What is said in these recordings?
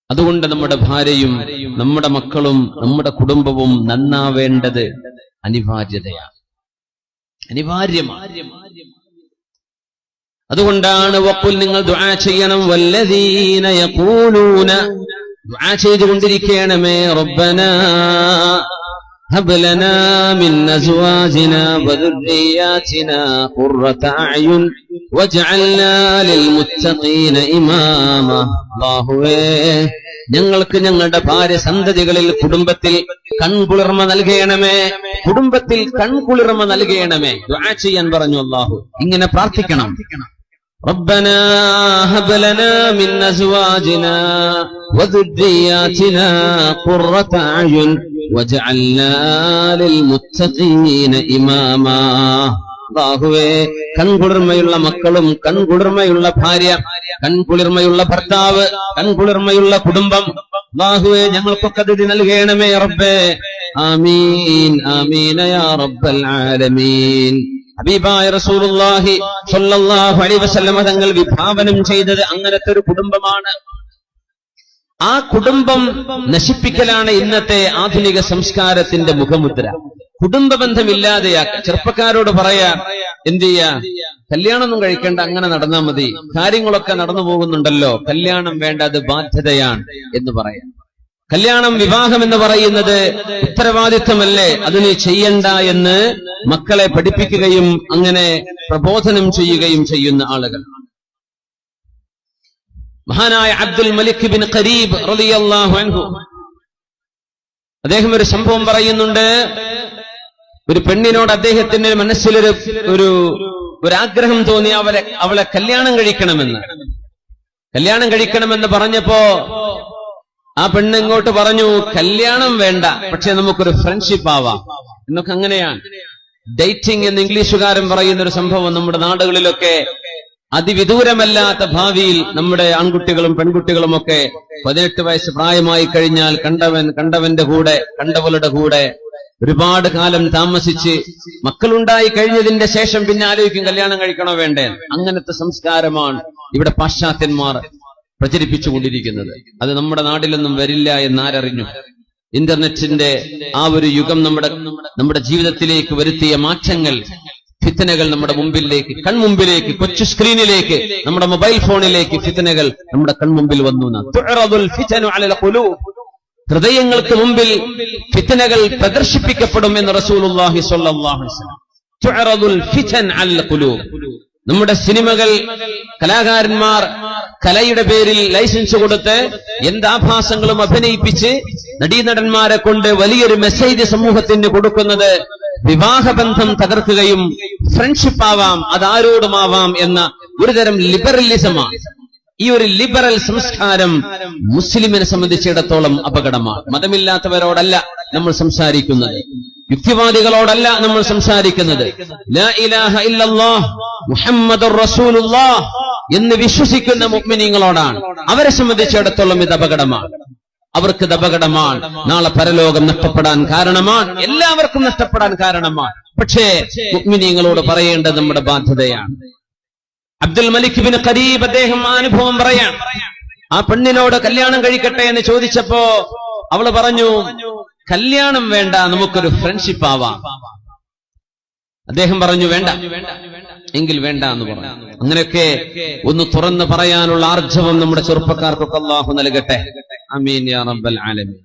അതുകൊണ്ട് നമ്മുടെ ഭാര്യയും നമ്മുടെ മക്കളും നമ്മുടെ കുടുംബവും നന്നാവേണ്ടത് അനിവാര്യതയാണ്, അനിവാര്യമാണ്. അതുകൊണ്ടാണ് വഖുൽ നിങ്ങൾ ദുആ ചെയ്യണം, വല്ലദീന യഖൂലൂന ദുആ ചെയ്തുകൊണ്ടിരിക്കണമേ, റബ്ബനാ ഹബ് ലനാ മിൻ അസ്വാജിനാ വദുർരിയാതിനാ ഖുർറത അഅ്യുൻ വജ്അൽനാ ലിൽമുത്തഖീന ഇമാമ. അല്ലാഹുവേ, ഞങ്ങൾക്ക് ഞങ്ങളുടെ ഭാര്യ സന്തതികളിൽ കുടുംബത്തിൽ കൺകുളിർമ നൽകണമേ, കുടുംബത്തിൽ കൺകുളിർമ നൽകണമേ. ദുആ ചെയ്യാൻ പറഞ്ഞു അല്ലാഹു. ഇങ്ങനെ പ്രാർത്ഥിക്കണം. റബ്ബനാ ഹബ് ലനാ മിൻ അസ്വാജിനാ വദുർരിയാതിനാ ഖുർറത അഅ്യുൻ വജ്അൽനാ ലിൽമുത്തഖീന ഇമാമ. അല്ലാഹുവേ, കൺകുളിർമയുള്ള മക്കളും കൺകുളിർമയുള്ള ഭാര്യ, കൺകുളിർമയുള്ള ഭർത്താവ്, കൺകുളിർമയുള്ള കുടുംബം അല്ലാഹുവേ ഞങ്ങൾക്കൊക്കെ അത് നൽകണമേ റബ്ബേ. ആമീൻ ആമീൻ യാ റബ്ബൽ ആലമീൻ. ഹബീബായ റസൂലുള്ളാഹി സ്വല്ലല്ലാഹു അലൈഹി വസല്ലം തങ്ങൾ വിഭാവനം ചെയ്തത് അങ്ങനത്തെ ഒരു കുടുംബമാണ്. ആ കുടുംബം നശിപ്പിക്കലാണ് ഇന്നത്തെ ആധുനിക സംസ്കാരത്തിന്റെ മുഖമുദ്ര. കുടുംബ ബന്ധമില്ലാതെയാക്ക. ചെറുപ്പക്കാരോട് പറയാ, എന്ത് ചെയ്യാ, കല്യാണമൊന്നും കഴിക്കേണ്ട, അങ്ങനെ നടന്നാ മതി, കാര്യങ്ങളൊക്കെ നടന്നു പോകുന്നുണ്ടല്ലോ, കല്യാണം വേണ്ട, അത് ബാധ്യതയാണ് എന്ന് പറയാം. കല്യാണം, വിവാഹം എന്ന് പറയുന്നത് ഉത്തരവാദിത്വമല്ലേ, അതിന് ചെയ്യണ്ട എന്ന് മക്കളെ പഠിപ്പിക്കുകയും അങ്ങനെ പ്രബോധനം ചെയ്യുകയും ചെയ്യുന്ന ആളുകൾ. മഹാനായ അബ്ദുൽ മലിക് ബിൻ ഖരീബ് റളിയല്ലാഹു അൻഹു അദ്ദേഹം ഒരു സംഭവം പറയുന്നുണ്ട്. ഒരു പെണ്ണിനോട് അദ്ദേഹത്തിന്റെ മനസ്സിലൊരു ആഗ്രഹം തോന്നി, അവളെ കല്യാണം കഴിക്കണമെന്ന് പറഞ്ഞപ്പോ ആ പെണ്ണ് ഇങ്ങോട്ട് പറഞ്ഞു, കല്യാണം വേണ്ട, പക്ഷെ നമുക്കൊരു ഫ്രണ്ട്ഷിപ്പ് ആവാം എന്നൊക്കെ. അങ്ങനെയാണ് ഡേറ്റിംഗ് എന്ന് ഇംഗ്ലീഷുകാരൻ പറയുന്ന ഒരു സംഭവം നമ്മുടെ നാടുകളിലൊക്കെ അതിവിദൂരമല്ലാത്ത ഭാവിയിൽ നമ്മുടെ ആൺകുട്ടികളും പെൺകുട്ടികളും ഒക്കെ 18 വയസ്സ് പ്രായമായി കഴിഞ്ഞാൽ കണ്ടവളുടെ കൂടെ ഒരുപാട് കാലം താമസിച്ച് മക്കളുണ്ടായി കഴിഞ്ഞതിന്റെ ശേഷം പിന്നെ ആലോചിക്കും കല്യാണം കഴിക്കണോ വേണ്ടേ. അങ്ങനത്തെ സംസ്കാരമാണ് ഇവിടെ പാശ്ചാത്യന്മാർ പ്രചരിപ്പിച്ചുകൊണ്ടിരിക്കുന്നത്. അത് നമ്മുടെ നാട്ടിലൊന്നും വരില്ല എന്നാരറിഞ്ഞു. ഇന്റർനെറ്റിന്റെ ആ ഒരു യുഗം നമ്മുടെ ജീവിതത്തിലേക്ക് വരുത്തിയ മാറ്റങ്ങൾ, ഫിത്നകൾ നമ്മുടെ മുമ്പിലേക്ക്, കൺമുമ്പിലേക്ക്, കൊച്ചു സ്ക്രീനിലേക്ക്, നമ്മുടെ മൊബൈൽ ഫോണിലേക്ക് ഫിത്നകൾ നമ്മുടെ കൺമുമ്പിൽ വന്നു. ഹൃദയങ്ങൾക്ക് മുമ്പിൽ ഫിത്നകൾ പ്രദർശിപ്പിക്കപ്പെടും എന്ന് റസൂലുള്ളാഹി സ്വല്ലല്ലാഹു അലൈഹി വസല്ലം. തുഅറദുൽ ഫിതൻ അൽ ഖുലൂബ്. നമ്മുടെ സിനിമകൾ, കലാകാരന്മാർ കലയുടെ പേരിൽ ലൈസൻസ് കൊടുത്ത് എന്താഭാസങ്ങളും അഭിനയിപ്പിച്ച് നടീനടന്മാരെ കൊണ്ട് വലിയൊരു മെസ്സേജ് സമൂഹത്തിന് കൊടുക്കുന്നത് വിവാഹബന്ധം തകർക്കുകയും ഫ്രണ്ട്ഷിപ്പ് ആവാം, അതാരോടുമാവാം എന്ന ഒരുതരം ലിബറലിസമാണ്. ഈ ഒരു ലിബറൽ സംസ്കാരം മുസ്ലിമിനെ സംബന്ധിച്ചിടത്തോളം അപകടമാണ്. മതമില്ലാത്തവരോടല്ല നമ്മൾ സംസാരിക്കുന്നത്, യുക്തിവാദികളോടല്ല നമ്മൾ സംസാരിക്കുന്നത്. ലാ ഇലാഹ ഇല്ലല്ലാഹ് മുഹമ്മദുർ റസൂലുള്ളാഹ് എന്ന് വിശ്വസിക്കുന്ന മുഅ്മിനീങ്ങളോടാണ്. അവരെ സംബന്ധിച്ചിടത്തോളം ഇത് അപകടമാണ്. അവർക്ക് ഇത് അപകടമാണ്. നാളെ പരലോകം നഷ്ടപ്പെടാൻ കാരണമാണ്, എല്ലാവർക്കും നഷ്ടപ്പെടാൻ കാരണമാണ്. പക്ഷേ മുഅ്മിനീങ്ങളോട് പറയേണ്ടത് നമ്മുടെ ബാധ്യതയാണ്. അബ്ദുൽ മലിക് ബിൻ ഖരീബ് അദ്ദേഹം അനുഭവം പറയാൻ, ആ പെണ്ണിനോട് കല്യാണം കഴിക്കട്ടെ എന്ന് ചോദിച്ചപ്പോ അവള് പറഞ്ഞു, കല്യാണം വേണ്ട, നമുക്കൊരു ഫ്രണ്ട്ഷിപ്പ് ആവാം. അദ്ദേഹം പറഞ്ഞു, വേണ്ട എങ്കിൽ വേണ്ട എന്ന് പറഞ്ഞു. അങ്ങനെയൊക്കെ ഒന്ന് തുറന്ന് പറയാനുള്ള ആർജവം നമ്മുടെ ചെറുപ്പക്കാർക്കൊക്കെ അല്ലാഹു നൽകട്ടെ. ആമീൻ യാ റബ്ബൽ ആലമീൻ.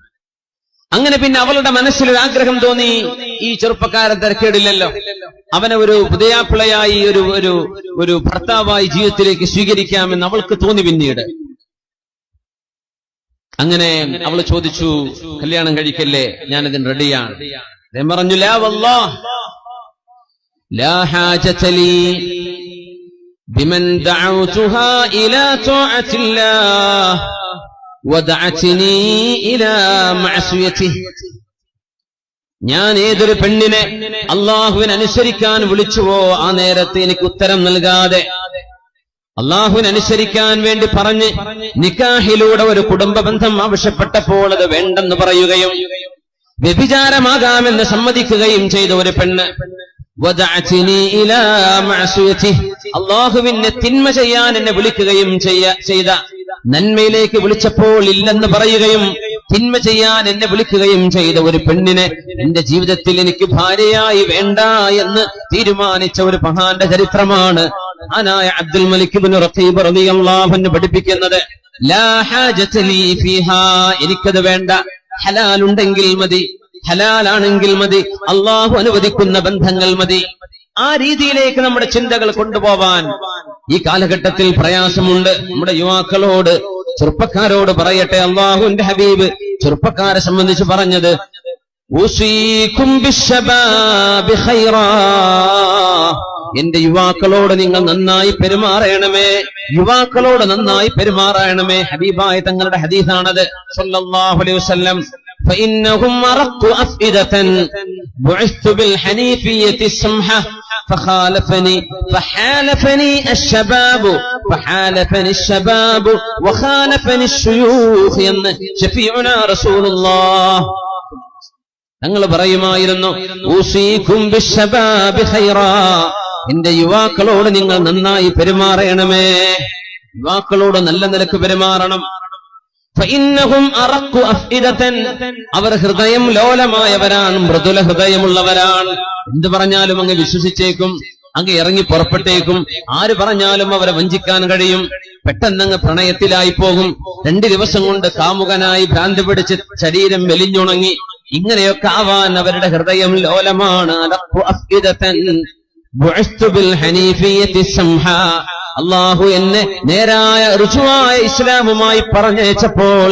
അങ്ങനെ പിന്നെ അവളുടെ മനസ്സിലൊരു ആഗ്രഹം തോന്നി, ഈ ചെറുപ്പക്കാരൻ തിരക്കേടില്ലല്ലോ, അവനെ ഒരു പുതിയാപ്പിളയായി ഒരു ഭർത്താവായി ജീവിതത്തിലേക്ക് സ്വീകരിക്കാമെന്ന് അവൾക്ക് തോന്നി. പിന്നീട് അങ്ങനെ അവൾ ചോദിച്ചു, കല്യാണം കഴിക്കല്ലേ, ഞാനതിന് റെഡിയാണ്. അദ്ദേഹം പറഞ്ഞു, ലാ വല്ലാഹ് ലാ ഹാജത ലീ ബിമൻ ദഅഉതുഹാ ഇലാ തഅത്തില്ലാഹ് വദഅത്നി ഇലാ മഅസിയതിഹി. ഞാൻ ഏതൊരു പെണ്ണിനെ അള്ളാഹുവിനെ അനുസരിക്കാൻ വിളിച്ചുവോ ആ നേരത്തെ എനിക്ക് ഉത്തരം നൽകാതെ അള്ളാഹുവിനെ അനുസരിക്കാൻ വേണ്ടി പറഞ്ഞ് നിക്കാഹിലൂടെ ഒരു കുടുംബ ബന്ധം ആവശ്യപ്പെട്ടപ്പോൾ അത് വേണ്ടെന്ന് പറയുകയും വ്യഭിചാരമാകാമെന്ന് സമ്മതിക്കുകയും ചെയ്ത ഒരു പെണ്ണ് അള്ളാഹുവിനെ തിന്മ ചെയ്യാൻ എന്നെ വിളിക്കുകയും ചെയ്ത നന്മയിലേക്ക് വിളിച്ചപ്പോൾ ഇല്ലെന്ന് പറയുകയും തിന്മ ചെയ്യാൻ എന്നെ വിളിക്കുകയും ചെയ്ത ഒരു പെണ്ണിനെ എന്റെ ജീവിതത്തിൽ എനിക്ക് ഭാര്യയായി വേണ്ട എന്ന് തീരുമാനിച്ച ഒരു മഹാന്റെ ചരിത്രമാണ് ആനായ അബ്ദുൽ മലിക് ഇബ്നു റഖീബ് റളിയല്ലാഹു അൻഹു പഠിപ്പിക്കുന്നത്. ലാ ഹാജത ലീ ഫീഹാ, എനിക്കത് വേണ്ട, ഹലാലുണ്ടെങ്കിൽ മതി, ഹലാലാണെങ്കിൽ മതി, അള്ളാഹു അനുവദിക്കുന്ന ബന്ധങ്ങൾ മതി. ആ രീതിയിലേക്ക് നമ്മുടെ ചിന്തകൾ കൊണ്ടുപോവാൻ ഈ കാലഘട്ടത്തിൽ പ്രയാസമുണ്ട്. നമ്മുടെ യുവാക്കളോട്, ചെറുപ്പക്കാരോട് പറയട്ടെ, അള്ളാഹുവിന്റെ ഹബീബ് ചെറുപ്പക്കാരെ സംബന്ധിച്ച് പറഞ്ഞത് ഉസീകും ബിശ്ശബാബി ഖൈറാ, എന്റെ യുവാക്കളോട് നിങ്ങൾ നന്നായി പെരുമാറണമേ, യുവാക്കളോട് നന്നായി പെരുമാറണമേ. ഹബീബായ തങ്ങളുടെ ഹദീസാണത് സല്ലല്ലാഹു അലൈഹി വസല്ലം. فإنهم أرق أفئدة بعثت بالحنيفية السمحة فحالفني الشباب وخالفني الشيوخ എന്ന് شفيعنا رسول الله തങ്ങൾ പറയുമായിരുന്നു, ഊസീകും ബിശ്ശബാബി ഖൈറാ, എന്റെ യുവാക്കളോട് നിങ്ങൾ നന്നായി പെരുമാറണമേ, യുവാക്കളോട് നല്ല നിലക്ക് പെരുമാറണം. ഫഇന്നഹും അറഖു അഫ്ഇദതൻ, അവർ ഹൃദയം ലോലമായവരാണ്, മൃദുല ഹൃദയമുള്ളവരാണ്. എന്ത് പറഞ്ഞാലും അങ്ങ് വിശ്വസിച്ചേക്കും, അങ്ങ് ഇറങ്ങി പുറപ്പെട്ടേക്കും. ആര് പറഞ്ഞാലും അവരെ വഞ്ചിക്കാൻ കഴിയും. പെട്ടെന്നങ്ങ് പ്രണയത്തിലായി പോകും. 2 ദിവസം കൊണ്ട് കാമുകനായി ഭ്രാന്തി പിടിച്ച് ശരീരം മെലിഞ്ഞുണങ്ങി. ഇങ്ങനെയൊക്കെ ആവാൻ അവരുടെ ഹൃദയം ലോലമാണ്. അറഖു അഫ്ഇദതൻ ബുഇസ്തു ബിൽ ഹനീഫിയത്തി സംഹാ, അള്ളാഹു എന്നെ നേരായ ഋജുവായ ഇസ്ലാമുമായി പറഞ്ഞയച്ചപ്പോൾ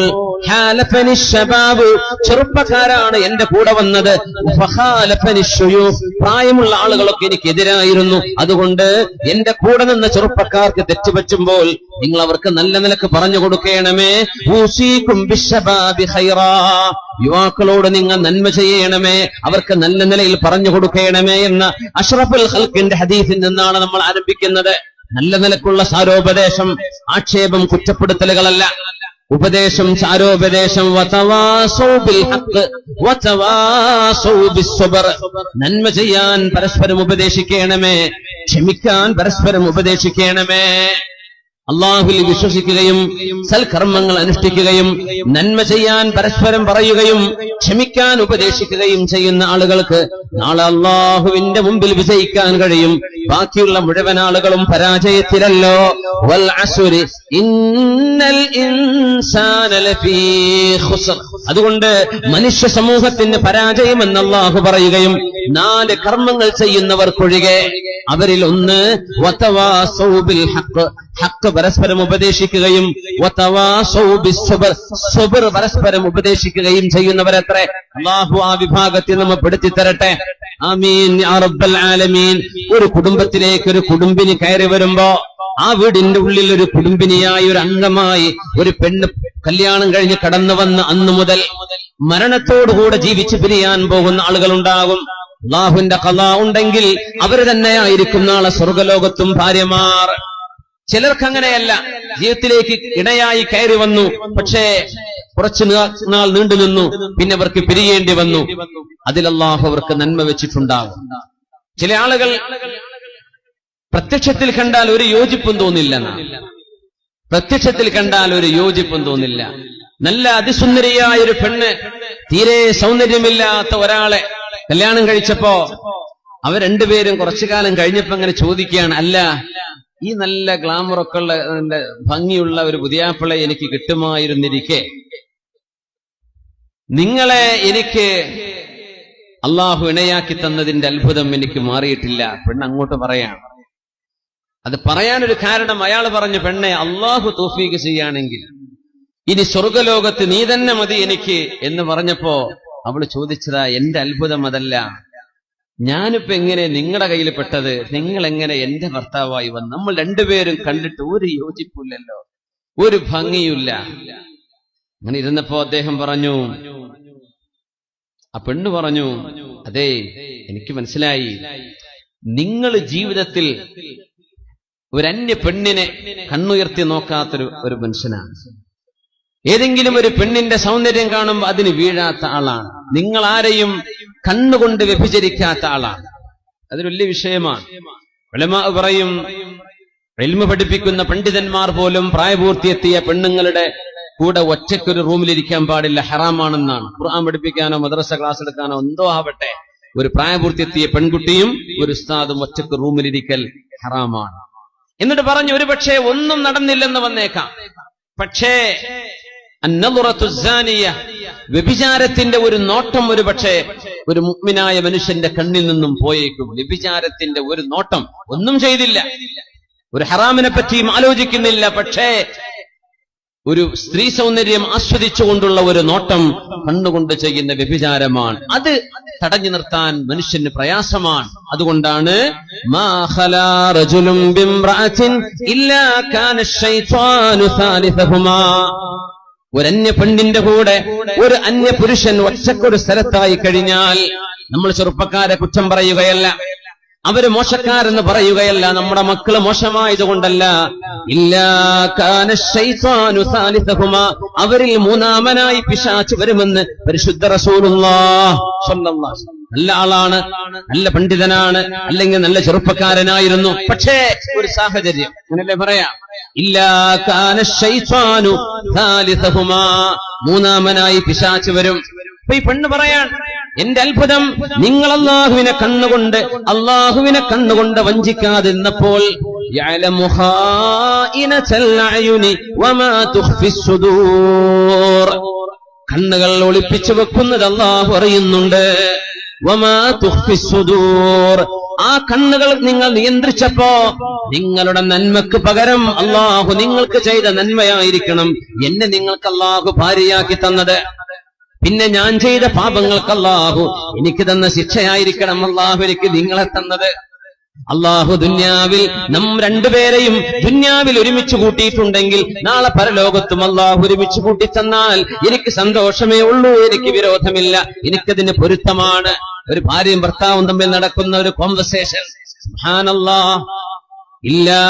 ഹാലഫനി ശബാബ്, ചെറുപ്പക്കാരാണ് എന്റെ കൂടെ വന്നത്. ഫഹാലഫനി ശുയൂഖ്, പ്രായമുള്ള ആളുകളൊക്കെ എനിക്കെതിരായിരുന്നു. അതുകൊണ്ട് എന്റെ കൂടെ നിന്ന ചെറുപ്പക്കാർക്ക് തെറ്റുപറ്റുമ്പോൾ നിങ്ങൾ അവർക്ക് നല്ല നിലക്ക് പറഞ്ഞു കൊടുക്കണമേ. ഊസീകും ബിശ്ശബാബി ഖൈറാ, യുവാക്കളോട് നിങ്ങൾ നന്മ ചെയ്യണമേ, അവർക്ക് നല്ല നിലയിൽ പറഞ്ഞു കൊടുക്കണമേ എന്ന അഷ്റഫുൽ ഖൽഖിന്റെ ഹദീസിൽ നിന്നാണ് നമ്മൾ ആരംഭിക്കുന്നത്. നല്ല നിലക്കുള്ള സാരോപദേശം, ആക്ഷേപം, കുറ്റപ്പെടുത്തലുകളല്ല. ഉപദേശം, സാരോപദേശം. വതവാസൗ ബിൽ ഹഖ് വതവാസൗ ബിസ്സബ്ർ, നന്മ ചെയ്യാൻ പരസ്പരം ഉപദേശിക്കണമേ, ക്ഷമിക്കാൻ പരസ്പരം ഉപദേശിക്കണമേ. അള്ളാഹുവിൽ വിശ്വസിക്കുകയും സൽക്കർമ്മങ്ങൾ അനുഷ്ഠിക്കുകയും നന്മ ചെയ്യാൻ പരസ്പരം പറയുകയും ക്ഷമിക്കാൻ ഉപദേശിക്കുകയും ചെയ്യുന്ന ആളുകൾക്ക് നാളെ അള്ളാഹുവിന്റെ മുമ്പിൽ വിജയിക്കാൻ കഴിയും. ബാക്കിയുള്ള മുഴുവൻ ആളുകളും പരാജയത്തിലല്ലോ. വൽ അസ്രി ഇന്നൽ ഇൻസാന ലഫീ ഖുസ്ർ, അതുകൊണ്ട് മനുഷ്യ സമൂഹത്തിന് പരാജയമെന്ന് അള്ളാഹു പറയുകയും 4 കർമ്മങ്ങൾ ചെയ്യുന്നവർക്കൊഴികെ, അവരിൽ ഒന്ന് വതവാസൗ ബിൽ ഹഖ്, ഹഖ് പരസ്പരം ഉപദേശിക്കുകയും വതവാസൗ ബിസ്സബ്ർ, സബ്ർ പരസ്പരം ഉപദേശിക്കുകയും ചെയ്യുന്നവരത്രേ. അല്ലാഹു ആ വിഭാഗത്തിൽ നമ്മെ പെടുത്തി തരട്ടെ. ആമീൻ യാ റബ്ബൽ ആലമീൻ. ഒരു കുടുംബത്തിലേക്ക് ഒരു കുടുംബിനി കയറി വരുമ്പോ ആ വീടിന്റെ ഉള്ളിൽ ഒരു കുടുംബിനിയായി, ഒരു അംഗമായി ഒരു പെണ്ണ് കല്യാണം കഴിഞ്ഞ് കടന്നു വന്ന അന്നു മുതൽ മരണത്തോടുകൂടെ ജീവിച്ചു പിരിയാൻ പോകുന്ന ആളുകളുണ്ടാകും. അല്ലാഹുവിന്റെ ഖളാ ഉണ്ടെങ്കിൽ അവർ തന്നെയായിരിക്കും നാളെ സ്വർഗലോകത്തും ഭാര്യമാർ. ചിലർക്ക് അങ്ങനെയല്ല, ജീവിതത്തിലേക്ക് ഇണയായി കയറി വന്നു, പക്ഷേ കുറച്ചു നാൾ നീണ്ടു നിന്നു, പിന്നെ അവർക്ക് പിരിയേണ്ടി വന്നു. അതിൽ അല്ലാഹു അവർക്ക് നന്മ വെച്ചിട്ടുണ്ടാകും. ചില ആളുകൾ പ്രത്യക്ഷത്തിൽ കണ്ടാൽ ഒരു യോജിപ്പും തോന്നില്ല, പ്രത്യക്ഷത്തിൽ കണ്ടാൽ ഒരു യോജിപ്പും തോന്നില്ല. നല്ല അതിസുന്ദരിയായ ഒരു പെണ്ണ്, തീരെ സൗന്ദര്യമില്ലാത്ത ഒരാളെ കല്യാണം കഴിച്ചപ്പോ അവർ രണ്ടുപേരും കുറച്ചു കാലം കഴിഞ്ഞപ്പോ അങ്ങനെ ചോദിക്കുകയാണ്, അല്ല, ഈ നല്ല ഗ്ലാമറൊക്കെ ഉള്ള ഭംഗിയുള്ള ഒരു പുതിയാപ്പിളെ എനിക്ക് കിട്ടുമായിരുന്നിരിക്കെ നിങ്ങളെ എനിക്ക് അള്ളാഹു ഇണയാക്കി തന്നതിന്റെ അത്ഭുതം എനിക്ക് മാറിയിട്ടില്ല. പെണ്ണ് അങ്ങോട്ട് പറയാണ്. അത് പറയാനൊരു കാരണം അയാൾ പറഞ്ഞു, പെണ്ണെ, അള്ളാഹു തൗഫീഖ് ചെയ്യുകയാണെങ്കിൽ ഇനി സ്വർഗലോകത്ത് നീ തന്നെ മതി എനിക്ക് എന്ന് പറഞ്ഞപ്പോ അവള് ചോദിച്ചതാ, എന്റെ അത്ഭുതം അതല്ല, ഞാനിപ്പോ എങ്ങനെ നിങ്ങളുടെ കയ്യിൽ പെട്ടത്, നിങ്ങൾ എങ്ങനെ എന്റെ ഭർത്താവായി വന്നു? നമ്മൾ രണ്ടുപേരും കണ്ടിട്ട് ഒരു യോജിപ്പില്ലല്ലോ, ഒരു ഭംഗിയില്ല. അങ്ങനെ ഇരുന്നപ്പോ അദ്ദേഹം പറഞ്ഞു, ആ പെണ്ണ് പറഞ്ഞു, അതെ, എനിക്ക് മനസ്സിലായി, നിങ്ങൾ ജീവിതത്തിൽ ഒരന്യ പെണ്ണിനെ കണ്ണുയർത്തി നോക്കാത്തൊരു മനുഷ്യനാണ്. ഏതെങ്കിലും ഒരു പെണ്ണിന്റെ സൗന്ദര്യം കാണുമ്പോൾ അതിന് വീഴാത്ത ആളാണ്. നിങ്ങൾ ആരെയും കണ്ണുകൊണ്ട് വ്യഭിചരിക്കാത്ത ആളാണ്. അതൊരു വലിയ വിഷയമാണ്. ഉലമാ പറയും, ഇൽമു പഠിപ്പിക്കുന്ന പണ്ഡിതന്മാർ പോലും പ്രായപൂർത്തിയെത്തിയ പെണ്ണുങ്ങളുടെ കൂടെ ഒറ്റയ്ക്കൊരു റൂമിലിരിക്കാൻ പാടില്ല, ഹറാമാണെന്നാണ്. ഖുർആൻ പഠിപ്പിക്കാനോ മദ്രസ ക്ലാസ് എടുക്കാനോ എന്തോ ആവട്ടെ, ഒരു പ്രായപൂർത്തിയെത്തിയ പെൺകുട്ടിയും ഒരു ഉസ്താദും ഒറ്റയ്ക്ക് റൂമിലിരിക്കൽ ഹറാമാണ്. എന്നിട്ട് പറഞ്ഞു, ഒരു പക്ഷേ ഒന്നും നടന്നില്ലെന്ന് വന്നേക്കാം, പക്ഷേ അന്നളുറത്തു സാനിയ, വ്യഭിചാരത്തിന്റെ ഒരു നോട്ടം ഒരു പക്ഷേ ഒരു മുഅ്മിനായ മനുഷ്യന്റെ കണ്ണിൽ നിന്നും പോയേക്കും. വ്യഭിചാരത്തിന്റെ ഒരു നോട്ടം, ഒന്നും ചെയ്തില്ല, ഒരു ഹറാമിനെ പറ്റിയും ആലോചിക്കുന്നില്ല, പക്ഷേ ഒരു സ്ത്രീ സൗന്ദര്യം ആസ്വദിച്ചുകൊണ്ടുള്ള ഒരു നോട്ടം കണ്ണുകൊണ്ട് ചെയ്യുന്ന വ്യഭിചാരമാണ്. അത് തടഞ്ഞു നിർത്താൻ മനുഷ്യന് പ്രയാസമാണ്. അതുകൊണ്ടാണ് മാ ഖലാ റജുലുൻ ബിംറഅത്തിൻ ഇല്ലാ കാന അശ്ശൈത്വാനു സാലിസഹുമാ, ഒരു അന്യ പെണ്ണിന്റെ കൂടെ ഒരു അന്യ പുരുഷൻ ഒറ്റക്കൊരു സ്ഥലത്തായി കഴിഞ്ഞാൽ നമ്മൾ ചെറുപ്പക്കാരെ കുറ്റം പറയുകയല്ല, അവര് മോശക്കാരെന്ന് പറയുകയല്ല, നമ്മുടെ മക്കള് മോശമായതുകൊണ്ടല്ല. ഇല്ലാ കാന അശ്ശൈത്വാനു സാലിസഹുമാ, അവരിൽ മൂന്നാമനായി പിശാച് വരുമെന്ന് പരിശുദ്ധ റസൂലുള്ളാഹി സ്വല്ലല്ലാഹു അലൈഹി വസല്ലം. നല്ല ആളാണ്, നല്ല പണ്ഡിതനാണ്, അല്ലെങ്കിൽ നല്ല ചെറുപ്പക്കാരനായിരുന്നു, പക്ഷേ ഒരു സാഹചര്യം, അങ്ങനല്ലേ പറയാം, ഇല്ലാ കാന അശ്ശൈത്വാനു സാലിസഹുമാ, മൂന്നാമനായി പിശാച് വരും. അപ്പൊ ഈ പെണ്ണ് പറയാൻ, എന്റെ അത്ഭുതം, നിങ്ങൾ അല്ലാഹുവിനെ കണ്ണുകൊണ്ട് വഞ്ചിക്കാതിരുന്നപ്പോൾ യഅലമു ഖായിനതൽ അയുനി വമാ തുഖ്ഫിസ് സുദൂർ, കണ്ണുകൾ ഒളിപ്പിച്ചു വെക്കുന്നത് അല്ലാഹു അറിയുന്നുണ്ട്. വമാ തുഖ്ഫിസ് സുദൂർ, ആ കണ്ണുകൾ നിങ്ങൾ നിയന്ത്രിച്ചപ്പോ നിങ്ങളുടെ നന്മക്ക് പകരം അല്ലാഹു നിങ്ങൾക്ക് ചെയ്ത നന്മയായിരിക്കണം എന്നെ നിങ്ങൾക്ക് അല്ലാഹു ഭാര്യയാക്കി തന്നത്. പിന്നെ ഞാൻ ചെയ്ത പാപങ്ങൾക്ക് അല്ലാഹു എനിക്ക് തന്ന ശിക്ഷയായിരിക്കണം അല്ലാഹു എനിക്ക് നിങ്ങളെ തന്നത്. അല്ലാഹു ദുന്യാവിൽ രണ്ടുപേരെയും ദുന്യാവിൽ ഒരുമിച്ച് കൂട്ടിയിട്ടുണ്ടെങ്കിൽ നാളെ പരലോകത്തും അല്ലാഹു ഒരുമിച്ച് കൂട്ടിത്തന്നാൽ എനിക്ക് സന്തോഷമേ ഉള്ളൂ, എനിക്ക് വിരോധമില്ല, എനിക്കതിന് പൊരുത്തമാണ്. ഒരു ഭാര്യയും ഭർത്താവും തമ്മിൽ നടക്കുന്ന ഒരു കോൺവെർസേഷൻ, സുബ്ഹാനല്ലാഹ്, ഇല്ലാ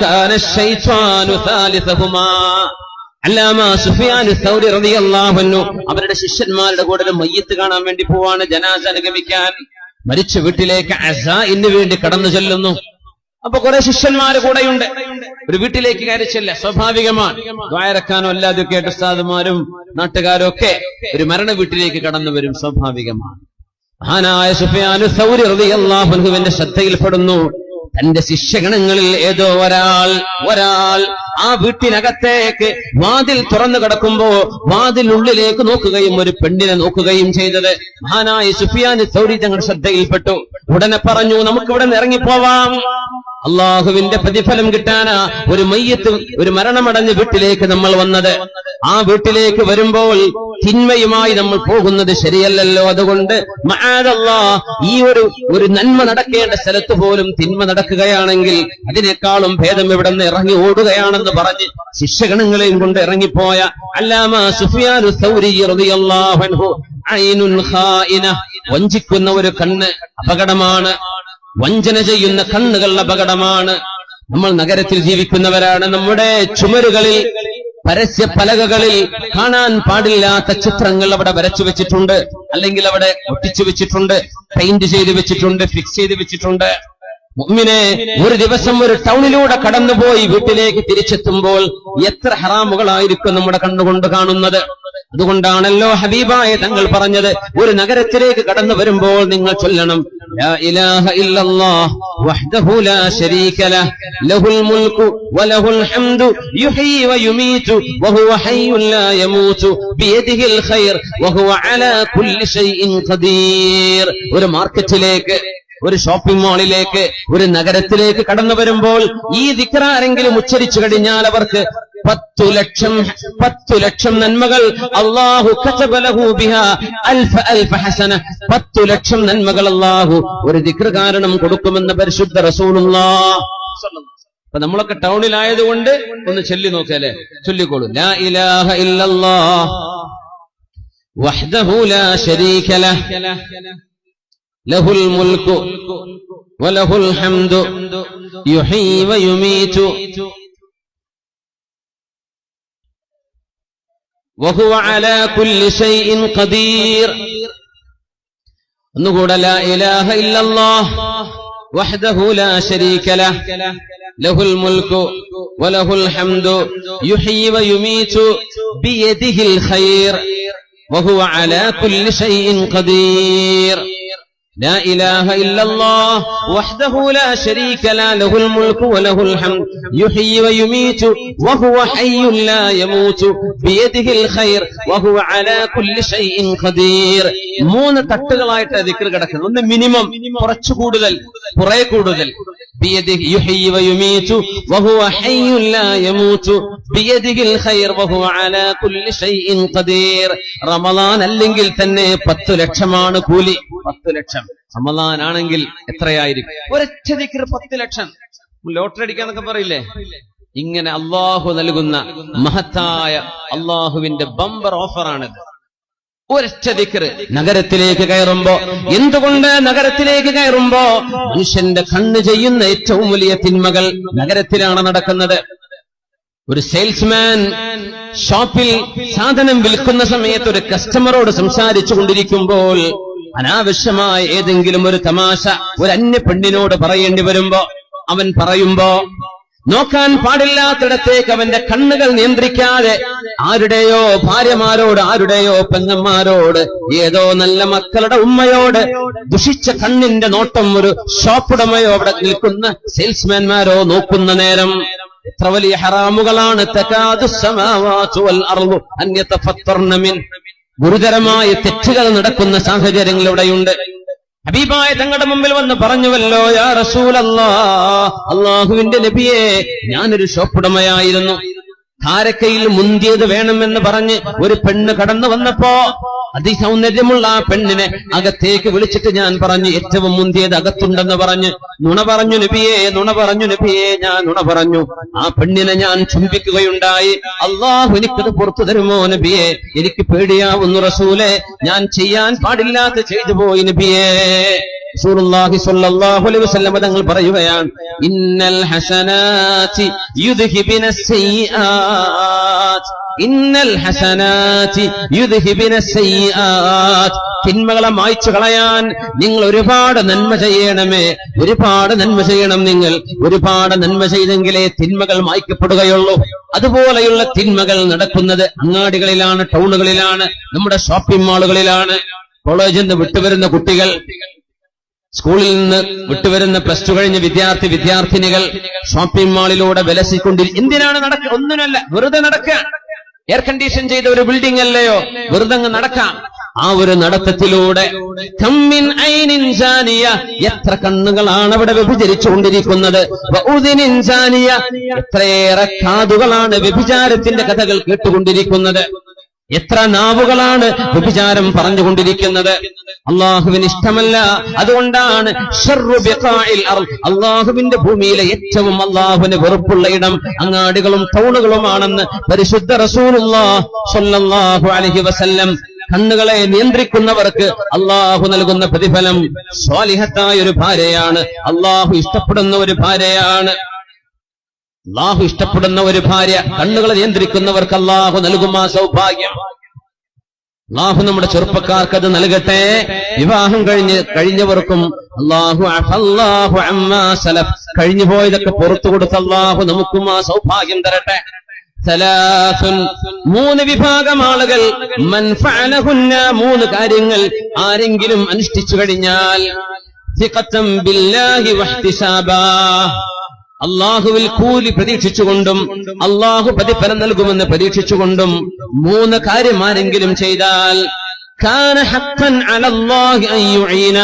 കാന അശ്ശൈത്വാനു സാലിസഹുമാ. അല്ലാമ സുഫിയാൻ സൗരി റളിയല്ലാഹു അൻഹു അവരുടെ ശിഷ്യന്മാരുടെ കൂടെ ഒരു മയ്യിത്ത് കാണാൻ വേണ്ടി പോവാണ്, ജനാസ അനുഗമിക്കാൻ. മരിച്ച വീട്ടിലേക്ക് അസാഇന് വേണ്ടി കടന്നു ചെല്ലുന്നു. അപ്പൊ കുറെ ശിഷ്യന്മാര് കൂടെയുണ്ട്. ഒരു വീട്ടിലേക്ക് കയറി ചെല്ല സ്വാഭാവികമാണ്, ദ്വായറക്കാനോ അല്ലാതെയൊക്കെ ആയിട്ട് ഉസ്താദുമാരും നാട്ടുകാരും ഒക്കെ ഒരു മരണ വീട്ടിലേക്ക് കടന്നു വരും, സ്വാഭാവികമാണ്. മഹാനായ സുഫിയാൻ സൗരി റളിയല്ലാഹു അൻഹുവിന്റെ ശ്രദ്ധയിൽപ്പെടുന്നു, തന്റെ ശിഷ്യഗണങ്ങളിൽ ഏതോ ഒരാൾ ആ വീട്ടിനകത്തേക്ക് വാതിൽ തുറന്നു കിടക്കുമ്പോ വാതിലുള്ളിലേക്ക് നോക്കുകയും ഒരു പെണ്ണിനെ നോക്കുകയും ചെയ്തത് മഹാനായ സുഫിയാൻ സൗരി തങ്ങളുടെ ശ്രദ്ധയിൽപ്പെട്ടു. ഉടനെ പറഞ്ഞു, നമുക്കിവിടെ നിന്ന് ഇറങ്ങിപ്പോവാം, അള്ളാഹുവിന്റെ പ്രതിഫലം കിട്ടാനാ ഒരു മയ്യത്ത്, ഒരു മരണമടഞ്ഞ വീട്ടിലേക്ക് നമ്മൾ വന്നത്. ആ വീട്ടിലേക്ക് വരുമ്പോൾ തിന്മയുമായി നമ്മൾ പോകുന്നത് ശരിയല്ലല്ലോ. അതുകൊണ്ട് മഅദല്ലാഹ്, ഈ ഒരു നന്മ നടക്കേണ്ട സ്ഥലത്ത് പോലും തിന്മ നടക്കുകയാണെങ്കിൽ അതിനേക്കാളും ഭേദം ഇവിടെ നിന്ന് ഇറങ്ങി ഓടുകയാണെന്ന് പറഞ്ഞ് ശിഷ്യഗണങ്ങളെയും കൊണ്ട് ഇറങ്ങിപ്പോയ അല്ലാമ സുഫിയാൻ സൗരി റളിയല്ലാഹു അൻഹു, ഐനുൻ ഖായിന, വഞ്ചിക്കുന്ന ഒരു കണ്ണ് അപകടമാണ്, വഞ്ചന ചെയ്യുന്ന കണ്ണുകൾ അപകടമാണ്. നമ്മൾ നഗരത്തിൽ ജീവിക്കുന്നവരാണ്, നമ്മുടെ ചുമരുകളിൽ പരസ്യ പലകകളിൽ കാണാൻ പാടില്ലാത്ത ചിത്രങ്ങൾ അവിടെ വരച്ചു വെച്ചിട്ടുണ്ട്, അല്ലെങ്കിൽ അവിടെ ഒട്ടിച്ചു വെച്ചിട്ടുണ്ട്, പെയിന്റ് ചെയ്ത് വെച്ചിട്ടുണ്ട്, ഫിക്സ് ചെയ്ത് വെച്ചിട്ടുണ്ട്. മുഅ്മിനെ, ഒരു ദിവസം ഒരു ടൗണിലൂടെ കടന്നുപോയി വീട്ടിലേക്ക് തിരിച്ചെത്തുമ്പോൾ എത്ര ഹറാമുകളായിരിക്കും നമ്മുടെ കണ്ണുകൊണ്ട് കാണുന്നത്. അതുകൊണ്ടാണല്ലോ ഹബീബായ തങ്ങൾ പറഞ്ഞത്, ഒരു നഗരത്തിലേക്ക് കടന്നു വരുമ്പോൾ നിങ്ങൾ ചൊല്ലണം, ലാ ഇലാഹ ഇല്ലല്ലാഹ് വഹ്ദഹു ലാ ശരീക ലഹ് ലഹുൽ മുൽക്കു വലഹുൽ ഹംദു യുഹ്യി വയുമീതു വഹുവ ഹയ്യുൻ ലാ യമൂതു ബിയദിഹിൽ ഖൈർ വഹുവ അലാ കുല്ലി ഷൈഇൻ ഖദീർ. ഒരു മാർക്കറ്റിലേക്ക്, ഒരു ഷോപ്പിംഗ് മാളിലേക്ക്, ഒരു നഗരത്തിലേക്ക് കടന്നു വരുമ്പോൾ ഈ ദിക്ർ ആരെങ്കിലും ഉച്ചരിച്ചു കഴിഞ്ഞാൽ അവർക്ക് 10 ലക്ഷം നന്മകൾ അല്ലാഹു കതബ ലഹു ബിഹാ അൽഫ ഹസന. 10 ലക്ഷം നന്മകൾ അല്ലാഹു ഒരു ദിക്ർ കാരണം കൊടുക്കുമെന്ന് പരിശുദ്ധ റസൂലുള്ളാഹി സ്വല്ലല്ലാഹു അലൈഹി വസല്ലം. അപ്പൊ നമ്മളൊക്കെ ടൗണിലായതുകൊണ്ട് ഒന്ന് ചൊല്ലി നോക്കിയാലേ, ചൊല്ലിക്കോളൂ, ലാ ഇലാഹ ഇല്ലല്ലാഹ് വഹ്ദഹു ലാ ശരീക ലഹ് ലഹുൽ മുൽക്കു വലഹുൽ ഹംദു യുഹ്യി വയുമീതു വഹുവ അലാ കുല്ലി ഷൈഇൻ ഖദീർ. ഒന്നുകൂടെ, ലാ ഇലാഹ ഇല്ലല്ലാഹ് വഹ്ദഹു ലാ ശരീക ലഹ് ലഹുൽ മുൽക്കു വലഹുൽ ഹംദു യുഹ്യി വയുമീതു ബിയദിഹിൽ ഖൈർ വഹുവ അലാ കുല്ലി ഷൈഇൻ ഖദീർ. لا إله إلا الله وحده لا شريك له له الملك وله الحمد يحيي ويميت وهو حي لا يموت بيده الخير وهو على كل شيء قدير. മൂന്ന് തട്ടുകളായിട്ട് ദിക്ർ കിടക്കുന്നു. ഒന്ന് മിനിമം, കുറച്ചു കൂടുതൽ, കുറെ കൂടുതൽ. بيده يحيي ويميت وهو حي لا يموت بيده الخير وهو على كل شيء قدير. റമളാൻ അല്ലെങ്കിൽ തന്നെ 10 ലക്ഷമാണ് കൂലി. 10 ലക്ഷം. റമളാൻ ആണെങ്കിൽ എത്രയായിരിക്കും? ഒരൊറ്റ ദിക്ർ 10 ലക്ഷം. ലോട്ടറി അടിക്കാന്നൊക്കെ പറയില്ലേ? ഇങ്ങനെ അള്ളാഹു നൽകുന്ന മഹത്തായ അള്ളാഹുവിന്റെ ബമ്പർ ഓഫറാണിത്. ഒരൊറ്റ ദിക്ർ. നഗരത്തിലേക്ക് കയറുമ്പോ, എന്തുകൊണ്ട് നഗരത്തിലേക്ക് കയറുമ്പോ മനുഷ്യന്റെ കണ്ണ് ചെയ്യുന്ന ഏറ്റവും വലിയ തിന്മകൾ നഗരത്തിലാണ് നടക്കുന്നത്. ഒരു സെയിൽസ്മാൻ ഷോപ്പിൽ സാധനം വിൽക്കുന്ന സമയത്ത് ഒരു കസ്റ്റമറോട് സംസാരിച്ചു കൊണ്ടിരിക്കുമ്പോൾ അനാവശ്യമായ ഏതെങ്കിലും ഒരു തമാശ ഒരു അന്യ പെണ്ണിനോട് പറയേണ്ടി വരുമ്പോ അവൻ പറയുമ്പോ നോക്കാൻ പാടില്ലാത്തിടത്തേക്ക് അവന്റെ കണ്ണുകൾ നിയന്ത്രിക്കാതെ ആരുടെയോ ഭാര്യമാരോട്, ആരുടെയോ പെങ്ങന്മാരോട്, ഏതോ നല്ല മക്കളുടെ ഉമ്മയോട് ദുഷിച്ച കണ്ണിന്റെ നോട്ടം ഒരു ഷോപ്പുടമയോ അവിടെ നിൽക്കുന്ന സെയിൽസ്മാൻമാരോ നോക്കുന്ന നേരം എത്ര വലിയ ഹറാമുകളാണ്. തകാദു സമാവാതു വൽ അർളു അൻ യതഫത്തർന മിൻ. ഗുരുതരമായ തെറ്റുകൾ നടക്കുന്ന സാഹചര്യങ്ങൾ ഇവിടെയുണ്ട്. ഹബീബായ തങ്ങളുടെ മുമ്പിൽ വന്ന് പറഞ്ഞുവല്ലോ, യാ റസൂലല്ലാഹ്, അല്ലാഹുവിന്റെ നബിയെ, ഞാനൊരു ഷോപ്പുടമയായിരുന്നു. കാരക്കയിൽ മുന്തിയത് വേണമെന്ന് പറഞ്ഞ് ഒരു പെണ്ണ് കടന്നു വന്നപ്പോ അതിസൗന്ദര്യമുള്ള ആ പെണ്ണിനെ അകത്തേക്ക് വിളിച്ചിട്ട് ഞാൻ പറഞ്ഞു, ഏറ്റവും മുന്തിയത് അകത്തുണ്ടെന്ന് പറഞ്ഞ് നുണ പറഞ്ഞു നബിയെ, നുണ പറഞ്ഞു നബിയെ, ഞാൻ നുണ പറഞ്ഞു. ആ പെണ്ണിനെ ഞാൻ ചുംബിക്കുകയുണ്ടായി. അള്ളാഹു എനിക്കത് പുറത്തു തരുമോ നബിയെ? എനിക്ക് പേടിയാവുന്നു റസൂലെ, ഞാൻ ചെയ്യാൻ പാടില്ലാത്ത ചെയ്തു പോയി നബിയെ. റസൂലുള്ളാഹി സ്വല്ലല്ലാഹു അലൈഹി വസല്ലം തങ്ങൾ പറയുകയാണ്, ഇന്നൽ ഹസനാതി യുദ്ഹിബിനസ് സയ്യിആത്ത്, ഇന്നൽ ഹസനാതി യുദ്ഹിബിനസ് സയ്യിആത്ത്. തിന്മകളെ മായ്ച്ചു കളയാൻ നിങ്ങൾ ഒരുപാട് നന്മ ചെയ്യണമേ, ഒരുപാട് നന്മ ചെയ്യണം. നിങ്ങൾ ഒരുപാട് നന്മ ചെയ്തെങ്കിലേ തിന്മകൾ മായ്ക്കപ്പെടുകയുള്ളൂ. അതുപോലെയുള്ള തിന്മകൾ നടക്കുന്നത് അങ്ങാടികളിലാണ്, ടൗണുകളിലാണ്, നമ്മുടെ ഷോപ്പിംഗ് മാളുകളിലാണ്. കോളേജിൽ നിന്ന് വിട്ടുവരുന്ന കുട്ടികൾ, സ്കൂളിൽ നിന്ന് വിട്ടുവരുന്ന പ്ലസ് ടു കഴിഞ്ഞ വിദ്യാർത്ഥിനികൾ ഷോപ്പിംഗ് മാളിലൂടെ വിലസിക്കൊണ്ടിരിക്കും. എന്തിനാണ് നടക്കുക? ഒന്നിനല്ല, വെറുതെ നടക്കാൻ. എയർ കണ്ടീഷൻ ചെയ്ത ഒരു ബിൽഡിംഗ് അല്ലയോ, വെറുതെ അങ്ങ് നടക്കാം. ആ ഒരു നടത്തത്തിലൂടെ എത്ര കണ്ണുകളാണ് അവിടെ വ്യഭിചരിച്ചുകൊണ്ടിരിക്കുന്നത്, എത്രയേറെ കാതുകളാണ് വ്യഭിചാരത്തിന്റെ കഥകൾ കേട്ടുകൊണ്ടിരിക്കുന്നത്, എത്ര നാവുകളാണ് വ്യഭിചാരം പറഞ്ഞുകൊണ്ടിരിക്കുന്നത്. അള്ളാഹുവിന് ഇഷ്ടമല്ല. അതുകൊണ്ടാണ് അള്ളാഹുവിന്റെ ഭൂമിയിലെ ഏറ്റവും അള്ളാഹുവിന് വെറുപ്പുള്ള ഇടം അങ്ങാടികളും ടൗണുകളുമാണെന്ന് പരിശുദ്ധ റസൂലുള്ളാഹി സ്വല്ലല്ലാഹു അലൈഹി വസല്ലം. കണ്ണുകളെ നിയന്ത്രിക്കുന്നവർക്ക് അള്ളാഹു നൽകുന്ന പ്രതിഫലം സ്വാലിഹത്തായ ഒരു ഭാര്യയാണ്, അള്ളാഹു ഇഷ്ടപ്പെടുന്ന ഒരു ഭാര്യയാണ്. അള്ളാഹു ഇഷ്ടപ്പെടുന്ന ഒരു ഭാര്യ, കണ്ണുകളെ നിയന്ത്രിക്കുന്നവർക്ക് അള്ളാഹു നൽകും ആ സൗഭാഗ്യം. അള്ളാഹു നമ്മുടെ ചെറുപ്പക്കാർക്ക് അത് നൽകട്ടെ. വിവാഹം കഴിഞ്ഞവർക്കും അള്ളാഹു അമ്മാ സലഫ്, കഴിഞ്ഞു പോയതൊക്കെ പുറത്തു കൊടുത്ത് അള്ളാഹു നമുക്കും ആ സൗഭാഗ്യം തരട്ടെ. സലാസുൻ, 3 വിഭാഗം ആളുകൾ, മൻ ഫഅലഹുന്ന, 3 കാര്യങ്ങൾ ആരെങ്കിലും അനുഷ്ഠിച്ചു കഴിഞ്ഞാൽ, സിഖത്തൻ ബില്ലാഹി വഹ്തിസാബാ, അള്ളാഹുവിൽ കൂലി പ്രതീക്ഷിച്ചുകൊണ്ടും അള്ളാഹു പ്രതിഫലം നൽകുമെന്ന് പ്രതീക്ഷിച്ചുകൊണ്ടും 3 കാര്യം ആരെങ്കിലും ചെയ്താൽ, കാന ഹഖ്ഖൻ അലല്ലാഹി അൻ യുഈന,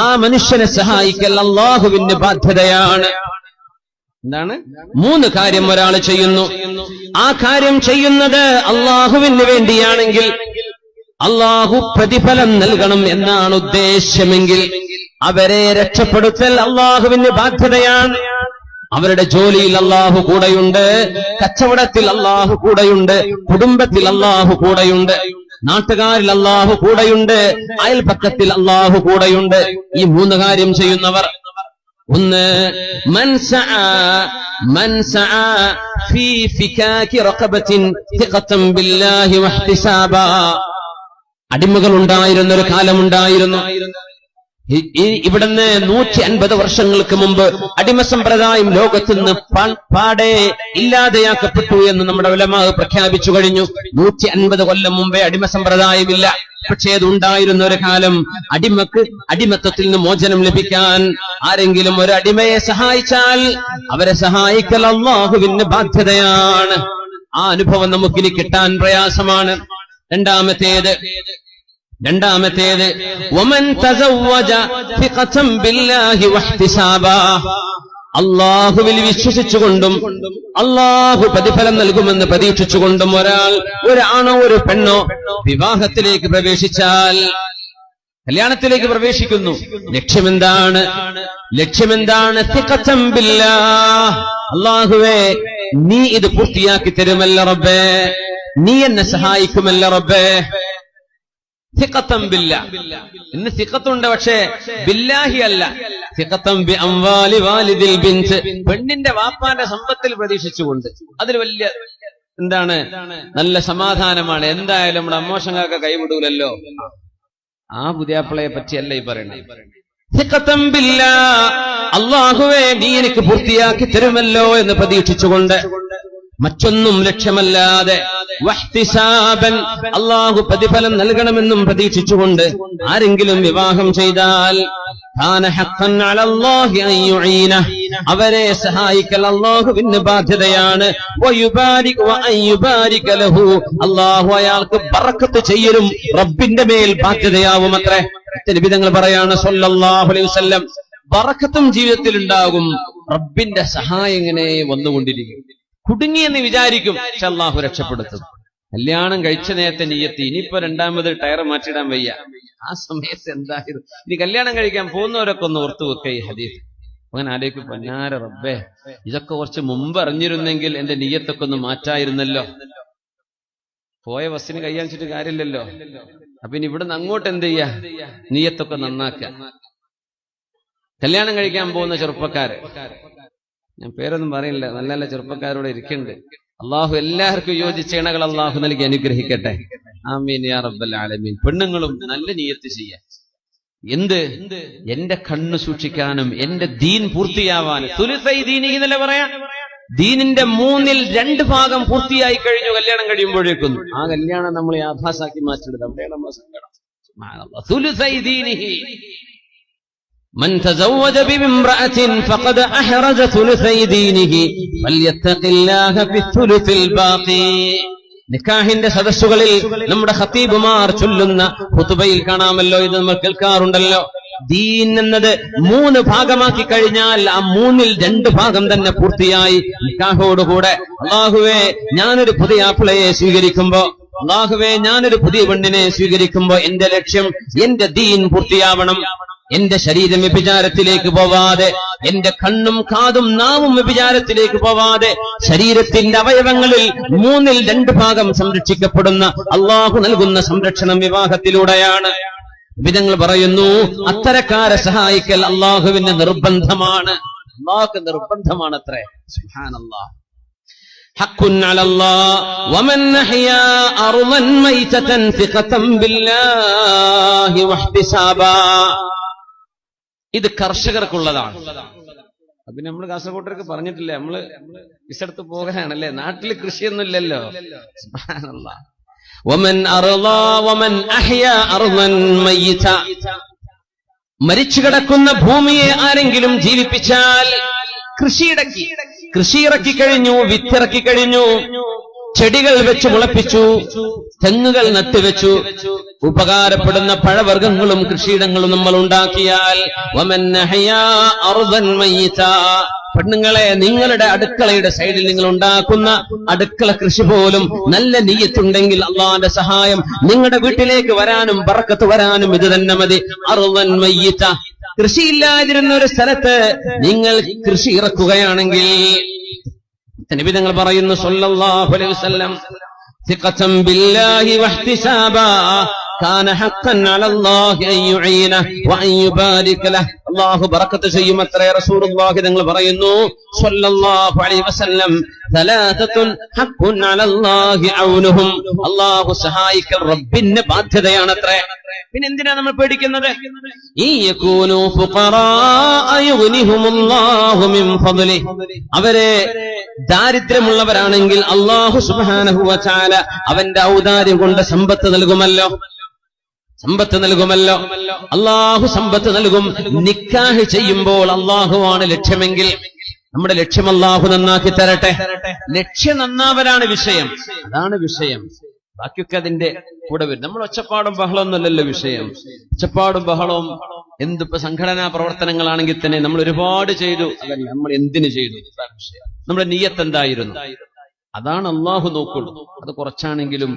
ആ മനുഷ്യനെ സഹായിക്കൽ അള്ളാഹുവിന്റെ ബാധ്യതയാണ്. എന്താണ്? 3 കാര്യം ഒരാൾ ചെയ്യുന്നു, ആ കാര്യം ചെയ്യുന്നത് അള്ളാഹുവിന് വേണ്ടിയാണെങ്കിൽ അള്ളാഹു പ്രതിഫലം നൽകണം എന്നാണ് ഉദ്ദേശ്യമെങ്കിൽ അവരെ രക്ഷപ്പെടുത്തൽ അള്ളാഹുവിന്റെ ബാധ്യതയാണ്. അവരുടെ ജോലിയിൽ അള്ളാഹു കൂടെയുണ്ട്, കച്ചവടത്തിൽ അള്ളാഹു കൂടെയുണ്ട്, കുടുംബത്തിൽ അള്ളാഹു കൂടെയുണ്ട്, നാട്ടുകാരിൽ അള്ളാഹു കൂടെയുണ്ട്, അയൽപക്കത്തിൽ അള്ളാഹു കൂടെയുണ്ട്. ഈ 3 കാര്യം ചെയ്യുന്നവർ, ഒന്ന് മൻ സഅ ഫീ ഫികാകി റഖബത്തിൻ സിഖത്തൻ ബില്ലാഹി വഹ്തിസാബാ. അടിമകൾ ഉണ്ടായിരുന്ന ഒരു കാലമുണ്ടായിരുന്നു. ഇവിടുന്ന് 150 വർഷങ്ങൾക്ക് മുമ്പ് അടിമ സമ്പ്രദായം ലോകത്തുനിന്ന് പാടെ ഇല്ലാതെയാക്കപ്പെട്ടു എന്ന് നമ്മുടെ ഉലമാ പ്രഖ്യാപിച്ചു കഴിഞ്ഞു. 150 കൊല്ലം മുമ്പേ അടിമ സമ്പ്രദായമില്ല. പക്ഷേ അതുണ്ടായിരുന്ന ഒരു കാലം. അടിമത്തത്തിൽ നിന്ന് മോചനം ലഭിക്കാൻ ആരെങ്കിലും ഒരു അടിമയെ സഹായിച്ചാൽ അവരെ സഹായിക്കൽ അല്ലാഹുവിന്റെ ബാധ്യതയാണ്. ആ അനുഭവം നമുക്കിനി കിട്ടാൻ പ്രയാസമാണ്. രണ്ടാമത്തേത് വമൻ തസവ്വജ ഫിഖതൻ ബില്ലാഹി വഹ്തിസാബാ, അല്ലാഹുവിൽ വിശ്വസിച്ചുകൊണ്ടും അല്ലാഹു പ്രതിഫലം നൽകുമെന്ന് പ്രതീക്ഷിച്ചുകൊണ്ടും ഒരാണോ ഒരു പെണ്ണോ വിവാഹത്തിലേക്ക് പ്രവേശിച്ചാൽ, കല്യാണത്തിലേക്ക് പ്രവേശിക്കുന്നു, ലക്ഷ്യമെന്താണ്? ഫിഖതൻ ബില്ലാഹ്, അല്ലാഹുവേ നീ ഇത് പൂർത്തിയാക്കി തരുമല്ല റബ്ബേ, നീ എന്നെ സഹായിക്കുമല്ല റബ്ബേ. സിഖത്തൻ ബില്ലാഹ്. ഇന്ന് സിഖത്തുണ്ട്, പക്ഷേ ബില്ലാഹി അല്ല. സിഖത്തൻ ബി അംവാലി വാലിദിൽ ബിൻത്, പെണ്ണിന്റെ വാപ്പാന്റെ സമ്പത്തിൽ പ്രതീക്ഷിച്ചുകൊണ്ട്. അതിൽ വലിയ നല്ല സമാധാനമാണ്. എന്തായാലും നമ്മുടെ അമ്മോഷങ്ങൾക്ക് കൈവിടൂലല്ലോ. ആ പുതിയാപ്പിളയെ പറ്റിയല്ല ഈ പറയണേ. സിഖത്തൻ ബില്ലാഹ്, അല്ലാഹുവേ നീ എനിക്ക് പൂർത്തിയാക്കി തരുമല്ലോ എന്ന് പ്രതീക്ഷിച്ചുകൊണ്ട്, മറ്റൊന്നും ലക്ഷ്യമല്ലാതെ. വഹ്തിസാബൻ, അല്ലാഹു പ്രതിഫലം നൽകണമെന്നും പ്രതീക്ഷിച്ചുകൊണ്ട് ആരെങ്കിലും വിവാഹം ചെയ്താൽ കാന ഹഖ്ഖൻ അലല്ലാഹി അൻ യുഈനഹു, അവരെ സഹായിക്കൽ അല്ലാഹുവിന്റെ ബാധ്യതയാണ്. വയുബാരിക വഅൻ യുബാരിക ലഹു, അല്ലാഹു അയാൾക്ക് ബറക്കത്ത് ചെയ്യലും റബ്ബിന്റെ മേൽ ബാധ്യതയാവുമത്രേ. നബി തങ്ങൾ പറയാണ് സ്വല്ലല്ലാഹു അലൈഹി വസല്ലം, ബറക്കത്തും ജീവിതത്തിൽ ഉണ്ടാകും, റബ്ബിന്റെ സഹായം ഇങ്ങനെ വന്നുകൊണ്ടിരിക്കും. കുടുങ്ങിയെന്ന് വിചാരിക്കും, പക്ഷെ അല്ലാഹു രക്ഷപ്പെടുത്തും. കല്യാണം കഴിച്ച നേരത്തെ നിയ്യത്ത്, ഇനിയിപ്പോ രണ്ടാമത് ടയർ മാറ്റിടാൻ വയ്യ. ആ സമയത്ത് എന്തായിരുന്നു? ഇനി കല്യാണം കഴിക്കാൻ പോകുന്നവരൊക്കെ ഒന്ന് ഓർത്തു വെക്ക ഈ ഹദീസ്. അങ്ങനെ ആലേക്ക് പൊന്നാര റബ്ബേ, ഇതൊക്കെ കുറച്ച് മുമ്പ് അറിഞ്ഞിരുന്നെങ്കിൽ എന്റെ നിയ്യത്തൊക്കെ ഒന്ന് മാറ്റായിരുന്നല്ലോ. പോയ ബസ്സിന് കയ്യാണിച്ചിട്ട് കാര്യമില്ലല്ലോ. അപ്പൊ ഇനി ഇവിടുന്ന് അങ്ങോട്ട് എന്ത് ചെയ്യാ? നിയ്യത്തൊക്കെ നന്നാക്കുക. കല്യാണം കഴിക്കാൻ പോകുന്ന ചെറുപ്പക്കാര്, ഞാൻ പേരൊന്നും പറയില്ല, നല്ല നല്ല ചെറുപ്പക്കാരോടെ ഇരിക്കുന്നുണ്ട്. അള്ളാഹു എല്ലാവർക്കും യോജിച്ച ഇണകൾ അള്ളാഹു നൽകി അനുഗ്രഹിക്കട്ടെ. ആമീൻ യാ റബ്ബൽ ആലമീൻ. പെണ്ണുങ്ങളും നല്ല നിയ്യത്ത് ചെയ്യാൻ. എന്റെ കണ്ണ് സൂക്ഷിക്കാനും എന്റെ ദീൻ പൂർത്തിയാവാനും. തുലുസൈ ദീനിഹി എന്നല്ലേ പറയാ. ദീനിന്റെ 2/3 ഭാഗം പൂർത്തിയായി കഴിഞ്ഞു കല്യാണം കഴിയുമ്പോഴേക്കും. ആ കല്യാണം നമ്മൾ യാഥാസാക്കി മാറ്റിടുന്നത് അവിടെയാണ് നമ്മൾ സങ്കടം. സുബ്ഹാനല്ലാഹ്. തുലുസൈ ദീനിഹി من تزوج بامرأة فقد أحرز ثلثي دينه فليتق الله في الثلث الباقي. നിക്കാഹിന്റെ സദസ്സുകളിൽ നമ്മുടെ ഖതീബുമാർ ചൊല്ലുന്ന ഖുതുബയിൽ കാണാമല്ലോ, ഇത് നമ്മൾ കേൾക്കാറുണ്ടല്ലോ. ദീൻ എന്നത് 3 ഭാഗമാക്കി കഴിഞ്ഞാൽ ആ 2/3 ഭാഗം തന്നെ പൂർത്തിയായി നിക്കാഹോടുകൂടെ. അല്ലാഹുവേ ഞാനൊരു പുതിയ ആപ്പിളയെ സ്വീകരിക്കുമ്പോ, അല്ലാഹുവേ ഞാനൊരു പുതിയ പെണ്ണിനെ സ്വീകരിക്കുമ്പോ എന്റെ ലക്ഷ്യം എന്റെ ദീൻ പൂർത്തിയാവണം. എന്റെ ശരീരം വ്യഭിചാരത്തിലേക്ക് പോവാതെ, എന്റെ കണ്ണും കാതും നാവും വ്യഭിചാരത്തിലേക്ക് പോവാതെ, ശരീരത്തിന്റെ അവയവങ്ങളിൽ 2/3 ഭാഗം സംരക്ഷിക്കപ്പെടുന്ന അള്ളാഹു നൽകുന്ന സംരക്ഷണം വിവാഹത്തിലൂടെയാണ്. വിധങ്ങൾ പറയുന്നു, അത്തരക്കാരെ സഹായിക്കൽ അള്ളാഹുവിന്റെ നിർബന്ധമാണ്. അള്ളാഹുക്ക് നിർബന്ധമാണത്രേ. സുബ്ഹാനല്ലാഹ്. ഹഖ്ഖുൻ അലല്ലാഹ് വമൻ അഹ്യാ അർളൻ മൈതതൻ ഫിഖതൻ ബില്ലാഹി വഹ്തിസാബാ. ഇത് കർഷകർക്കുള്ളതാണ്. അപ്പൊ നമ്മൾ കാസർഗോട്ടർക്ക് പറഞ്ഞിട്ടില്ലേ, നമ്മള് വിസെടുത്ത് പോകാനാണല്ലേ, നാട്ടിൽ കൃഷിയൊന്നും ഇല്ലല്ലോ. സുബ്ഹാനല്ലാഹ്. വമൻ അർളാ വമൻ അഹ്യാ അർളൻ മയ്യിത, മരിച്ചു കിടക്കുന്ന ഭൂമിയെ ആരെങ്കിലും ജീവിപ്പിച്ചാൽ, കൃഷി ഇറക്കി കഴിഞ്ഞു, വിത്തിറക്കി കഴിഞ്ഞു, ചെടികൾ വെച്ച് മുളപ്പിച്ചു, തെങ്ങുകൾ നട്ടുവെച്ചു, ഉപകാരപ്പെടുന്ന പഴവർഗ്ഗങ്ങളും കൃഷിയിടങ്ങളും നമ്മൾ ഉണ്ടാക്കിയാൽ, വമൻ അഹ്യാ അർളൻ മയ്യിത, പെണ്ണുങ്ങളെ നിങ്ങളുടെ അടുക്കളയുടെ സൈഡിൽ നിങ്ങൾ ഉണ്ടാക്കുന്ന അടുക്കള കൃഷി പോലും നല്ല നിയ്യത്തുണ്ടെങ്കിൽ അള്ളാന്റെ സഹായം നിങ്ങളുടെ വീട്ടിലേക്ക് വരാനും ബറക്കത്ത് വരാനും ഇത് തന്നെ മതി. അർളൻ മയ്യിത, കൃഷിയില്ലാതിരുന്ന ഒരു സ്ഥലത്ത് നിങ്ങൾ കൃഷി ഇറക്കുകയാണെങ്കിൽ, നബി തങ്ങൾ പറയുന്നു സല്ലല്ലാഹു അലൈഹി വസല്ലം, സിഖതൻ ബില്ലാഹി വഹ്തിസാബാ കാന ഹഖ്ഖൻ അലല്ലാഹി അൻ യുഈനഹു വഅൻ യുബാരിക ലഹു. അല്ലാഹു ബറക്കത്ത് ചെയ്യുമത്രേ. റസൂലുള്ളാഹി തങ്ങൾ പറയുന്നു സ്വല്ലല്ലാഹു അലൈഹി വസല്ലം, സലാസത്തുൻ ഹഖ്ഖുൻ അലല്ലാഹി ഔനുഹും, അല്ലാഹു സഹായിക്കൽ റബ്ബിന്റെ ബാധ്യതയാണത്രേ. പിന്നെ എന്തിനാ നമ്മൾ പേടിക്കുന്നത്? ഇയകൂനു ഫുഖറാഅ യുഗ്നിഹുമുല്ലാഹു മിൻ ഫദ്ലി, അവരെ ദാരിദ്ര്യമുള്ളവരാണെങ്കിൽ അല്ലാഹു സുബ്ഹാനഹു വ തആല അവന്റെ ഔദാര്യം കൊണ്ട് സമ്പത്ത് നൽകുമല്ലോ. അല്ലാഹു സമ്പത്ത് നൽകും. നിക്കാഹ് ചെയ്യുമ്പോൾ അല്ലാഹുവാണ് ലക്ഷ്യമെങ്കിൽ നമ്മുടെ ലക്ഷ്യം അല്ലാഹു നന്നാക്കി തരട്ടെ. ലക്ഷ്യം നന്നാവലാണ് വിഷയം, അതാണ് വിഷയം. ബാക്കിയൊക്കെ അതിന്റെ കൂടെ വരും. നമ്മൾ ഒച്ചപ്പാടും ബഹളമൊന്നുമല്ലല്ലോ വിഷയം. ഒച്ചപ്പാടും ബഹളവും എന്തിപ്പോ സംഘടനാ പ്രവർത്തനങ്ങളാണെങ്കിൽ തന്നെ നമ്മൾ ഒരുപാട് ചെയ്തു, അതല്ല നമ്മൾ എന്തിനു ചെയ്തു, വിഷയം. നമ്മുടെ നിയ്യത്ത് എന്തായിരുന്നു, അതാണ് അള്ളാഹു നോക്കുള്ളൂ. അത് കുറച്ചാണെങ്കിലും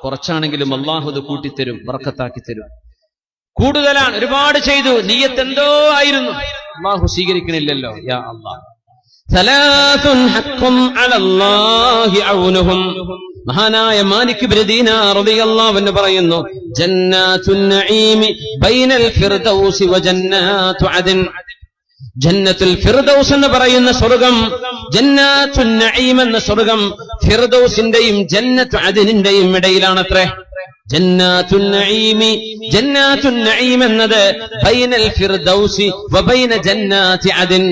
കുറച്ചാണെങ്കിലും അള്ളാഹു അത് കൂട്ടിത്തരും, ബർക്കത്താക്കി തരും. കൂടുതലാണ്, ഒരുപാട് ചെയ്തു, നിയ്യത്ത് എന്തോ ആയിരുന്നു, അള്ളാഹു സ്വീകരിക്കണില്ലല്ലോ. യാ അല്ലാഹ്, സലാസുൻ ഹഖ്ഖുൻ അലല്ലാഹി ഔനുഹും. മഹാനായ മാലിക് ഇബ്നു ദീനാർ റളിയല്ലാഹു അൻഹു പറയുന്നു, ജന്നാത്തുൻ നഈമി ബൈനൽ ഫിർദൗസി വ ജന്നാത്തു അദൻ. ജന്നത്തുൽ ഫിർദൗസ് എന്ന് പറയുന്ന സ്വർഗം, ജന്നാത്തുൻ നഈം എന്ന സ്വർഗം ഫിർദൗസിന്റെയും ജന്നത്തു അദനിന്റെയും ഇടയിലാണത്രേ. ജന്നാത്തുൻ നഈം എന്നത് ബൈനൽ ഫിർദൗസി വ ബൈന ജന്നാത്തി അദൻ.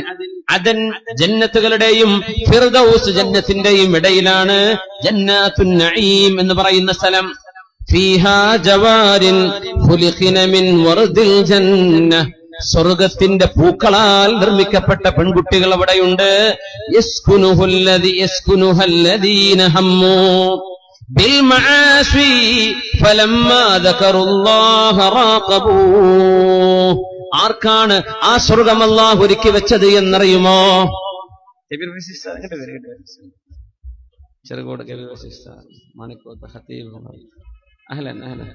അദൻ ജന്നത്തുകളുടെയും ഫിർദൗസ് ജന്നത്തിന്റെയും ഇടയിലാണ് ജന്നാത്തുൻ നഈം എന്ന് പറയുന്ന സ്ഥലം. ഫീഹാ ജവാരിൻ ഖുലിഖന മിൻ വർദിൽ ജന്ന, സ്വർഗത്തിന്റെ പൂക്കളാൽ നിർമ്മിക്കപ്പെട്ട പെൺകുട്ടികൾ അവിടെയുണ്ട്. യസ്കുനുഹല്ലദീന ഹമ്മൂ ബിൽ മആസി ഫലമ്മാ ദകറുല്ലാഹ റാഖബൂ. ആർക്കാണ് ആ സ്വർഗം അല്ലാഹു ഒരുക്കി വെച്ചത് എന്നറിയുമോ? ചെറുകോട് മണിക്കോത്ത് ഖതീബ് അഹ്ലൻ അഹ്ലൻ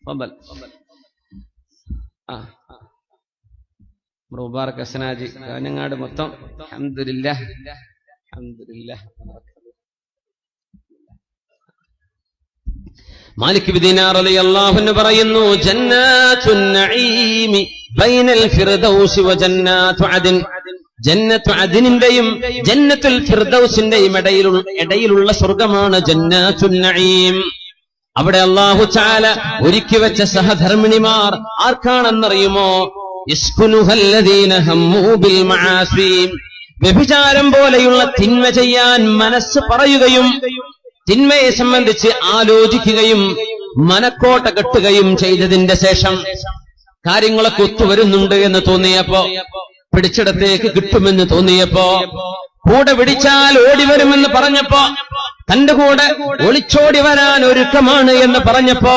ഫളൽ. മുബാറക് ഹസനാജി കാഞ്ഞങ്ങാട് മൊത്തം അൽഹംദുലില്ലാഹ് അൽഹംദുലില്ലാഹ്. മാലിക് ഇബ്നു ദീനാർ റളിയല്ലാഹു അൻഹു പറയുന്നു, ജന്നാത്തുൻ നഈമി ബൈനൽ ഫിർദൗസി വ ജന്നാത്തു അദൻ. ജന്നത്തു അദനിന്റെയും ജന്നത്തുൽ ഫിർദൗസിന്റെയും ഇടയിലുള്ള സ്വർഗമാണ് ജന്നാത്തുൻ നഈം. അവിടെ അല്ലാഹു തആല ഒരുക്കി വെച്ച സഹധർമ്മിണിമാർ ആർക്കാണെന്നറിയുമോ? യസ്കുനുഹല്ലദീന ഹമ്മൂ ബിൽ മആസി. വ്യഭിചാരം പോലെയുള്ള തിന്മ ചെയ്യാൻ മനസ്സ് പറയുകയും തിന്മയെ സംബന്ധിച്ച് ആലോചിക്കുകയും മനക്കോട്ട കെട്ടുകയും ചെയ്തതിന്റെ ശേഷം കാര്യങ്ങളൊക്കെ ഒത്തുവരുന്നുണ്ട് എന്ന് തോന്നിയപ്പോ, പിടിച്ചിടത്തേക്ക് കിട്ടുമെന്ന് തോന്നിയപ്പോ, കൂടെ പിടിച്ചാൽ ഓടിവരുമെന്ന് പറഞ്ഞപ്പോ, തന്റെ കൂടെ ഒളിച്ചോടി വരാൻ ഒരുക്കമാണ് എന്ന് പറഞ്ഞപ്പോ,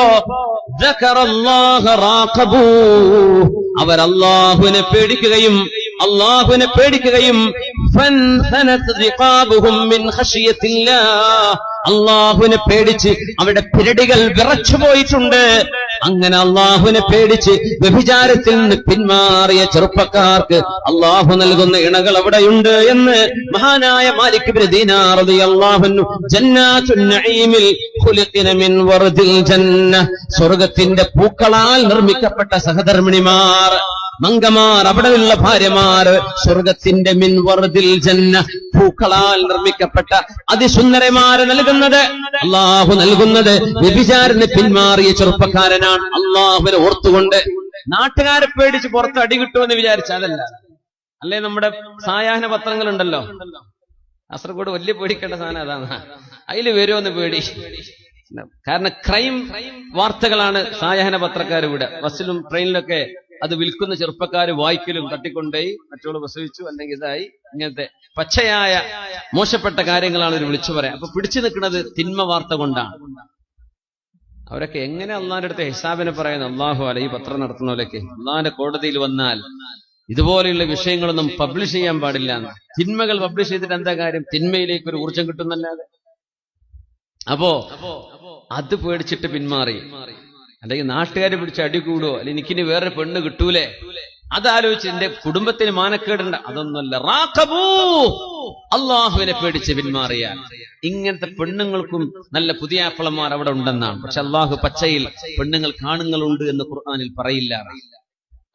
അവർ അല്ലാഹുവിനെ പേടിക്കുകയും അല്ലാഹുവിനെ പേടിച്ച് അവരുടെ പിരടികൾ വിറച്ചുപോയിട്ടുണ്ട്. അങ്ങനെ അല്ലാഹുവിനെ പേടിച്ച് വ്യഭിചാരത്തിൽ നിന്ന് പിന്മാറിയ ചെറുപ്പക്കാർക്ക് അല്ലാഹു നൽകുന്ന ഇണകൾ അവിടെയുണ്ട് എന്ന് മഹാനായ മാലിക് ഇബ്നു ദീനാർ റളിയല്ലാഹു അൻഹു ജന്നാത്തുൻ നഈമിൽ ഖുലിഖന മിൻ വർദിൽ ജന്ന, സ്വർഗ്ഗത്തിന്റെ പൂക്കളാൽ നിർമ്മിക്കപ്പെട്ട സഹധർമ്മിണിമാർ, മംഗമാർ, അവിടെയുള്ള ഭാര്യമാർ സ്വർഗത്തിന്റെ മിൻ വർദിൽ ജന്ന, പൂക്കളാൽ നിർമ്മിക്കപ്പെട്ട അതിസുന്ദരമാര് നൽകുന്നത്, അള്ളാഹു നൽകുന്നത് വ്യഭിചാരത്തിന് പിന്മാറിയ ചെറുപ്പക്കാരനാണ്. അള്ളാഹുവിനെ ഓർത്തുകൊണ്ട് നാട്ടുകാരെ പേടിച്ച് പുറത്ത് അടി കിട്ടുമെന്ന് വിചാരിച്ചാലല്ല. അല്ലെ നമ്മുടെ സായാഹ്ന പത്രങ്ങളുണ്ടല്ലോ, കാസർഗോഡ് വലിയ പേടിക്കേണ്ട സാധനം അതാണ്. അതിൽ വരുമെന്ന് പേടി. കാരണം ക്രൈം വാർത്തകളാണ് സായാഹ്ന പത്രക്കാർ ഇവിടെ. ബസ്സിലും ട്രെയിനിലൊക്കെ അത് വിൽക്കുന്ന ചെറുപ്പക്കാര് വായിക്കലും തട്ടിക്കൊണ്ടേ മറ്റുള്ള പ്രസവിച്ചു അല്ലെങ്കിൽ ഇതായി, ഇങ്ങനത്തെ പച്ചയായ മോശപ്പെട്ട കാര്യങ്ങളാണ് ഒരു വിളിച്ചു പറയാം. അപ്പൊ പിടിച്ചു നിൽക്കുന്നത് തിന്മ വാർത്ത കൊണ്ടാണ്. അവരൊക്കെ എങ്ങനെ അള്ളാന്റെ അടുത്ത് ഹിസാബിനെ പറയുന്നു? അള്ളാഹു അല, ഈ പത്രം നടത്തുന്നവരൊക്കെ അള്ളാന്റെ കോടതിയിൽ വന്നാൽ ഇതുപോലെയുള്ള വിഷയങ്ങളൊന്നും പബ്ലിഷ് ചെയ്യാൻ പാടില്ല. തിന്മകൾ പബ്ലിഷ് ചെയ്തിട്ട് എന്താ കാര്യം? തിന്മയിലേക്ക് ഒരു ഊർജം കിട്ടുന്നല്ലാതെ. അപ്പോ അത് പേടിച്ചിട്ട് പിന്മാറി. അല്ലെങ്കിൽ നാട്ടുകാരെ പിടിച്ച് അടി കൂടുവോ, അല്ലെങ്കിൽ എനിക്കിനി വേറെ പെണ്ണ് കിട്ടൂലേ, അതാലോചിച്ച് എന്റെ കുടുംബത്തിന് മാനക്കേടുണ്ട്, അതൊന്നുമല്ല. റാഖബൂ, അള്ളാഹുവിനെ പേടിച്ച് പിന്മാറിയാൽ. ഇങ്ങനത്തെ പെണ്ണുങ്ങൾക്കും നല്ല പുതിയ ആപ്പിളന്മാർ അവിടെ ഉണ്ടെന്നാണ്. പക്ഷെ അള്ളാഹു പച്ചയിൽ പെണ്ണുങ്ങൾ കാണുങ്ങളുണ്ട് എന്ന് ഖുർആനിൽ പറയില്ല.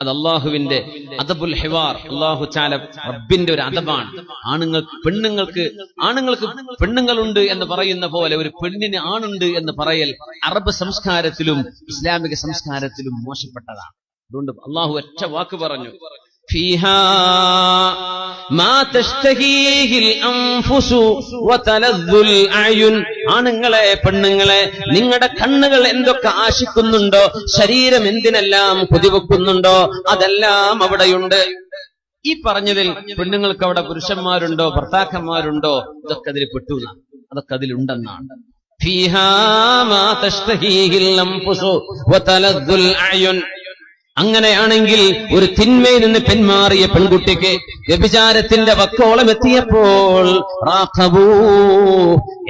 അത് അള്ളാഹുവിന്റെ അദബുൽ ഹിവാർ. അള്ളാഹു തആല റബ്ബിന്റെ ഒരു അദബാണ്. ആണുങ്ങൾക്ക് പെണ്ണുങ്ങളുണ്ട് എന്ന് പറയുന്ന പോലെ ഒരു പെണ്ണിന് ആണുണ്ട് എന്ന് പറയൽ അറബ് സംസ്കാരത്തിലും ഇസ്ലാമിക സംസ്കാരത്തിലും മോശപ്പെട്ടതാണ്. അതുകൊണ്ട് അള്ളാഹു ഒറ്റ വാക്ക് പറഞ്ഞു, ഫീഹാ മാ തഷ്തഹീഹിൽ അൻഫുസു വതലദ്ദുൽ അയുൻ. ആണുങ്ങളെ, പെണ്ണുങ്ങളെ, നിങ്ങളുടെ കണ്ണുകൾ എന്തൊക്കെ ആശിക്കുന്നുണ്ടോ, ശരീരം എന്തിനെല്ലാം കൊതിവെക്കുന്നുണ്ടോ, അതെല്ലാം അവിടെയുണ്ട്. ഈ പറഞ്ഞതിൽ പെണ്ണുങ്ങൾക്ക് അവിടെ പുരുഷന്മാരുണ്ടോ, ഭർത്താക്കന്മാരുണ്ടോ, ഇതൊക്കെ അതിൽ പെട്ടു, അതൊക്കെ അതിലുണ്ടെന്നാണ്. ഫീഹാ മാ തഷ്തഹീഹിൽ അൻഫുസു വതലദ്ദുൽ അയുൻ. അങ്ങനെയാണെങ്കിൽ ഒരു തിന്മയിൽ നിന്ന് പിന്മാറിയ പെൺകുട്ടിക്ക് വ്യഭിചാരത്തിന്റെ വക്കോളം എത്തിയപ്പോൾ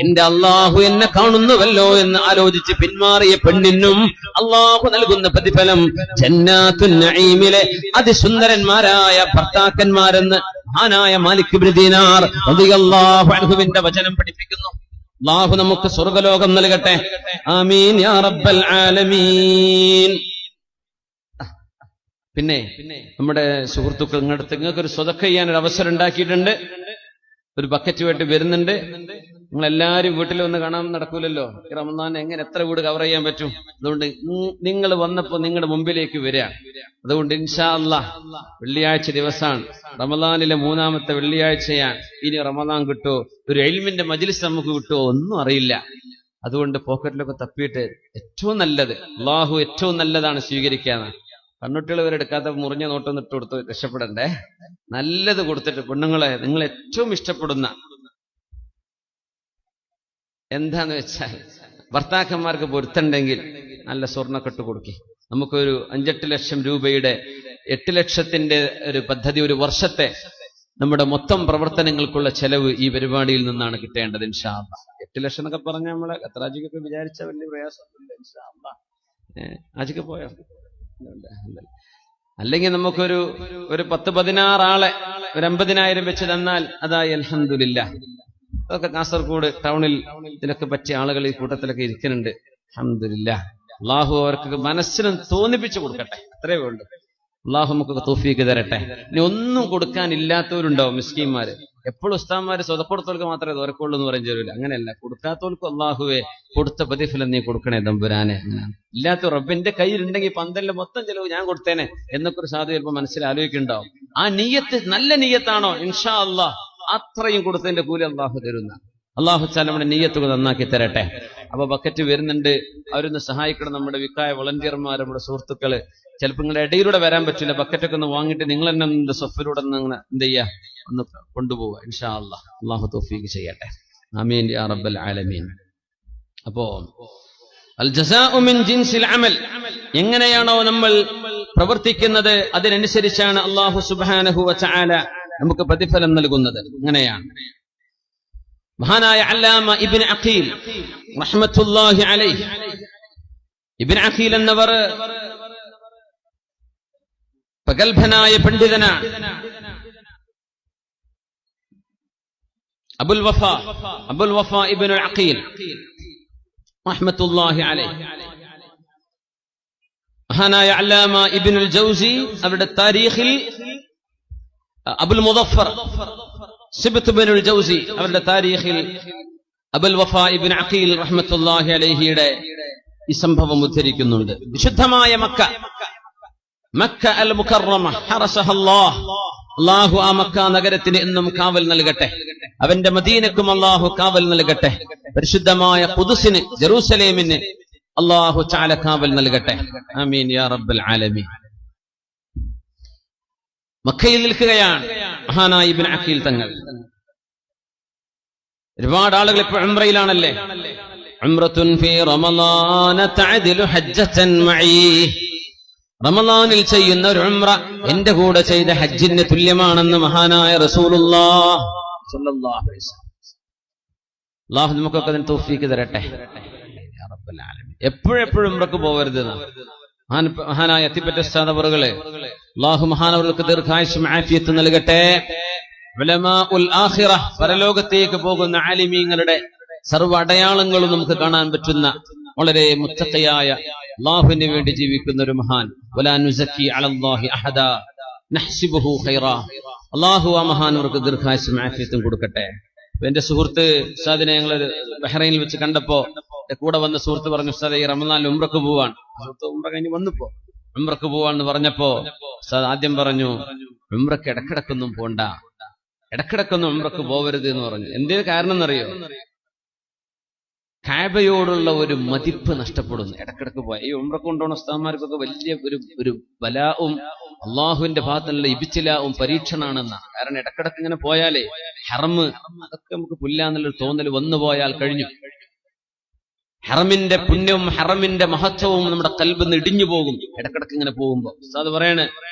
എന്റെ അള്ളാഹു എന്നെ കാണുന്നുവല്ലോ എന്ന് ആലോചിച്ച് പിന്മാറിയ പെണ്ണിനും അള്ളാഹു നൽകുന്ന പ്രതിഫലം ജന്നാത്തുൻ നഈമിലെ അതിസുന്ദരന്മാരായ ഭർത്താക്കന്മാരെന്ന് മഹാനായ മാലിക് ഇബ്നു ദീനാർ റളിയല്ലാഹു അൻഹുവിന്റെ വചനം പഠിപ്പിക്കുന്നു. അള്ളാഹു നമുക്ക് സ്വർഗ്ഗലോകം നൽകട്ടെ. ആമീൻ യാ റബ്ബൽ ആലമീൻ. പിന്നെ നമ്മുടെ സുഹൃത്തുക്കൾ നിങ്ങൾക്കൊരു സ്വതക്ക ചെയ്യാനൊരു അവസരം ഉണ്ടാക്കിയിട്ടുണ്ട്. ഒരു ബക്കറ്റുമായിട്ട് വരുന്നുണ്ട്. നിങ്ങളെല്ലാരും വീട്ടിൽ വന്ന് കാണാൻ നടക്കൂലല്ലോ. ഈ റമദാൻ എങ്ങനെ എത്ര വീട് കവർ ചെയ്യാൻ പറ്റും? അതുകൊണ്ട് നിങ്ങൾ വന്നപ്പോ നിങ്ങളുടെ മുമ്പിലേക്ക് വരിക. അതുകൊണ്ട് ഇൻഷാ അല്ലാഹ് വെള്ളിയാഴ്ച ദിവസമാണ്, റമദാനിലെ 3ാമത്തെ വെള്ളിയാഴ്ചയാണ്. ഇനി റമദാൻ കിട്ടുമോ, ഒരു ഇൽമിന്റെ മജ്ലിസ് നമുക്ക് കിട്ടുമോ, ഒന്നും അറിയില്ല. അതുകൊണ്ട് പോക്കറ്റിലൊക്കെ തപ്പിയിട്ട് ഏറ്റവും നല്ലത്, അള്ളാഹു ഏറ്റവും നല്ലതാണ് സ്വീകരിക്കാന്ന്. കണ്ണുട്ടികൾ വരെ എടുക്കാത്ത മുറിഞ്ഞ നോട്ടൊന്നും ഇട്ട് കൊടുത്ത് രക്ഷപ്പെടണ്ടേ. നല്ലത് കൊടുത്തിട്ട് പെണ്ണുങ്ങളെ നിങ്ങൾ ഏറ്റവും ഇഷ്ടപ്പെടുന്ന എന്താന്ന് വെച്ചാൽ ഭർത്താക്കന്മാർക്ക് പൊരുത്തണ്ടെങ്കിൽ നല്ല സ്വർണ്ണക്കെട്ട് കൊടുക്കി. നമുക്കൊരു 5-8 ലക്ഷം രൂപയുടെ 8 ലക്ഷത്തിന്റെ ഒരു പദ്ധതി, ഒരു വർഷത്തെ നമ്മുടെ മൊത്തം പ്രവർത്തനങ്ങൾക്കുള്ള ചെലവ് ഈ പരിപാടിയിൽ നിന്നാണ് കിട്ടേണ്ടത് ഇൻഷാ അല്ലാഹ്. 8 ലക്ഷം എന്നൊക്കെ പറഞ്ഞാൽ നമ്മളെ ഖത്തറാജിക്കൊക്കെ വിചാരിച്ച വലിയ പ്രയാസമൊന്നുമില്ല ഇൻഷാ അല്ലാഹ്. ആജിക്ക് പോയോ? അല്ലെങ്കിൽ നമുക്കൊരു 10-16 ആളെ ഒരു 50,000 വെച്ച് തന്നാൽ അതായി അൽഹംദുലില്ലാഹ്. അതൊക്കെ കാസർഗോഡ് ടൗണിൽ ഇതിനൊക്കെ പറ്റിയ ആളുകൾ ഈ കൂട്ടത്തിലൊക്കെ ഇരിക്കുന്നുണ്ട്. അൽഹംദുലില്ലാഹ്. അള്ളാഹു അവർക്ക് മനസ്സിനും തോന്നിപ്പിച്ചു കൊടുക്കട്ടെ. അത്രേ വേണ്ടു. അള്ളാഹു നമുക്ക് തൗഫീഖ് തരട്ടെ. ഇനി ഒന്നും കൊടുക്കാനില്ലാത്തവരുണ്ടാവും മിസ്കീന്മാര്. എപ്പോഴും ഉസ്താദ്മാര് സ്വതപ്പെടുത്തോൾക്ക് മാത്രമേ തോരക്കുള്ളൂ എന്ന് പറയും ചേരൂല. അങ്ങനെയല്ല, കൊടുക്കാത്തവർക്ക് അള്ളാഹുവെ കൊടുത്ത പ്രതിഫലം നീ കൊടുക്കണേ തമ്പുരാനെ. ഇല്ലാത്ത റബ്ബിന്റെ കയ്യിലുണ്ടെങ്കിൽ പന്തലിന്റെ മൊത്തം ചെലവ് ഞാൻ കൊടുത്തേനെ എന്നൊക്കെ ഒരു സാധു ചിലപ്പോൾ മനസ്സിൽ ആലോചിക്കുന്നുണ്ടാവും. ആ നീയത്ത് നല്ല നീയത്താണോ, ഇൻഷാ അല്ലാഹ് അത്രയും കൊടുത്തതിന്റെ കൂലി അള്ളാഹു തരുന്ന. അള്ളാഹു താല നമ്മുടെ നീയത്തുകൾ നന്നാക്കി തരട്ടെ. അപ്പൊ ബക്കറ്റ് വരുന്നുണ്ട്, അവരൊന്ന് സഹായിക്കണം. നമ്മുടെ വിക്കായ വളണ്ടിയർമാർ, നമ്മുടെ സുഹൃത്തുക്കള്. ചിലപ്പോൾ നിങ്ങളുടെ ഇടയിലൂടെ വരാൻ പറ്റില്ല. ബക്കറ്റൊക്കെ ഒന്ന് വാങ്ങിയിട്ട് നിങ്ങൾ തന്നെ സഫിലൂടെ ഒന്ന് എന്ത് ചെയ്യാ, ഒന്ന് കൊണ്ടുപോവുക ഇൻഷാ അല്ലാഹ്. അള്ളാഹു തൗഫീഖ് ചെയ്യട്ടെ. ആമീൻ യാ റബ്ബൽ ആലമീൻ. അപ്പോ അൽ ജസാഉ മിൻ ജിൻസിൽ അമൽ, എങ്ങനെയാണോ നമ്മൾ പ്രവർത്തിക്കുന്നത് അതിനനുസരിച്ചാണ് അല്ലാഹു സുബ്ഹാനഹു വ തആല നമുക്ക് പ്രതിഫലം നൽകുന്നത്. അങ്ങനെയാണ് മഹാനായ അല്ലാമ ഇബ്നു അഖീൽ റഹ്മത്തുള്ളാഹി അലൈഹി. ഇബ്നു അഖീൽ എന്നവർ പ്രഗൽഭനായ പണ്ഡിതനാണ്. അബുൽ വഫ ഇബ്നു അഖീൽ റഹ്മത്തുള്ളാഹി അലൈഹി. മഹാനായ അല്ലാമ ഇബ്നുൽ ജൗസി അവരുടെ താരീഖിൽ അബുൽ മുദഫർ സിബ്ത് ഇബ്നുൽ ജൗസി അവരുടെ താരീഖിൽ അബുൽ വഫ ഇബ്നു അഖീൽ റഹ്മത്തുള്ളാഹി അലൈഹിയുടെ ഈ സംഭവം ഉദ്ധരിക്കുന്നുണ്ട്. വിശുദ്ധമായ മക്ക അൽ മുകറമ ഹറസഹ അല്ലാഹ്. അല്ലാഹു ആ മക്ക നഗരത്തിന് എന്നും കാവൽ നൽകട്ടെ. അവന്റെ മദീനക്കും അല്ലാഹു കാവൽ നൽകട്ടെ. പരിശുദ്ധമായ ഖുദ്സിന്, ജെറൂസലേമിന് അല്ലാഹു തആല കാവൽ നൽകട്ടെ. ആമീൻ യാ റബ്ബൽ ആലമീൻ. മക്കയിൽ നിൽക്കുകയാണ് മഹാനായ ഇബ്നു അഖീൽ തങ്ങൾ. ഒരുപാട് ആളുകൾ ഇപ്പോൾ ഉംറയിലാണല്ലേ. ഉംറത്തുൻ ഫീ റമളാന തഅദിലു ഹജ്ജതൻ മഈ. റമളാനിൽ ചെയ്യുന്ന ഒരു ഉംറ എന്റെ കൂടെ ചെയ്ത ഹജ്ജിന് തുല്യമാണെന്ന് മഹാനായ റസൂലുള്ളാഹി സ്വല്ലല്ലാഹു അലൈഹി വസല്ലം. അല്ലാഹു നമുക്കൊക്കെ അതിന് തൗഫീഖ് തരട്ടെ യാ റബ്ബൽ ആലമീൻ. എപ്പോഴെപ്പോഴും ഉംറക്ക് പോവരുത്. മഹാനായ അത്തിപ്പറ്റ ഉസ്താദ് അവറുകളെ അല്ലാഹു മഹാനവർക്ക് ദീർഘായുസ്സും ആഫിയത്തും നൽകട്ടെ. ഉലമാഉൽ ആഖിറ, പരലോകത്തേക്ക് പോകുന്ന ആലിമീങ്ങളുടെ സർവ്വ അടയാളങ്ങളും നമുക്ക് കാണാൻ പറ്റുന്ന വളരെ മുത്തഖിയായ അള്ളാഹുവിന് വേണ്ടി ജീവിക്കുന്ന ഒരു മഹാൻ. വലാ നുസക്കി അലല്ലാഹി അഹദ നഹ്സിബുഹു ഖൈറാ. അള്ളാഹു ആ മഹാനവർക്ക് ദീർഘായുസ്സും ആഫിയത്തും കൊടുക്കട്ടെ. എന്റെ സുഹൃത്ത് ഉസ്താദിനെ ഞങ്ങൾ ബഹ്റൈനിൽ വെച്ച് കണ്ടപ്പോ കൂടെ വന്ന സുഹൃത്ത് പറഞ്ഞു, ഉസ്താദ് ഈ റമദാനിൽ ഉംറക്ക് പോവാണ്. സുഹൃത്ത് ഉംറ കഴിഞ്ഞ് വന്നപ്പോ ഉംറക്ക് പോവാന്ന് പറഞ്ഞപ്പോ ഉസ്താദ് ആദ്യം പറഞ്ഞു, ഉംറക്ക് ഇടക്കിടക്കൊന്നും പോണ്ട, ഇടക്കിടക്കൊന്നും ഉംറക്ക് പോവരുത് എന്ന് പറഞ്ഞു. എന്തേ കാരണം എന്നറിയോ? കഅബയോടുള്ള ഒരു മതിപ്പ് നഷ്ടപ്പെടുന്നു ഇടക്കിടക്ക് പോയ. ഈ ഉംറക്ക് കൊണ്ടുപോകുന്ന ഉസ്താദ്മാർക്കൊക്കെ വലിയ ഒരു ബലാവും അള്ളാഹുവിന്റെ ഭാഗത്തുള്ള ഇബ്തിലാവും പരീക്ഷണാണെന്നാണ്. കാരണം ഇടക്കിടക്ക് ഇങ്ങനെ പോയാലേ ഹറമ് അതൊക്കെ നമുക്ക് പുല്ലാന്നുള്ളൊരു തോന്നൽ വന്നു പോയാൽ കഴിഞ്ഞു. ഹറമിന്റെ പുണ്യവും ഹറമിന്റെ മഹത്വവും നമ്മുടെ കൽബിന്ന് ഇടിഞ്ഞു പോകും ഇടക്കിടക്ക് ഇങ്ങനെ പോകുമ്പോ. ഉസ്താദ് പറയാണ്,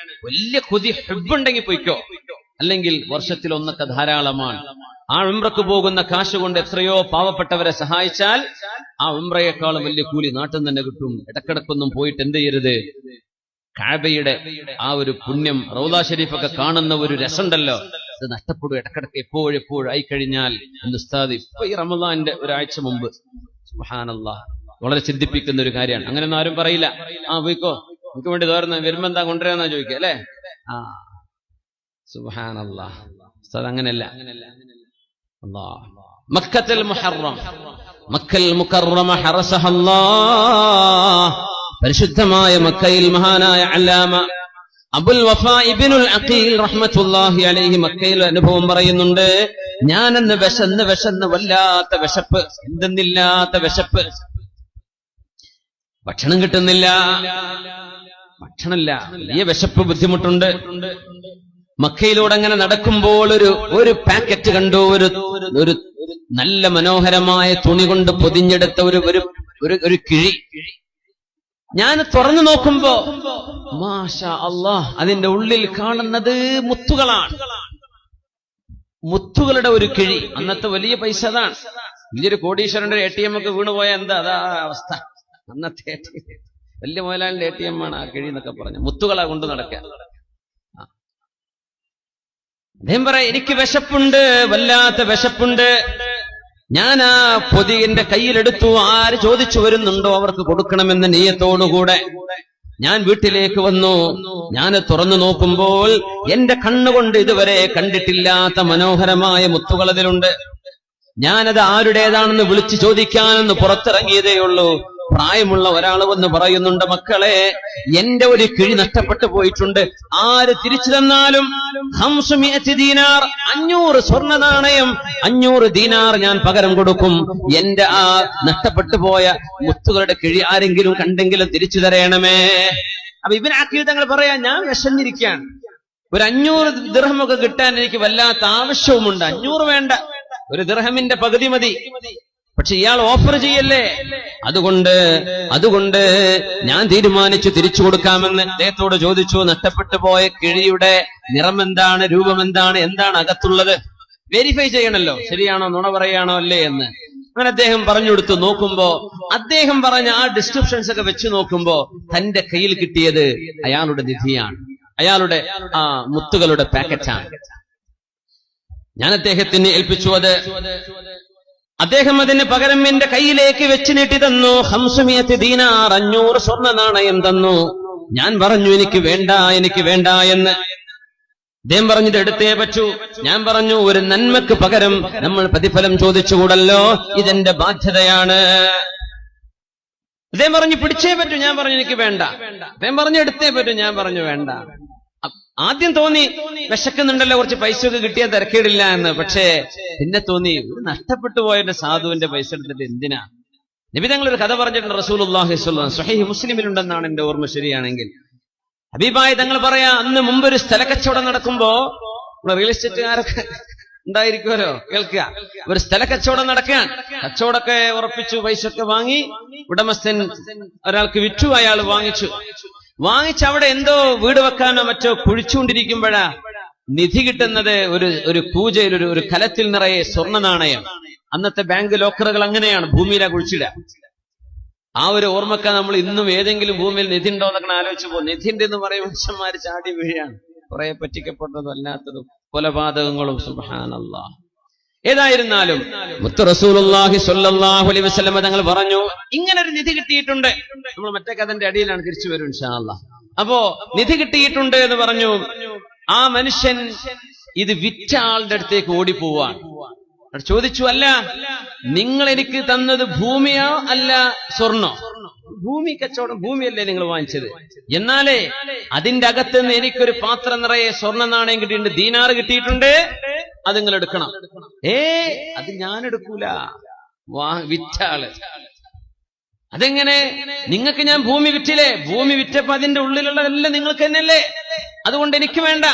വലിയ കൊതി ഹുബ്ബുണ്ടെങ്കിൽ പോയിക്കോ, അല്ലെങ്കിൽ വർഷത്തിൽ ഒന്നൊക്കെ ധാരാളമാണ്. ആ ഉംറക്ക് പോകുന്ന കാശ് കൊണ്ട് എത്രയോ പാവപ്പെട്ടവരെ സഹായിച്ചാൽ ആ ഉംറയെക്കാളും വലിയ കൂലി നാട്ടിൽ തന്നെ കിട്ടും. ഇടക്കിടക്കൊന്നും പോയിട്ട് എന്ത് ചെയ്യരുത്, കഅബയുടെ ആ ഒരു പുണ്യം റൗള ഷരീഫൊക്കെ കാണുന്ന ഒരു രസമുണ്ടല്ലോ, അത് നഷ്ടപ്പെടും ഇടക്കിടക്ക് എപ്പോഴെപ്പോഴും ആയിക്കഴിഞ്ഞാൽ. ഉസ്താദ് ഇപ്പൊ ഈ റമദാന്റെ ഒരാഴ്ച മുമ്പ് സുബ്ഹാനല്ലാഹ് വളരെ ചിന്തിപ്പിക്കുന്ന ഒരു കാര്യമാണ്. അങ്ങനെയൊന്നും ആരും പറയില്ല, ആ പോയിക്കോ നമുക്ക് വേണ്ടി തോരുന്ന വരുമ്പോ എന്താ കൊണ്ടുവരാന്നാ ചോദിക്കുക അല്ലെ. ആ സുബ്ഹാനല്ലാഹ്, ഉസ്താദ് അങ്ങനെയല്ല. മക്കത്തുൽ മുഹറം, മക്കൽ മുകറമ ഹറസഹല്ലാഹ്, പരിശുദ്ധമായ മക്കയിൽ മഹാനായ അല്ലാമ അബുൽ വഫാ ഇബ്നുൽ അഖീൽ റഹ്മത്തുള്ളാഹി അലൈഹി മക്കയിൽ അനുഭവം പറയുന്നുണ്ട്. ഞാനെന്ന് വിശന്ന് വല്ലാത്ത വിശപ്പ്, എന്തെന്നില്ലാത്ത വിശപ്പ്, ഭക്ഷണം കിട്ടുന്നില്ല, ഭക്ഷണമില്ല, വലിയ വിശപ്പ്, ബുദ്ധിമുട്ടുണ്ട്. മക്കയിലൂടെ അങ്ങനെ നടക്കുമ്പോൾ ഒരു പാക്കറ്റ് കണ്ടു, ഒരു നല്ല മനോഹരമായ തുണി കൊണ്ട് പൊതിഞ്ഞെടുത്ത ഒരു കിഴി. ഞാൻ തുറന്നു നോക്കുമ്പോ മാഷാ അല്ലാഹ്, അതിന്റെ ഉള്ളിൽ കാണുന്നത് മുത്തുകളാണ്, മുത്തുകളുടെ ഒരു കിഴി. അന്നത്തെ വലിയ പൈസ അതാണ്. വലിയൊരു കോടീശ്വരന്റെ ATM ഒക്കെ വീണുപോയ എന്താ അതാ അവസ്ഥ. അന്നത്തെ വലിയ മുതലാളിന്റെ ATM ആണ് ആ കിഴി എന്നൊക്കെ പറഞ്ഞു. മുത്തുകളാ കൊണ്ട് നടക്കുക. അദ്ദേഹം പറയാം, എനിക്ക് വിശപ്പുണ്ട്, വല്ലാത്ത വിശപ്പുണ്ട്. ഞാൻ ആ പൊതി എന്റെ കയ്യിലെടുത്തു. ആര് ചോദിച്ചു വരുന്നുണ്ടോ അവർക്ക് കൊടുക്കണമെന്ന നിയ്യത്തോടുകൂടെ ഞാൻ വീട്ടിലേക്ക് വന്നു. ഞാൻ തുറന്നു നോക്കുമ്പോൾ എന്റെ കണ്ണുകൊണ്ട് ഇതുവരെ കണ്ടിട്ടില്ലാത്ത മനോഹരമായ മുത്തുകൾ അതിലുണ്ട്. ഞാനത് ആരുടേതാണെന്ന് വിളിച്ചു ചോദിക്കാനെന്ന് പുറത്തിറങ്ങിയതേയുള്ളൂ. പ്രായമുള്ള ഒരാൾ വന്ന് പറയുന്നുണ്ട്, മക്കളെ എന്റെ ഒരു കിഴി നഷ്ടപ്പെട്ടു പോയിട്ടുണ്ട്, ആര് തിരിച്ചു തന്നാലും 500 ദീനാർ, 500 സ്വർണ്ണ നാണയം, 500 ദീനാർ ഞാൻ പകരം കൊടുക്കും. എന്റെ ആ നഷ്ടപ്പെട്ടു പോയ മുത്തുകളുടെ കിഴി ആരെങ്കിലും കണ്ടെങ്കിലും തിരിച്ചു തരയണമേ. അപ്പൊ ഇബ്നു അഖീൽ തങ്ങൾ പറയാ, ഞാൻ വിശന്നിരിക്കുകയാണ്, ഒരു 500 ദിർഹമൊക്കെ കിട്ടാൻ എനിക്ക് വല്ലാത്ത ആവശ്യവുമുണ്ട്. 500 വേണ്ട, ഒരു ദിർഹമിന്റെ പകുതി മതി. പക്ഷെ ഇയാൾ ഓഫർ ചെയ്യല്ലേ, അതുകൊണ്ട് ഞാൻ തീരുമാനിച്ചു തിരിച്ചു കൊടുക്കാമെന്ന്. അദ്ദേഹത്തോട് ചോദിച്ചു, നഷ്ടപ്പെട്ടു പോയ കിഴിയുടെ നിറം എന്താണ്, രൂപം എന്താണ്, എന്താണ് അകത്തുള്ളത്, വെരിഫൈ ചെയ്യണല്ലോ, ശരിയാണോ നുണ പറയാണോ അല്ലേ എന്ന്. അങ്ങനെ അദ്ദേഹം പറഞ്ഞു കൊടുത്തു. നോക്കുമ്പോ അദ്ദേഹം പറഞ്ഞ ആ ഡിസ്ക്രിപ്ഷൻസ് ഒക്കെ വെച്ച് നോക്കുമ്പോ തന്റെ കയ്യിൽ കിട്ടിയത് അയാളുടെ നിധിയാണ്, അയാളുടെ ആ മുത്തുകളുടെ പാക്കറ്റാണ്. ഞാൻ അദ്ദേഹത്തിന് ഏൽപ്പിച്ചു അത്. അദ്ദേഹം അതിന് പകരം എന്റെ കയ്യിലേക്ക് വെച്ച് നീട്ടി തന്നു. 500 ദീനാർ, 500 സ്വർണ്ണ നാണയം തന്നു. ഞാൻ പറഞ്ഞു, എനിക്ക് വേണ്ട എന്ന്. അദ്ദേഹം പറഞ്ഞത് എടുത്തേ പറ്റൂ. ഞാൻ പറഞ്ഞു, ഒരു നന്മക്ക് പകരം നമ്മൾ പ്രതിഫലം ചോദിച്ചുകൂടല്ലോ, ഇതെന്റെ ബാധ്യതയാണ്. അദ്ദേഹം പറഞ്ഞു, പിടിച്ചേ പറ്റൂ. ഞാൻ പറഞ്ഞു, എനിക്ക് വേണ്ട. അദ്ദേഹം പറഞ്ഞു, എടുത്തേ പറ്റൂ. ഞാൻ പറഞ്ഞു, വേണ്ട. ആദ്യം തോന്നി വിശക്കുന്നുണ്ടല്ലോ, കുറച്ച് പൈസയൊക്കെ കിട്ടിയാൽ തിരക്കേടില്ല എന്ന്. പക്ഷേ പിന്നെ തോന്നി, ഒരു നഷ്ടപ്പെട്ടു പോയതിന്റെ സാധുവിന്റെ പൈസ എടുത്തിട്ട് എന്തിനാ. നബി തങ്ങൾ ഒരു കഥ പറഞ്ഞിട്ടുണ്ട്, റസൂലുള്ളാഹി സ്വല്ലല്ലാഹു അലൈഹി വസല്ലം, സ്വഹീഹ് മുസ്ലിമിലുണ്ടെന്നാണ് എന്റെ ഓർമ്മ ശരിയാണെങ്കിൽ. ഹബീബായ തങ്ങൾ പറയാ, അന്ന് മുമ്പ് ഒരു സ്ഥലക്കച്ചവടം നടക്കുമ്പോ, റിയൽ എസ്റ്റേറ്റുകാരൊക്കെ ഉണ്ടായിരിക്കുമല്ലോ, കേൾക്കുക. ഒരു സ്ഥലക്കച്ചവടം നടക്കാൻ, കച്ചവടമൊക്കെ ഉറപ്പിച്ചു, പൈസ ഒക്കെ വാങ്ങി, ഉടമസ്ഥൻ ഒരാൾക്ക് വിറ്റു, അയാൾ വാങ്ങിച്ചവിടെ എന്തോ വീട് വെക്കാനോ മറ്റോ കുഴിച്ചുകൊണ്ടിരിക്കുമ്പോഴാ നിധി കിട്ടുന്നത് ഒരു കൂജയിൽ ഒരു കലത്തിൽ നിറയെ സ്വർണ്ണ നാണയം. അന്നത്തെ ബാങ്ക് ലോക്കറുകൾ അങ്ങനെയാണ്, ഭൂമിയിലാ കുഴിച്ചിടുക. ആ ഒരു ഓർമ്മക്ക നമ്മൾ ഇന്നും ഏതെങ്കിലും ഭൂമിയിൽ നിധി ഉണ്ടോ എന്നൊക്കെ ആലോചിച്ചു പോകും. നിധിന്റെ എന്ന് പറയുമ്പോൾ മനുഷ്യന്മാര് ചാടി വീഴാണ്, കുറെ പറ്റിക്കപ്പെട്ടതും അല്ലാത്തതും കൊലപാതകങ്ങളും. സുബ്ഹാനല്ലാഹ്. ഏതായിരുന്നാലും മുത്ത് റസൂലുള്ളാഹി സ്വല്ലല്ലാഹു അലൈഹി വസല്ലം തങ്ങൾ പറഞ്ഞു, ഇങ്ങനെ ഒരു നിധി കിട്ടിയിട്ടുണ്ട്. നമ്മൾ മറ്റേ കഥന്റെ അടിയിലാണ്, തിരിച്ചു വരും ഇൻഷാ അല്ലാഹ്. അപ്പോ നിധി കിട്ടിയിട്ടുണ്ട് എന്ന് പറഞ്ഞു. ആ മനുഷ്യൻ ഇത് വിറ്റ ആളുടെ അടുത്തേക്ക് ഓടിപ്പോവാൻ ചോദിച്ചു, അല്ല നിങ്ങൾ എനിക്ക് തന്നത് ഭൂമിയോ അല്ല സ്വർണ്ണോ? ഭൂമി കച്ചവടം, ഭൂമിയല്ലേ നിങ്ങൾ വാങ്ങിച്ചത്, എന്നാലേ അതിന്റെ അകത്തുനിന്ന് എനിക്കൊരു പാത്രം നിറയെ സ്വർണ്ണ നാണയം കിട്ടിയിട്ടുണ്ട്, ദീനാറ് കിട്ടിയിട്ടുണ്ട്, അത് നിങ്ങൾ എടുക്കണം. അത് ഞാൻ എടുക്കൂല, വിറ്റ ആള്. അതെങ്ങനെ? നിങ്ങൾക്ക് ഞാൻ ഭൂമി വിറ്റില്ലേ? ഭൂമി വിറ്റപ്പോ അതിന്റെ ഉള്ളിലുള്ളതെല്ലാം നിങ്ങൾക്ക് തന്നെയല്ലേ, അതുകൊണ്ട് എനിക്ക് വേണ്ട.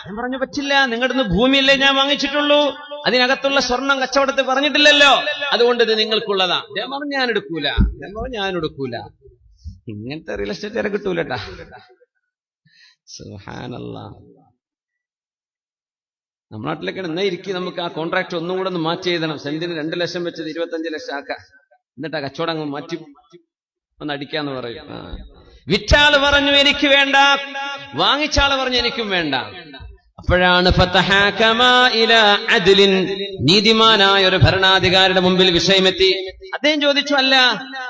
ഞാൻ പറഞ്ഞു, പറ്റില്ല, നിങ്ങളുടെ ഭൂമിയല്ലേ ഞാൻ വാങ്ങിച്ചിട്ടുള്ളൂ, അതിനകത്തുള്ള സ്വർണം കച്ചവടത്തിൽ പറഞ്ഞിട്ടില്ലല്ലോ, അതുകൊണ്ട് ഇത് നിങ്ങൾക്കുള്ളതാ. ഞാൻ പറഞ്ഞു, ഞാൻ എടുക്കൂല. ഞാൻ എടുക്കൂല. ഇങ്ങനത്തെ റിയൽ എസ്റ്റേറ്റ് വരെ കിട്ടൂലട്ടാ. സുബ്ഹാനല്ലാഹ്. നമ്മുടെ നാട്ടിലൊക്കെ എന്നാ ഇരിക്കും, നമുക്ക് ആ കോൺട്രാക്ട് ഒന്നും കൂടെ ഒന്ന് മാറ്റി എഴുതണം. സെന്റിന് 2 ലക്ഷം വെച്ചത് 25 ലക്ഷം ആക്കാം, എന്നിട്ട് ആ കച്ചവടം അങ്ങ് മാറ്റി ഒന്ന് അടിക്കാന്ന് പറയും. വിറ്റാള് പറഞ്ഞു എനിക്ക് വേണ്ട, വാങ്ങിച്ചാള് പറഞ്ഞു എനിക്കും വേണ്ട. അപ്പോഴാണ് നീതിമാനായ ഒരു ഭരണാധികാരിയുടെ മുമ്പിൽ വിഷയമെത്തി. അദ്ദേഹം ചോദിച്ചു, അല്ല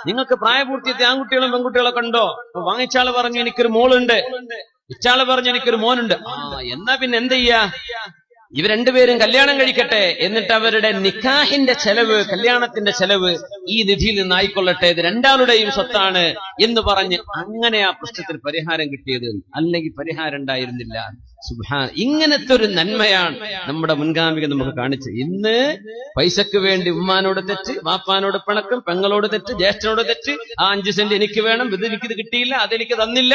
നിങ്ങൾക്ക് പ്രായപൂർത്തിയെത്തിയ ആൺകുട്ടികളും പെൺകുട്ടികളൊക്കെ ഉണ്ടോ? അപ്പൊ വാങ്ങിച്ചാള് പറഞ്ഞു എനിക്കൊരു മോളുണ്ട്, വിറ്റാള് പറഞ്ഞു എനിക്കൊരു മോനുണ്ട്. എന്നാ പിന്നെ എന്ത് ചെയ്യാ, ഇവർ രണ്ടുപേരും കല്യാണം കഴിക്കട്ടെ, എന്നിട്ട് അവരുടെ നിക്കാഹിന്റെ ചെലവ്, കല്യാണത്തിന്റെ ചെലവ് ഈ നിധിയിൽ നിന്നായിക്കൊള്ളട്ടെ, ഇത് രണ്ടാളുടെയും സ്വത്താണ് എന്ന് പറഞ്ഞ് അങ്ങനെ ആ പ്രശ്നത്തിന് പരിഹാരം കിട്ടിയത്. അല്ലെങ്കിൽ പരിഹാരം ഉണ്ടായിരുന്നില്ല. സുബ്ഹാൻ, ഇങ്ങനത്തെ ഒരു നന്മയാണ് നമ്മുടെ മുൻഗാമികൾ നമുക്ക് കാണിച്ചത്. ഇന്ന് പൈസക്ക് വേണ്ടി ഉമ്മാനോട് തെറ്റ്, വാപ്പാനോട് പിണക്കം, പെങ്ങളോട് തെറ്റ്, ജ്യേഷ്ഠനോട് തെറ്റ്, ആ 5 സെന്റ് എനിക്ക് വേണം, എനിക്കിത് കിട്ടിയില്ല, അതെനിക്ക് തന്നില്ല.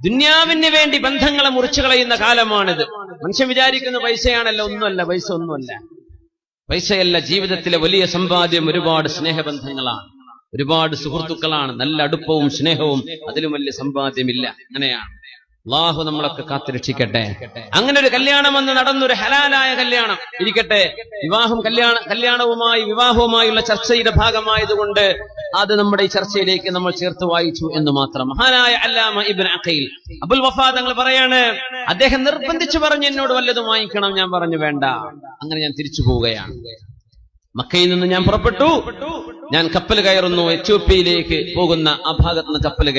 ദുന്യാവിന് വേണ്ടി ബന്ധങ്ങളെ മുറിച്ചു കളയുന്ന കാലമാണിത്. മനുഷ്യൻ വിചാരിക്കുന്ന പൈസയാണല്ലോ, ഒന്നുമല്ല, പൈസ ഒന്നുമല്ല, പൈസയല്ല. ജീവിതത്തിലെ വലിയ സമ്പാദ്യം ഒരുപാട് സ്നേഹബന്ധങ്ങളാണ്, ഒരുപാട് സുഹൃത്തുക്കളാണ്, നല്ല അടുപ്പവും സ്നേഹവും, അതിലും വലിയ സമ്പാദ്യമില്ല. അങ്ങനെയാണ്. അല്ലാഹു നമ്മളൊക്കെ കാത്തുരക്ഷിക്കട്ടെ. അങ്ങനെ ഒരു കല്യാണം വന്ന് നടന്നൊരു ഹലാലായ കല്യാണം ഇരിക്കട്ടെ. വിവാഹവുമായുള്ള ചർച്ചയുടെ ഭാഗമായതുകൊണ്ട് അത് നമ്മുടെ ഈ ചർച്ചയിലേക്ക് നമ്മൾ ചേർത്ത് വായിച്ചു എന്ന് മാത്രം. മഹാനായ അല്ലാമ ഇബ്നു അഖീൽ അബുൽ വഫാ തങ്ങൾ പറയാണ്, അദ്ദേഹം നിർബന്ധിച്ചു പറഞ്ഞു എന്നോട് വല്ലതും വാങ്ങിക്കണം. ഞാൻ പറഞ്ഞു വേണ്ട. അങ്ങനെ ഞാൻ തിരിച്ചു പോവുകയാണ്. മക്കയിൽ നിന്ന് ഞാൻ പുറപ്പെട്ടു. ഞാൻ കപ്പൽ കയറുന്നു. എത്യോപ്യയിലേക്ക് പോകുന്ന ആ ഭാഗത്ത് നിന്ന് കപ്പൽ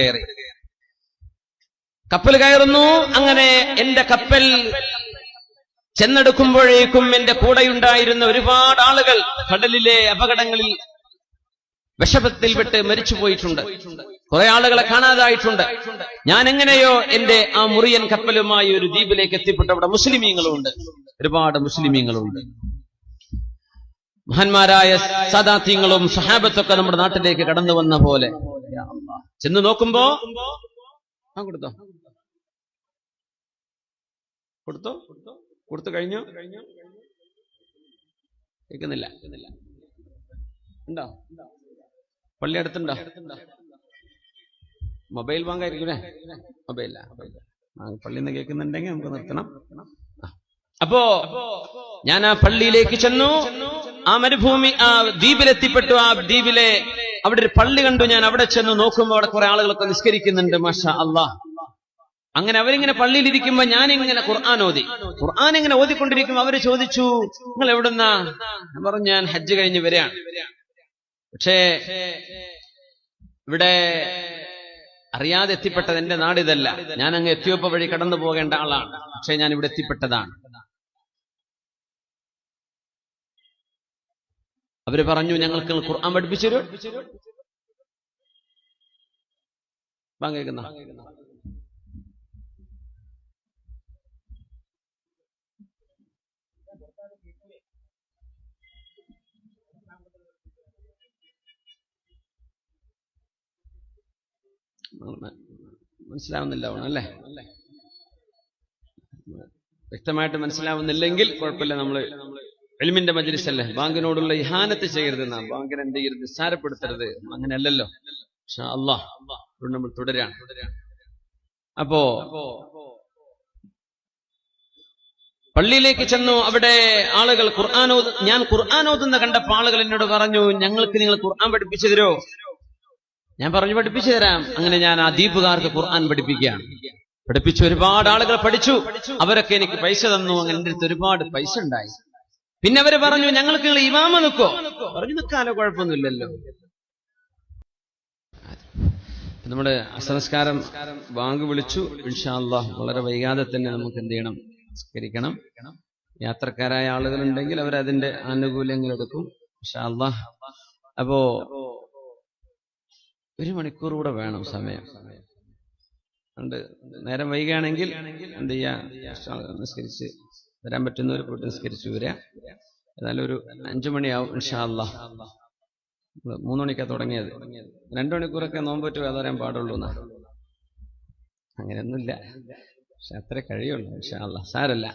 കയറുന്നു. അങ്ങനെ എന്റെ കപ്പൽ ചെന്നെടുക്കുമ്പോഴേക്കും എന്റെ കൂടെയുണ്ടായിരുന്ന ഒരുപാട് ആളുകൾ കടലിലെ അപകടങ്ങളിൽ വിഷമത്തിൽപ്പെട്ട് മരിച്ചുപോയിട്ടുണ്ട്. കുറെ ആളുകളെ കാണാതായിട്ടുണ്ട്. ഞാൻ എങ്ങനെയോ എന്റെ ആ മുറിയൻ കപ്പലുമായി ഒരു ദ്വീപിലേക്ക് എത്തിപ്പെട്ടു. അവിടെ മുസ്ലിമീങ്ങളുണ്ട്, ഒരുപാട് മുസ്ലിമീങ്ങളുണ്ട്. മഹാന്മാരായ സാദാത്യങ്ങളും സഹാബത്തൊക്കെ നമ്മുടെ നാട്ടിലേക്ക് കടന്നു വന്ന പോലെ. ചെന്ന് നോക്കുമ്പോ കൊടുത്തു കഴിഞ്ഞു. കേൾക്കുന്നില്ല? ഉണ്ടോ? പള്ളി അടുത്തുണ്ടോ? മൊബൈൽ വാങ്ങായിരിക്കും. മൊബൈല പള്ളിയിൽ നിന്ന് കേൾക്കുന്നുണ്ടെങ്കിൽ നമുക്ക് നിർത്തണം. അപ്പോ ഞാൻ ആ പള്ളിയിലേക്ക് ചെന്നു. ആ മരുഭൂമി, ആ ദ്വീപിലെത്തിപ്പെട്ടു. ആ ദ്വീപിലെ അവിടെ ഒരു പള്ളി കണ്ടു. ഞാൻ അവിടെ ചെന്ന് നോക്കുമ്പോൾ അവിടെ കുറെ ആളുകളൊക്കെ നിസ്കരിക്കുന്നുണ്ട്. മാഷാ അല്ലാഹ്. അങ്ങനെ അവരിങ്ങനെ പള്ളിയിലിരിക്കുമ്പോ ഞാനിങ്ങനെ ഖുർആൻ ഇങ്ങനെ ഓതിക്കൊണ്ടിരിക്കുമ്പോ അവര് ചോദിച്ചു, നിങ്ങൾ എവിടുന്നാ? ഞാൻ പറഞ്ഞു, ഞാൻ ഹജ്ജ് കഴിഞ്ഞ് വരികയാണ്. പക്ഷേ ഇവിടെ അറിയാതെ എത്തിപ്പെട്ടത്, എന്റെ നാടിതല്ല. ഞാൻ അങ്ങ് എത്യോപ്യ വഴി കടന്നു പോകേണ്ട ആളാണ്. പക്ഷെ ഞാൻ ഇവിടെ എത്തിപ്പെട്ടതാണ്. അവര് പറഞ്ഞു, ഞങ്ങൾക്ക് ഖുർആൻ പഠിപ്പിച്ചു തരൂ. കേൾക്കുന്ന മനസ്സിലാവുന്നില്ല അല്ലേ? വ്യക്തമായിട്ട് മനസ്സിലാവുന്നില്ലെങ്കിൽ കുഴപ്പമില്ല. നമ്മള് ഇൽമിന്റെ മജ്ലിസ് അല്ലേ, ബാങ്കിനോടുള്ള ഇഹാനത്ത് ചെയ്യരുതെന്നാ. ബാങ്കിനെ എന്ത് ചെയ്യരുത്, നിസ്സാരപ്പെടുത്തരുത്. അങ്ങനെയല്ലല്ലോ. ഇൻഷാ അല്ലാഹ് നമ്മൾ തുടരാണ്. അപ്പോ പള്ളിയിലേക്ക് ചെന്നു. അവിടെ ആളുകൾ ഞാൻ ഖുർആൻ ഓതുന്ന കണ്ടപ്പോൾ ആളുകൾ എന്നോട് പറഞ്ഞു, ഞങ്ങൾക്ക് നിങ്ങൾ ഖുർആൻ പഠിപ്പിച്ചു തരോ? ഞാൻ പറഞ്ഞു, പഠിപ്പിച്ചു തരാം. അങ്ങനെ ഞാൻ ആ ദ്വീപുകാർക്ക് ഖുർആൻ പഠിപ്പിക്കുകയാണ്. പഠിപ്പിച്ചു. ഒരുപാട് ആളുകൾ പഠിച്ചു. അവരൊക്കെ എനിക്ക് പൈസ തന്നു. അങ്ങനെ എന്റെ അടുത്ത് ഒരുപാട് പൈസ ഉണ്ടായി. പിന്നെ അവര് പറഞ്ഞു, ഞങ്ങൾക്ക് ഇമാമ നിൽക്കോ? പറഞ്ഞു, നിൽക്കാലോ, കുഴപ്പമൊന്നുമില്ലല്ലോ. നമ്മുടെ അസംസ്കാരം ബാങ്ക് വിളിച്ചു. ഇൻഷാ അല്ലാഹ് വളരെ വൈകാതെ തന്നെ നമുക്ക് എന്ത് ചെയ്യണം? സംസ്കരിക്കണം. യാത്രക്കാരായ ആളുകളുണ്ടെങ്കിൽ അവരതിന്റെ ആനുകൂല്യങ്ങൾ എടുക്കും ഇൻഷാ അല്ലാഹ്. അപ്പോ 1 മണിക്കൂർ കൂടെ വേണം സമയം. ഉണ്ട്, നേരം വൈകുകയാണെങ്കിൽ എന്ത് ചെയ്യാ? നിസ്കരിച്ച് വരാൻ പറ്റുന്നവർ പോയിട്ട് നിസ്കരിച്ചു വരാം. ഏതായാലും ഒരു 5 മണിയാവും ഇൻഷാ അല്ലാഹ്. 3 മണിക്കാണ് തുടങ്ങിയത്. 2 മണിക്കൂറൊക്കെ നോമ്പറ്റ് വേദാൻ പാടുള്ളൂ എന്നാ. അങ്ങനെയൊന്നുമില്ല, പക്ഷെ അത്രേ കഴിയുള്ളൂ ഇൻഷാ അല്ലാഹ്. സാരല്ല.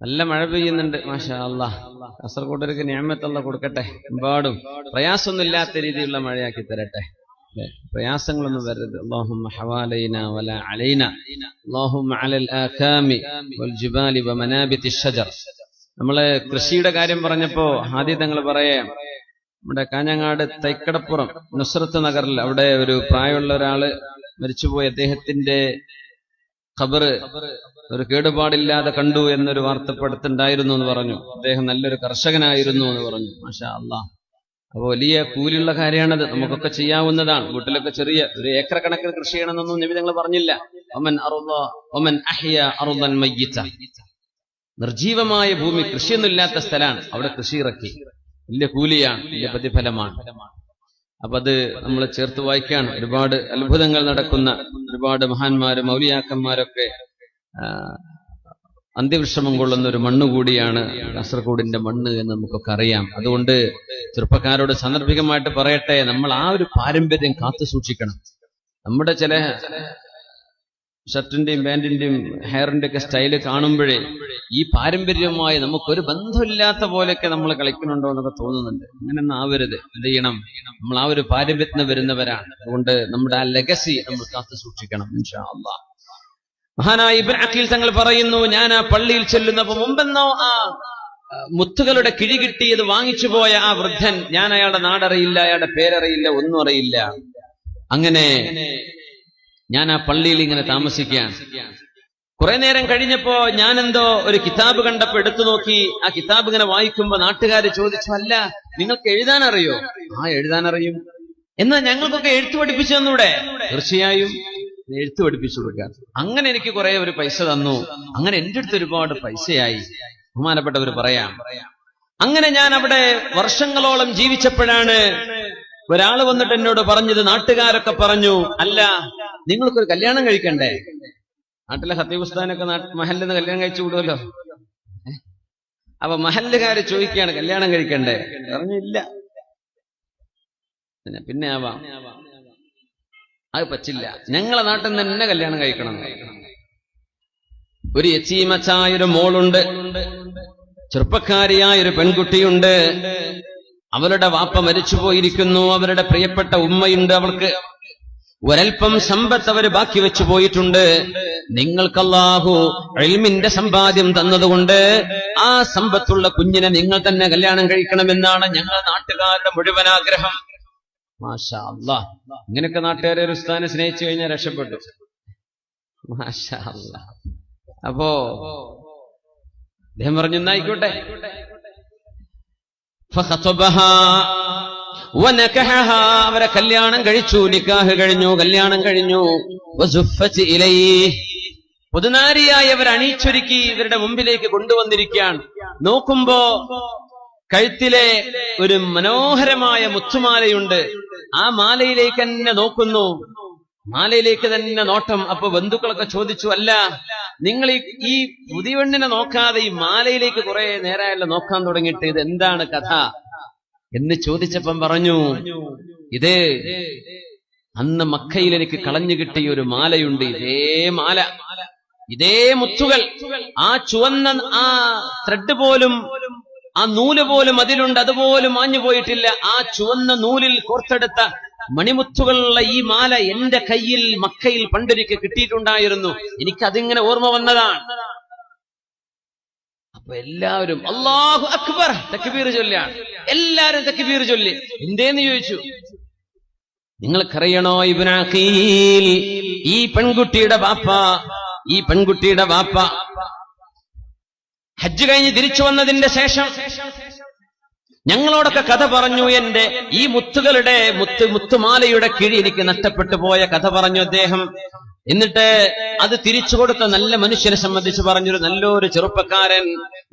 നല്ല മഴ പെയ്യുന്നുണ്ട് മാഷാ അല്ലാഹ്. കാസർഗോഡർക്ക് നിഅമത്ത് കൊടുക്കട്ടെ. എമ്പാടും പ്രയാസമൊന്നും ഇല്ലാത്ത രീതിയിലുള്ള മഴയാക്കി തരട്ടെ. പ്രയാസങ്ങളൊന്നും വരരുത്. അല്ലാഹുമ്മ ഹവാലൈനാ വലാ അലൈനാ അല്ലാഹുമ്മ അലൽ ആകാമി വൽ ജിബാലി വമനാബിതി ഷജർ. നമ്മള് കൃഷിയുടെ കാര്യം പറഞ്ഞപ്പോ ആദ്യം തങ്ങൾ പറയാം, നമ്മുടെ കാഞ്ഞങ്ങാട് തൈക്കടപ്പുറം നുസ്രത്ത് നഗറിൽ അവിടെ ഒരു പ്രായമുള്ള ഒരാള് മരിച്ചുപോയി. അദ്ദേഹത്തിന്റെ ഖബറ് ഒരു കേടുപാടില്ലാതെ കണ്ടു എന്നൊരു വാർത്തപ്പെടുത്തുണ്ടായിരുന്നു എന്ന് പറഞ്ഞു. അദ്ദേഹം നല്ലൊരു കർഷകനായിരുന്നു എന്ന് പറഞ്ഞു. മാഷാ അല്ലാഹ്. അപ്പൊ വലിയ കൂലിയുള്ള കാര്യമാണത്, നമുക്കൊക്കെ ചെയ്യാവുന്നതാണ്. വീട്ടിലൊക്കെ ചെറിയ ഒരു ഏക്കർ കണക്കിന് കൃഷി ചെയ്യണമെന്നൊന്നും നബി തങ്ങൾ പറഞ്ഞില്ല. നിർജീവമായ ഭൂമി, കൃഷിയൊന്നും ഇല്ലാത്ത സ്ഥലമാണ്, അവിടെ കൃഷി ഇറക്കി. വലിയ കൂലിയാണ്, വലിയ പ്രതിഫലമാണ്. അപ്പൊ അത് നമ്മൾ ചേർത്ത് വായിക്കാണ്. ഒരുപാട് അത്ഭുതങ്ങൾ നടക്കുന്ന ഒരുപാട് മഹാന്മാരും ഔലിയാക്കന്മാരൊക്കെ അന്ത്യവിശ്രമം കൊള്ളുന്ന ഒരു മണ്ണുകൂടിയാണ് കാസർഗോഡിന്റെ മണ്ണ് എന്ന് നമുക്കൊക്കെ അറിയാം. അതുകൊണ്ട് ചെറുപ്പക്കാരോട് സാന്ദർഭികമായിട്ട് പറയട്ടെ, നമ്മൾ ആ ഒരു പാരമ്പര്യം കാത്തു സൂക്ഷിക്കണം. നമ്മുടെ ചില ഷർട്ടിന്റെയും പാന്റിന്റെയും ഹെയറിന്റെ ഒക്കെ സ്റ്റൈല് കാണുമ്പോഴേ ഈ പാരമ്പര്യവുമായി നമുക്കൊരു ബന്ധമില്ലാത്ത പോലെയൊക്കെ നമ്മൾ കളിക്കുന്നുണ്ടോ എന്നൊക്കെ തോന്നുന്നുണ്ട്. അങ്ങനെയൊന്നും ആവരുത്. എന്ത് ചെയ്യണം? നമ്മൾ ആ ഒരു പാരമ്പര്യത്തിന് വരുന്നവരാണ്. അതുകൊണ്ട് നമ്മുടെ ആ ലെഗസി നമ്മൾ കാത്തു സൂക്ഷിക്കണം ഇൻഷാ അല്ലാഹ്. മഹാനായ ഇബ്നു അഖീൽ തങ്ങൾ പറയുന്നു, ഞാൻ ആ പള്ളിയിൽ ചെല്ലുന്നപ്പോ മുമ്പെന്നോ ആ മുത്തുകളുടെ കിഴി കിട്ടിയത് വാങ്ങിച്ചു പോയ ആ വൃദ്ധൻ, ഞാൻ അയാളുടെ നാടറിയില്ല, അയാളുടെ പേരറിയില്ല, ഒന്നും അറിയില്ല. അങ്ങനെ ഞാൻ ആ പള്ളിയിൽ ഇങ്ങനെ താമസിക്കുകയാണ്. കുറെ നേരം കഴിഞ്ഞപ്പോ ഞാനെന്തോ ഒരു കിതാബ് കണ്ടപ്പോ എടുത്തു നോക്കി. ആ കിതാബ് ഇങ്ങനെ വായിക്കുമ്പോ നാട്ടുകാര് ചോദിച്ചു, അല്ല നിങ്ങൾക്ക് എഴുതാൻ അറിയോ? ആ എഴുതാൻ അറിയും. എന്നാ ഞങ്ങൾക്കൊക്കെ എഴുത്തു പഠിപ്പിച്ചു തന്നൂടെ? തീർച്ചയായും എഴുത്തു പഠിപ്പിച്ചു കൊടുക്കാൻ. അങ്ങനെ എനിക്ക് കുറെ ഒരു പൈസ തന്നു. അങ്ങനെ എന്റെ അടുത്ത് ഒരുപാട് പൈസയായി. ബഹുമാനപ്പെട്ടവർ പറയാം, അങ്ങനെ ഞാൻ അവിടെ വർഷങ്ങളോളം ജീവിച്ചപ്പോഴാണ് ഒരാൾ വന്നിട്ട് എന്നോട് പറഞ്ഞത്, നാട്ടുകാരൊക്കെ പറഞ്ഞു, അല്ല നിങ്ങൾക്കൊരു കല്യാണം കഴിക്കണ്ടേ? നാട്ടിലെ ഖത്തീബ് ഉസ്താദിനൊക്കെ മഹല്ലിൽ നിന്ന് കല്യാണം കഴിച്ചു വിടുമല്ലോ. അപ്പൊ മഹല്ലുകാര് ചോദിക്കുകയാണ്, കല്യാണം കഴിക്കണ്ടേ? പറഞ്ഞില്ല. പിന്നെ ആവാം, അത് പറ്റില്ല, ഞങ്ങളെ നാട്ടിൽ നിന്ന് തന്നെ കല്യാണം കഴിക്കണം. ഒരു യതീമത്തായൊരു മോളുണ്ട്, ചെറുപ്പക്കാരിയായൊരു പെൺകുട്ടിയുണ്ട്. അവളുടെ വാപ്പ മരിച്ചുപോയിരിക്കുന്നു. അവരുടെ പ്രിയപ്പെട്ട ഉമ്മയുണ്ട്. അവൾക്ക് ഒരൽപ്പം സമ്പത്ത് അവർ ബാക്കി വെച്ചു പോയിട്ടുണ്ട്. നിങ്ങൾക്ക് അല്ലാഹു ഇൽമിന്റെ സമ്പാദ്യം തന്നതുകൊണ്ട് ആ സമ്പത്തുള്ള കുഞ്ഞിനെ നിങ്ങൾ തന്നെ കല്യാണം കഴിക്കണമെന്നാണ് ഞങ്ങൾ നാട്ടുകാരുടെ മുഴുവൻ ആഗ്രഹം. മാഷാ അല്ലാഹ്. ഇങ്ങനെയൊക്കെ നാട്ടുകാരെ ഒരു ഉസ്താദിനെ സ്നേഹിച്ചു കഴിഞ്ഞാൽ രക്ഷപ്പെട്ടു. മാഷാ അല്ലാഹ്. അപ്പോ അദ്ദേഹം പറഞ്ഞു, എന്നായിക്കോട്ടെ. അവരെ കല്യാണം കഴിച്ചു, നിക്കാഹ് കഴിഞ്ഞു, കല്യാണം കഴിഞ്ഞു. പുതുനാരിയായി അവർ അണിയിച്ചൊരുക്കി ഇവരുടെ മുമ്പിലേക്ക് കൊണ്ടുവന്നിരിക്കുകയാണ്. നോക്കുമ്പോ കഴുത്തിലെ ഒരു മനോഹരമായ മുത്തുമാലയുണ്ട്. ആ മാലയിലേക്ക് തന്നെ നോക്കുന്നു, മാലയിലേക്ക് തന്നെ നോട്ടം. അപ്പൊ ബന്ധുക്കളൊക്കെ ചോദിച്ചു, അല്ല നിങ്ങൾ ഈ പുതിയവണ്ണിനെ നോക്കാതെ ഈ മാലയിലേക്ക് കുറെ നേരമായല്ലോ നോക്കാൻ തുടങ്ങിയിട്ട്, ഇത് എന്താണ് കഥ എന്ന് ചോദിച്ചപ്പം പറഞ്ഞു, ഇത് അന്ന് മക്കയിൽ എനിക്ക് കളഞ്ഞു കിട്ടിയ ഒരു മാലയുണ്ട്. ഇതേ മാല, ഇതേ മുത്തുകൾ, ആ ചുവന്ന ആ ത്രെഡ് പോലും, ആ നൂല് പോലും അതിലുണ്ട്, അതുപോലും മാഞ്ഞു പോയിട്ടില്ല. ആ ചുവന്ന നൂലിൽ കോർത്തെടുത്ത മണിമുത്തുകളുള്ള ഈ മാല എന്റെ കയ്യിൽ മക്കയിൽ പണ്ടൊരിക്കൽ കിട്ടിയിട്ടുണ്ടായിരുന്നു. എനിക്കതിങ്ങനെ ഓർമ്മ വന്നതാണ്. അപ്പൊ എല്ലാവരും അല്ലാഹു അക്ബർ തക്ബീർ ചൊല്ലാണ്. എല്ലാരും തക്ബീർ ചൊല്ലി. എന്തേന്ന് ചോദിച്ചു. നിങ്ങൾക്കറിയണോ ഇബ്നു അഖീൽ, ഈ പെൺകുട്ടിയുടെ വാപ്പ ഹജ്ജ് കഴിഞ്ഞ് തിരിച്ചു വന്നതിന്റെ ശേഷം ഞങ്ങളോടൊക്കെ കഥ പറഞ്ഞു. എന്റെ ഈ മുത്തുകളുടെ മുത്തുമാലയുടെ കിഴി എനിക്ക് നഷ്ടപ്പെട്ടു പോയ കഥ പറഞ്ഞു അദ്ദേഹം. എന്നിട്ട് അത് തിരിച്ചു കൊടുത്ത നല്ല മനുഷ്യനെ സംബന്ധിച്ച് പറഞ്ഞൊരു നല്ലൊരു ചെറുപ്പക്കാരൻ,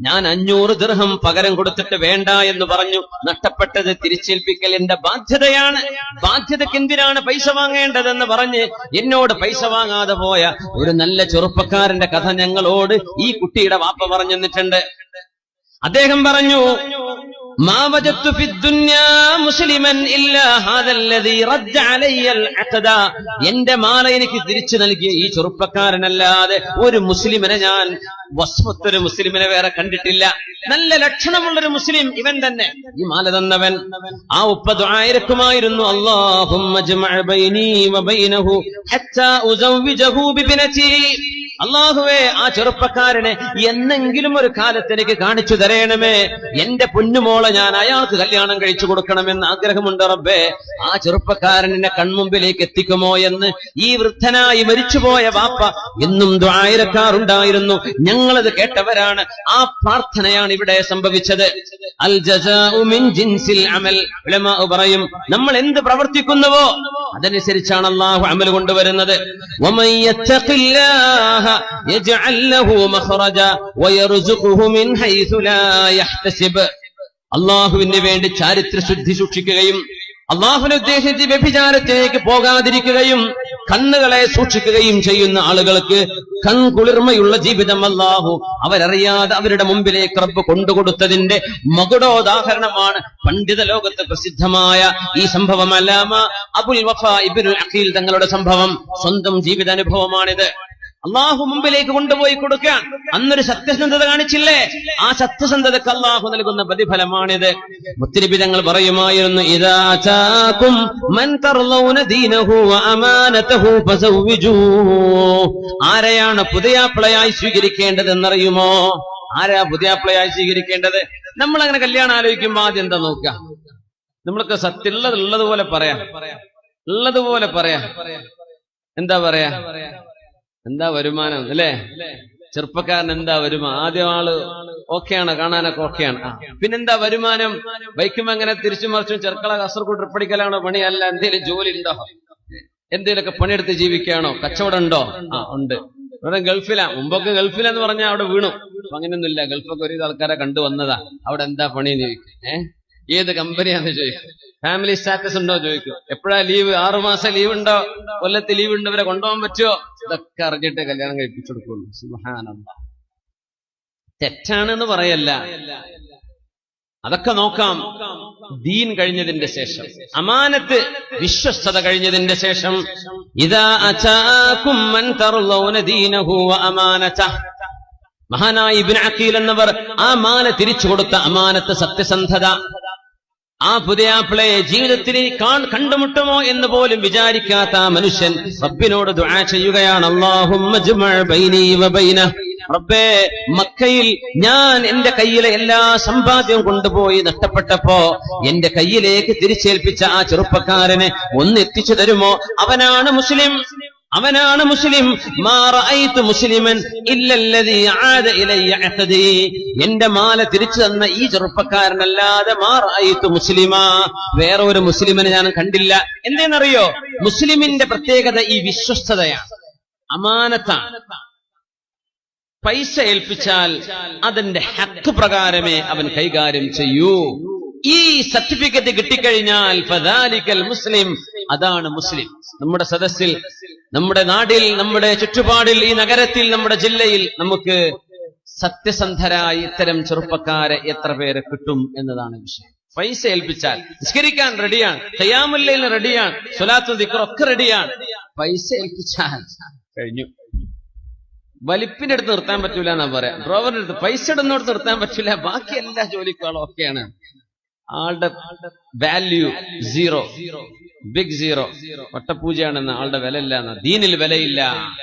ഞാൻ 500 ദിർഹം പകരം കൊടുത്തിട്ട് വേണ്ട എന്ന് പറഞ്ഞു. നഷ്ടപ്പെട്ടത് തിരിച്ചേൽപ്പിക്കൽ എന്റെ ബാധ്യതയാണ്, ബാധ്യതയ്ക്ക് എന്തിനാണ് പൈസ വാങ്ങേണ്ടതെന്ന് പറഞ്ഞ് എന്നോട് പൈസ വാങ്ങാതെ പോയ ഒരു നല്ല ചെറുപ്പക്കാരന്റെ കഥ ഞങ്ങളോട് ഈ കുട്ടിയുടെ വാപ്പ പറഞ്ഞു തന്നിട്ടുണ്ട്. അദ്ദേഹം പറഞ്ഞു, മാ വജദ്തു ഫിദ്ദുന്യാ മുസ്ലിമൻ ഇല്ലാ ഹാദല്ലദീ റദ്ദ അലയ്യൽ അഖദ. എന്റെ മാല എനിക്ക് തിരിച്ചു നൽകിയ ഈ ചെറുപ്പക്കാരനല്ലാതെ ഒരു മുസ്ലിമിനെ ഞാൻ വസ്മത്തൊരു മുസ്ലിമിനെ വേറെ കണ്ടിട്ടില്ല. നല്ല ലക്ഷണമുള്ളൊരു മുസ്ലിം ഇവൻ തന്നെ, ഈ മാല തന്നവൻ. ആ ഉപ്പ ദുആ ഇറക്കുമായിരുന്നു, അല്ലാഹുമ്മ ജമഅ ബൈനീ വബൈനഹു ഹത്താ ഉസവ്വിജഹു ബിബനതി. അല്ലാഹുവേ, ആ ചെറുപ്പക്കാരനെ എന്നെങ്കിലും ഒരു കാലത്ത് എനിക്ക് കാണിച്ചു തരേണമേ. എന്റെ പൊന്നുമോളെ ഞാൻ അയാൾക്ക് കല്യാണം കഴിച്ചു കൊടുക്കണമെന്ന് ആഗ്രഹമുണ്ട് റബ്ബേ. ആ ചെറുപ്പക്കാരൻ എന്നെ കൺമുമ്പിലേക്ക് എത്തിക്കുമോ എന്ന് ഈ വൃദ്ധനായി മരിച്ചുപോയ വാപ്പ എന്നും ദുആ ഇറക്കാറുണ്ടായിരുന്നു. ഞങ്ങളത് കേട്ടവരാണ്. ആ പ്രാർത്ഥനയാണ് ഇവിടെ സംഭവിച്ചത്. അൽ ജസാഉ മിൻ ജിൻസിൽ അമൽ. ഉലമാ പറയും, നമ്മൾ എന്ത് പ്രവർത്തിക്കുന്നുവോ അതനുസരിച്ചാണ് അല്ലാഹു അമൽ കൊണ്ടുവരുന്നത്. വമൻ യത്തഖില്ലാഹ യജ്അൽ ലഹു മഖറജ വയർസുഖുഹു മിൻ ഹൈസു ലാ യഹ്തസിബ്. അല്ലാഹുവിന് വേണ്ടി ചാരിത്രശുദ്ധി സൂക്ഷിക്കുകയും അല്ലാഹുവിനെ ഉദ്ദേശിച്ച് വ്യഭിചാരത്തിലേക്ക് പോകാതിരിക്കുകയും കണ്ണുകളെ സൂക്ഷിക്കുകയും ചെയ്യുന്ന ആളുകൾക്ക് കൺകുളിർമയുള്ള ജീവിതം അല്ലാഹു അവരറിയാതെ അവരുടെ മുമ്പിലേക്ക് റബ്ബ് കൊണ്ടുകൊടുത്തതിന്റെ മകുടോദാഹരണമാണ് പണ്ഡിത ലോകത്ത് പ്രസിദ്ധമായ ഈ സംഭവം. അല്ലാമ അബുൽ വഫാ ഇബ്നുൽ അഖീൽ തങ്ങളുടെ സംഭവം, സ്വന്തം ജീവിതാനുഭവമാണിത്. അള്ളാഹു മുമ്പിലേക്ക് കൊണ്ടുപോയി കൊടുക്കാൻ അന്നൊരു സത്യസന്ധത കാണിച്ചില്ലേ, ആ സത്യസന്ധതക്ക് അള്ളാഹു നൽകുന്ന പ്രതിഫലമാണിത്. മുത്തനബി തങ്ങൾ പറയുമായിരുന്നു, ഇദാ അതാകും മൻ തർളൗന ദീനഹു വഅമാനതഹു ഫസവ്വിജൂ. ആരെയാണ് പുതിയാപ്പിളയായി സ്വീകരിക്കേണ്ടതെന്നറിയുമോ? ആരാ പുതിയാപ്പിളയായി സ്വീകരിക്കേണ്ടത്? നമ്മൾ അങ്ങനെ കല്യാണം ആലോചിക്കുമ്പോ ആദ്യം എന്താ നോക്കുക? നമ്മൾക്ക് സത്യമുള്ളതുപോലെ പറയാം, ഉള്ളതുപോലെ പറയാം. എന്താ പറയാ? എന്താ വരുമാനം അല്ലേ? ചെറുപ്പക്കാരൻ എന്താ വരുമാനം? ആദ്യം ആള് ഓക്കെയാണ്, കാണാനൊക്കെ ഓക്കെയാണ്. പിന്നെന്താ വരുമാനം? ബൈക്കും അങ്ങനെ തിരിച്ചു മറിച്ചും ചെറുക്കള കാസർഗോഡ് ട്രിപ്പടിക്കലാണോ പണി? അല്ല, എന്തേലും ജോലി ഉണ്ടോ? എന്തേലൊക്കെ പണിയെടുത്ത് ജീവിക്കുകയാണോ? കച്ചവടം ഉണ്ടോ? ഉണ്ട്. ഇവിടെ ഗൾഫിലാ. മുമ്പൊക്കെ ഗൾഫിലെന്ന് പറഞ്ഞാൽ അവിടെ വീണു. അപ്പൊ അങ്ങനെയൊന്നുമില്ല. ഗൾഫൊക്കെ ഒരു ആൾക്കാരെ കണ്ടുവന്നതാ. അവിടെ എന്താ പണിയെന്ന് ചോദിക്കും. ഏത് കമ്പനിയാന്ന് ചോദിക്കും. ഫാമിലി സ്റ്റാറ്റസ് ഉണ്ടോ ചോദിക്കും. എപ്പോഴാ ലീവ്? 6 മാസം ലീവ് ഉണ്ടോ? കൊല്ലത്ത് ലീവ് ഉണ്ട്, ഇവരെ കൊണ്ടുപോകാൻ പറ്റുമോ? ഇതൊക്കെ അറിഞ്ഞിട്ട് കല്യാണം കഴിപ്പിച്ചു കൊടുക്കുള്ളൂ. സുബ്ഹാനല്ലാഹ്. തെറ്റാണെന്ന് പറയല്ല, അതൊക്കെ നോക്കാം. ദീൻ കഴിഞ്ഞതിന്റെ ശേഷം, അമാനത്ത് വിശ്വസ്തത കഴിഞ്ഞതിന്റെ ശേഷം, ഇദാ അതാകും മൻ തർളൗന ദീനഹു വഅമാനതഹു. മഹാനായ ഇബ്നു അഖീൽ എന്നവർ ആ മാല തിരിച്ചു കൊടുത്ത അമാനത്ത്, സത്യസന്ധത. ആ പുതിയാപ്പിളയെ ജീവിതത്തിൽ കണ്ടുമുട്ടുമോ എന്ന് പോലും വിചാരിക്കാത്ത ആ മനുഷ്യൻ റബ്ബിനോട് ദുആ ചെയ്യുകയാണ്, അല്ലാഹുമ്മ ജ്മഅ ബൈനീ വബൈനഹു. റബ്ബേ, മക്കയിൽ ഞാൻ എന്റെ കയ്യിലെ എല്ലാ സമ്പാദ്യം കൊണ്ടുപോയി നഷ്ടപ്പെട്ടപ്പോ എന്റെ കയ്യിലേക്ക് തിരിച്ചേൽപ്പിച്ച ആ ചെറുപ്പക്കാരനെ ഒന്ന് എത്തിച്ചു തരുമോ? അവനാണ് മുസ്ലിം, അവനാണ് മുസ്ലിം. മാ റഅയ്തു മുസ്ലിമൻ ഇല്ലല്ലദീ ആദ ഇലയ്യ അഖദി. എന്റെ മാല തിരിച്ചു തന്ന ഈ ചെറുപ്പക്കാരനല്ലാതെ മാ റഅയ്തു മുസ്ലിമാ, വേറെ ഒരു മുസ്ലിമിനെ ഞാൻ കണ്ടില്ല. എന്തെന്നറിയോ? മുസ്ലിമിന്റെ പ്രത്യേകത ഈ വിശ്വസ്തതയാണ്, അമാനത്താണ്. പൈസ ഏൽപ്പിച്ചാൽ അതിന്റെ ഹക്ക് പ്രകാരമേ അവൻ കൈകാര്യം ചെയ്യൂ. ഈ സർട്ടിഫിക്കറ്റ് കിട്ടിക്കഴിഞ്ഞാൽ ഫദാലിക്കൽ മുസ്ലിം, അതാണ് മുസ്ലിം. നമ്മുടെ സദസ്സിൽ, നമ്മുടെ നാടിൽ, നമ്മുടെ ചുറ്റുപാടിൽ, ഈ നഗരത്തിൽ, നമ്മുടെ ജില്ലയിൽ നമുക്ക് സത്യസന്ധരായി ഇത്തരം ചെറുപ്പക്കാരെ എത്ര പേരെ കിട്ടും എന്നതാണ് വിഷയം. പൈസ ഏൽപ്പിച്ചാൽ നിസ്കരിക്കാൻ റെഡിയാണ്, ഖിയാമുൽ ലൈൽ റെഡിയാണ്, സ്വലാത്തുൽ ദിക്ർ ഒക്കെ റെഡിയാണ്. പൈസ ഏൽപ്പിച്ചാൽ കഴിഞ്ഞു. വലിപ്പിന്റെ അടുത്ത് നിർത്താൻ പറ്റൂല എന്നാ പറയാം. ഡ്രോവറിന്റെ അടുത്ത്, പൈസ ഇടുന്നോടത്ത് നിർത്താൻ പറ്റൂല. ബാക്കി എല്ലാ ജോലിക്കാളും ഒക്കെയാണ്. ആളുടെ വാല്യൂ സീറോ, ബിഗ് സീറോ. വട്ടപൂജയാണെന്ന ആളുടെ വില ഇല്ല, ദീനിൽ വിലയില്ല.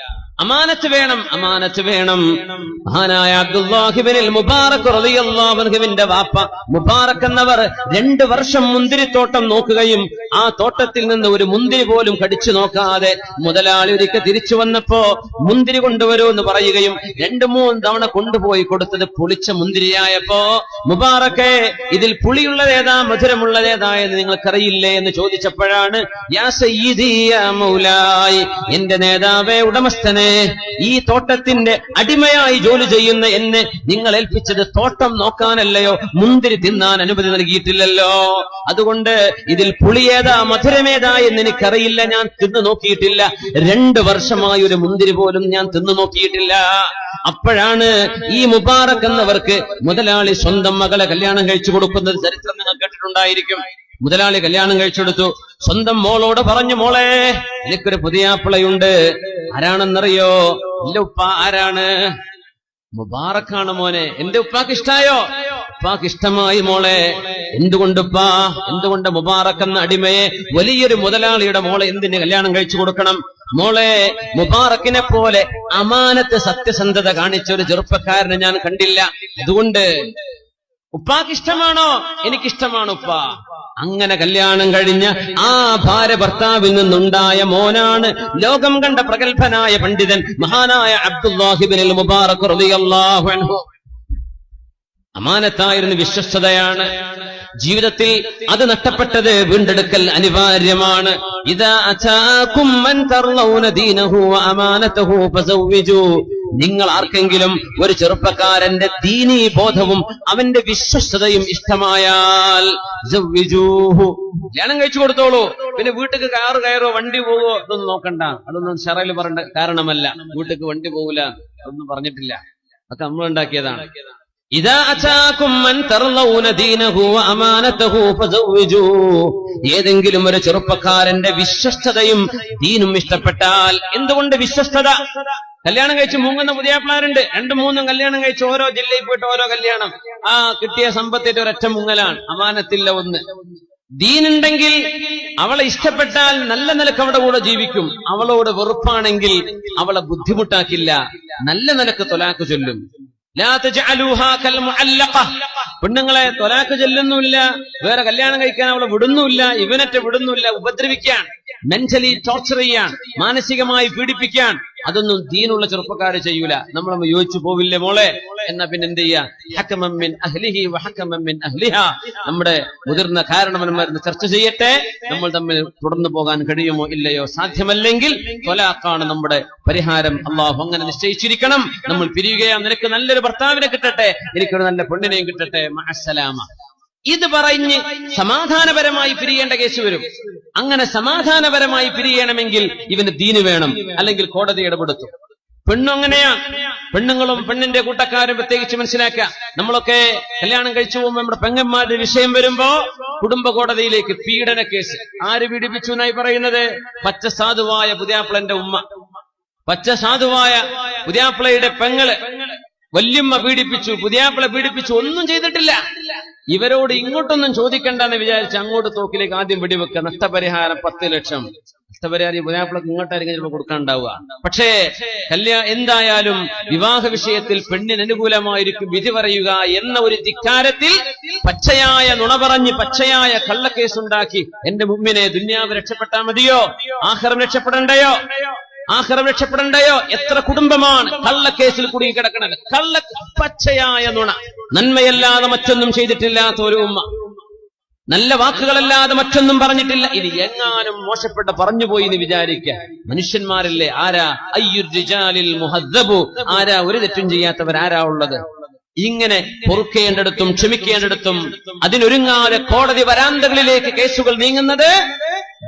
അമാനത്ത് വേണം, അമാനത്ത് വേണം. മഹാനായ അബ്ദുല്ലാഹി ഇബ്നുൽ മുബാറക് റളിയല്ലാഹു അൻഹുവിന്റെ വാപ്പ മുബാറക് എന്നവർ 2 വർഷം മുന്തിരിത്തോട്ടം നോക്കുകയും ആ തോട്ടത്തിൽ നിന്ന് ഒരു മുന്തിരി പോലും കടിച്ചു നോക്കാതെ മുതലാളി ഒരിക്കൽ തിരിച്ചു വന്നപ്പോ മുന്തിരി കൊണ്ടുവരൂ എന്ന് പറയുകയും 2-3 തവണ കൊണ്ടുപോയി കൊടുത്തത് പുളിച്ച മുന്തിരിയായപ്പോ മുബാറക്കെ ഇതിൽ പുളിയുള്ളതേതാ മധുരമുള്ളതേതാ എന്ന് നിങ്ങൾക്കറിയില്ലേ എന്ന് ചോദിച്ചപ്പോഴാണ് യാ സയ്യിദി യാ മൗലായി, എന്റെ നേതാവേ ഉടമസ്ഥനെ, ഈ തോട്ടത്തിന്റെ അടിമയായി ജോലി ചെയ്യുന്ന എന്നെ നിങ്ങൾ ഏൽപ്പിച്ചത് തോട്ടം നോക്കാനല്ലയോ, മുന്തിരി തിന്നാൻ അനുമതി നൽകിയിട്ടില്ലല്ലോ. അതുകൊണ്ട് ഇതിൽ പുളിയേതാ മധുരമേതാ എന്ന് എനിക്കറിയില്ല, ഞാൻ തിന്നു നോക്കിയിട്ടില്ല. 2 വർഷമായി ഒരു മുന്തിരി പോലും ഞാൻ തിന്നു നോക്കിയിട്ടില്ല. അപ്പോഴാണ് ഈ മുബാറക് എന്നവർക്ക് മുതലാളി സ്വന്തം മകളെ കല്യാണം കഴിച്ചു കൊടുക്കുന്നത് ചരിത്രം നിങ്ങൾ കേട്ടിട്ടുണ്ടായിരിക്കും. മുതലാളി കല്യാണം കഴിച്ചെടുത്തു. സ്വന്തം മോളോട് പറഞ്ഞു, മോളെ എനിക്കൊരു പുതിയാപ്പിളയുണ്ട്. ആരാണെന്നറിയോ? എന്റെ ഉപ്പ. ആരാണ്? മുബാറക്കാണ് മോനെ. എന്റെ ഉപ്പാക്ക് ഇഷ്ടായോ? ഉപ്പാക്ക് ഇഷ്ടമായി മോളെ. എന്തുകൊണ്ടുപ്പാ? എന്തുകൊണ്ട് മുബാറക് എന്ന അടിമയെ വലിയൊരു മുതലാളിയുടെ മോളെ എന്തിന് കല്യാണം കഴിച്ചു കൊടുക്കണം? മോളെ, മുബാറക്കിനെ പോലെ അമാനത്ത് സത്യസന്ധത കാണിച്ച ഒരു ചെറുപ്പക്കാരനെ ഞാൻ കണ്ടില്ല. അതുകൊണ്ട് ഉപ്പാക്ക് ഇഷ്ടമാണോ? എനിക്കിഷ്ടമാണ് ഉപ്പ. അങ്ങനെ കല്യാണം കഴിഞ്ഞ ആ ഭാര്യ ഭർത്താവിൽ നിന്നുണ്ടായ മോനാണ് ലോകം കണ്ട പ്രഗത്ഭനായ പണ്ഡിതൻ മഹാനായ അബ്ദുല്ലാഹി ഇബ്നുൽ മുബാറക് റളിയല്ലാഹു അൻഹു. അമാനത്തായിരുന്നു, വിശ്വസ്തതയാണ്. ജീവിതത്തിൽ അത് നഷ്ടപ്പെട്ടത് വീണ്ടെടുക്കൽ അനിവാര്യമാണ്. ഇദാ അതാകും മൻ തർലൗന ദീനഹു വ അമാനതഹു ഫസവ്വിജു. നിങ്ങൾ ആർക്കെങ്കിലും ഒരു ചെറുപ്പക്കാരന്റെ ദീനീ ബോധവും അവന്റെ വിശ്വസ്തതയും ഇഷ്ടമായാൽ കല്യാണം കഴിച്ചു കൊടുത്തോളൂ. പിന്നെ വീട്ടിക്ക് കാറ് കയറോ വണ്ടി പോവോ അതൊന്നും നോക്കണ്ട. അതൊന്നും ഷറയിൽ പറയേണ്ട കാരണമല്ല. വീട്ടിക്ക് വണ്ടി പോകില്ല അതൊന്നും പറഞ്ഞിട്ടില്ല. അതൊക്കെ നമ്മൾ ഉണ്ടാക്കിയതാണ്. ഇദാ അതാകും മൻ തർലൗന ദീനഹു വ അമാനതഹു ഫസവ്വിജു. ഏതെങ്കിലും ഒരു ചെറുപ്പക്കാരന്റെ വിശ്വസ്തതയും ദീനും ഇഷ്ടപ്പെട്ടാൽ. എന്തുകൊണ്ട് വിശ്വസ്തത? കല്യാണം കഴിച്ച് മൂങ്ങുന്ന പുതിയാപ്പിളാരുണ്ട്. 2-3 കല്യാണം കഴിച്ച് ഓരോ ജില്ലയിൽ പോയിട്ട് ഓരോ കല്യാണം. ആ കിട്ടിയ സമ്പത്തിന്റെ ഒരൊറ്റ മുങ്ങലാണ്. അമാനത്തില്ല ഒന്ന്. ദീനുണ്ടെങ്കിൽ അവളെ ഇഷ്ടപ്പെട്ടാൽ നല്ല നിലക്ക് അവളുടെ കൂടെ ജീവിക്കും. അവളോട് വെറുപ്പാണെങ്കിൽ അവളെ ബുദ്ധിമുട്ടാക്കില്ല. നല്ല നിലക്ക് തൊലാക്ക് ചൊല്ലും. ലാ തജഅലൂഹാ കൽ മുഅല്ലഖ. പെണ്ണുങ്ങളെ തൊലാക്ക് ചൊല്ലുന്നുമില്ല, വേറെ കല്യാണം കഴിക്കാൻ അവളെ വിടുന്നുമില്ല, ഇവനറ്റ വിടുന്നുമില്ല, ഉപദ്രവിക്കാൻ, മെന്റലി ടോർച്ചർ ചെയ്യാൻ, മാനസികമായി പീഡിപ്പിക്കാൻ. അതൊന്നും ദീനുള്ള ചെറുപ്പക്കാര് ചെയ്യൂല. നമ്മൾ യോജിച്ചു പോവില്ലേ മോളെ? എന്നാ പിന്നെ എന്ത് ചെയ്യാ? ഹക്കമൻ മിൻ അഹ്ലിഹി വ ഹക്കമൻ മിൻ അഹ്ലിഹാ. നമ്മുടെ മുതിർന്ന കാരണവന്മാർ ചർച്ച ചെയ്യട്ടെ. നമ്മൾ തമ്മിൽ തുടർന്നു പോകാൻ കഴിയുമോ ഇല്ലയോ? സാധ്യമല്ലെങ്കിൽ ത്വലാഖാണ് നമ്മുടെ പരിഹാരം. അള്ളാഹു അങ്ങനെ നിശ്ചയിച്ചിരിക്കണം. നമ്മൾ പിരിയുകയാ. നിനക്ക് നല്ലൊരു ഭർത്താവിനെ കിട്ടട്ടെ, എനിക്കൊരു നല്ല പെണ്ണിനെയും കിട്ടട്ടെ, മഅസ്സലാമ. ഇത് പറഞ്ഞ് സമാധാനപരമായി പിരിയേണ്ട കേസ് വരും. അങ്ങനെ സമാധാനപരമായി പിരിയണമെങ്കിൽ ഇവന് ദീന് വേണം, അല്ലെങ്കിൽ കോടതി ഇടപെടുത്തും. പെണ്ണും അങ്ങനെയാ. പെണ്ണുങ്ങളും പെണ്ണിന്റെ കൂട്ടക്കാരും പ്രത്യേകിച്ച് മനസ്സിലാക്കുക. നമ്മളൊക്കെ കല്യാണം കഴിച്ചു പോകുമ്പോ നമ്മുടെ പെങ്ങന്മാരുടെ വിഷയം വരുമ്പോ കുടുംബ കോടതിയിലേക്ക് പീഡന കേസ്. ആര് പീഡിപ്പിച്ചു എന്നായി പറയുന്നത്? പച്ച സാധുവായ പുതിയാപ്പിളന്റെ ഉമ്മ, പച്ച സാധുവായ പുതിയാപ്പിളയുടെ പെങ്ങള്, വല്യമ്മ പീഡിപ്പിച്ചു, പുതിയാപ്പിള പീഡിപ്പിച്ചു. ഒന്നും ചെയ്തിട്ടില്ല. ഇവരോട് ഇങ്ങോട്ടൊന്നും ചോദിക്കണ്ടെന്ന് വിചാരിച്ച് അങ്ങോട്ട് തോക്കിലേക്ക് ആദ്യം വെടിവെക്കുക. നഷ്ടപരിഹാരം 10 ലക്ഷം. നഷ്ടപരിഹാരം പുതിയാപ്പിളക്ക് ഇങ്ങോട്ടായിരിക്കും ചിലപ്പോൾ കൊടുക്കാനുണ്ടാവുക. പക്ഷേ എന്തായാലും വിവാഹ വിഷയത്തിൽ പെണ്ണിന് അനുകൂലമായിരിക്കും വിധി പറയുക എന്ന ഒരു ധിക്കാരത്തിൽ പച്ചയായ നുണ പറഞ്ഞ് പച്ചയായ കള്ളക്കേസുണ്ടാക്കി എന്റെ മുമ്പിനെ ദുന്യാവ് രക്ഷപ്പെട്ടാൽ മതിയോ? ആഖിറം രക്ഷപ്പെടണ്ടയോ? ആഖിറം രക്ഷപ്പെടണ്ടയോ? എത്ര കുടുംബമാണ് കള്ളക്കേസിൽ കുടുങ്ങി കിടക്കുന്നത്? പച്ചയായ നുണ. നന്മയല്ലാതെ മറ്റൊന്നും ചെയ്തിട്ടില്ലാത്ത ഒരു ഉമ്മ, നല്ല വാക്കുകളല്ലാതെ മറ്റൊന്നും പറഞ്ഞിട്ടില്ല. ഇത് എങ്ങാനും മോശപ്പെട്ട പറഞ്ഞുപോയി എന്ന് വിചാരിക്കുക. മനുഷ്യന്മാരില്ലേ? ആരാ അയ്യുർ റിജാലിൽ മുഹദ്ദബു? ആരാ ഒരു തെറ്റും ചെയ്യാത്തവരാരാ ഉള്ളത്? ഇങ്ങനെ പൊറുക്കേണ്ടിടത്തും ക്ഷമിക്കേണ്ടിടത്തും അതിനൊരുങ്ങാതെ കോടതി വരാന്തകളിലേക്ക് കേസുകൾ നീങ്ങുന്നത്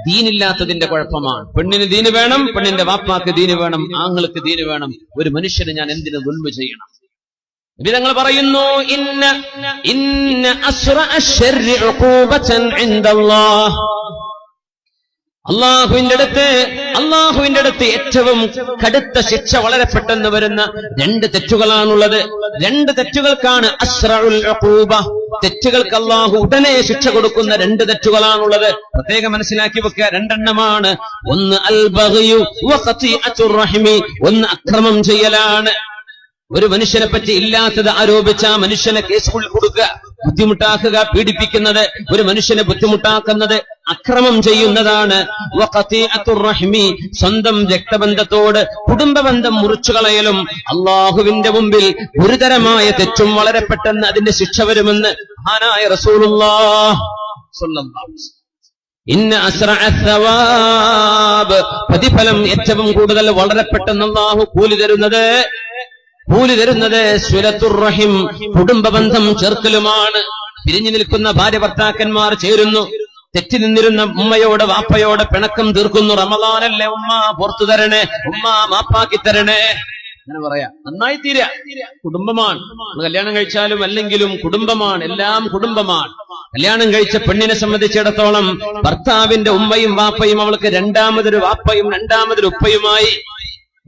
ദീനില്ലാത്തതിന്റെ കുഴപ്പമാണ്. പെണ്ണിന് ദീന് വേണം, പെണ്ണിന്റെ വാപ്പാക്ക് ദീന് വേണം, ആങ്ങൾക്ക് ദീന് വേണം. ഒരു മനുഷ്യന് ഞാൻ എന്തിനു ദുൽമ ചെയ്യണം? വിധങ്ങൾ പറയുന്നു, ഇന്ന അസ്റഅ അശ്ശർരി ഉഖൂബതൻ ഇൻദല്ലാഹ്. അള്ളാഹുവിന്റെ അടുത്ത് ഏറ്റവും കടുത്ത ശിക്ഷ വളരെ പെട്ടെന്ന് വരുന്ന രണ്ട് തെറ്റുകളാണുള്ളത്. രണ്ട് തെറ്റുകൾക്കാണ് അസ്റഉൽ ഉഖൂബ. തെറ്റുകൾക്ക് അള്ളാഹു ഉടനെ ശിക്ഷ കൊടുക്കുന്ന രണ്ട് തെറ്റുകളാണുള്ളത്. പ്രത്യേകം മനസ്സിലാക്കി വെക്കുക, രണ്ടെണ്ണമാണ്. ഒന്ന് അൽ ബഗ്യു വ ഖതീഅത്തുർ റഹിമി, ഒന്ന് അക്രമം ചെയ്യലാണ്. ഒരു മനുഷ്യനെ പറ്റി ഇല്ലാത്തത് ആരോപിച്ച ആ മനുഷ്യനെ കേസുകളിൽ കൊടുക്കുക, ബുദ്ധിമുട്ടാക്കുക, പീഡിപ്പിക്കുന്നത്, ഒരു മനുഷ്യനെ ബുദ്ധിമുട്ടാക്കുന്നത് അക്രമം ചെയ്യുന്നതാണ്. വഖതീഅത്തുർ റഹ്മി, സ്വന്തം രക്തബന്ധത്തോട് കുടുംബബന്ധം മുറിച്ചു കളയലും അള്ളാഹുവിന്റെ മുമ്പിൽ ഗുരുതരമായ തെറ്റും വളരെ പെട്ടെന്ന് അതിന്റെ ശിക്ഷ വരുമെന്ന് മഹാനായ റസൂലുള്ളാഹി സ്വല്ലല്ലാഹു അലൈഹി വസല്ലം. ഇന്ന അസ്റഅ സവാബ്, പ്രതിഫലം ഏറ്റവും കൂടുതൽ വളരെ പെട്ടെന്ന് അള്ളാഹു കൂലി തരുന്നത് സിലത്തുർ റഹിം, കുടുംബബന്ധം ചേർക്കലുമാണ്. പിരിഞ്ഞു നിൽക്കുന്ന ഭാര്യ ഭർത്താക്കന്മാർ ചേരുന്നു, തെറ്റി നിന്നിരുന്ന ഉമ്മയോട് വാപ്പയോട് പിണക്കം തീർക്കുന്നു. റമളാനല്ലേ ഉമ്മ പുറത്തു തരണേ, ഉമ്മ മാപ്പാക്കി തരണേ, അങ്ങനെ പറയാ. നന്നായി തീരാ, കുടുംബമാണ്. കല്യാണം കഴിച്ചാലും അല്ലെങ്കിലും കുടുംബമാണ്, എല്ലാം കുടുംബമാണ്. കല്യാണം കഴിച്ച പെണ്ണിനെ സംബന്ധിച്ചിടത്തോളം ഭർത്താവിന്റെ ഉമ്മയും വാപ്പയും അവൾക്ക് രണ്ടാമതൊരു വാപ്പയും രണ്ടാമതൊരു ഉപ്പയുമായി.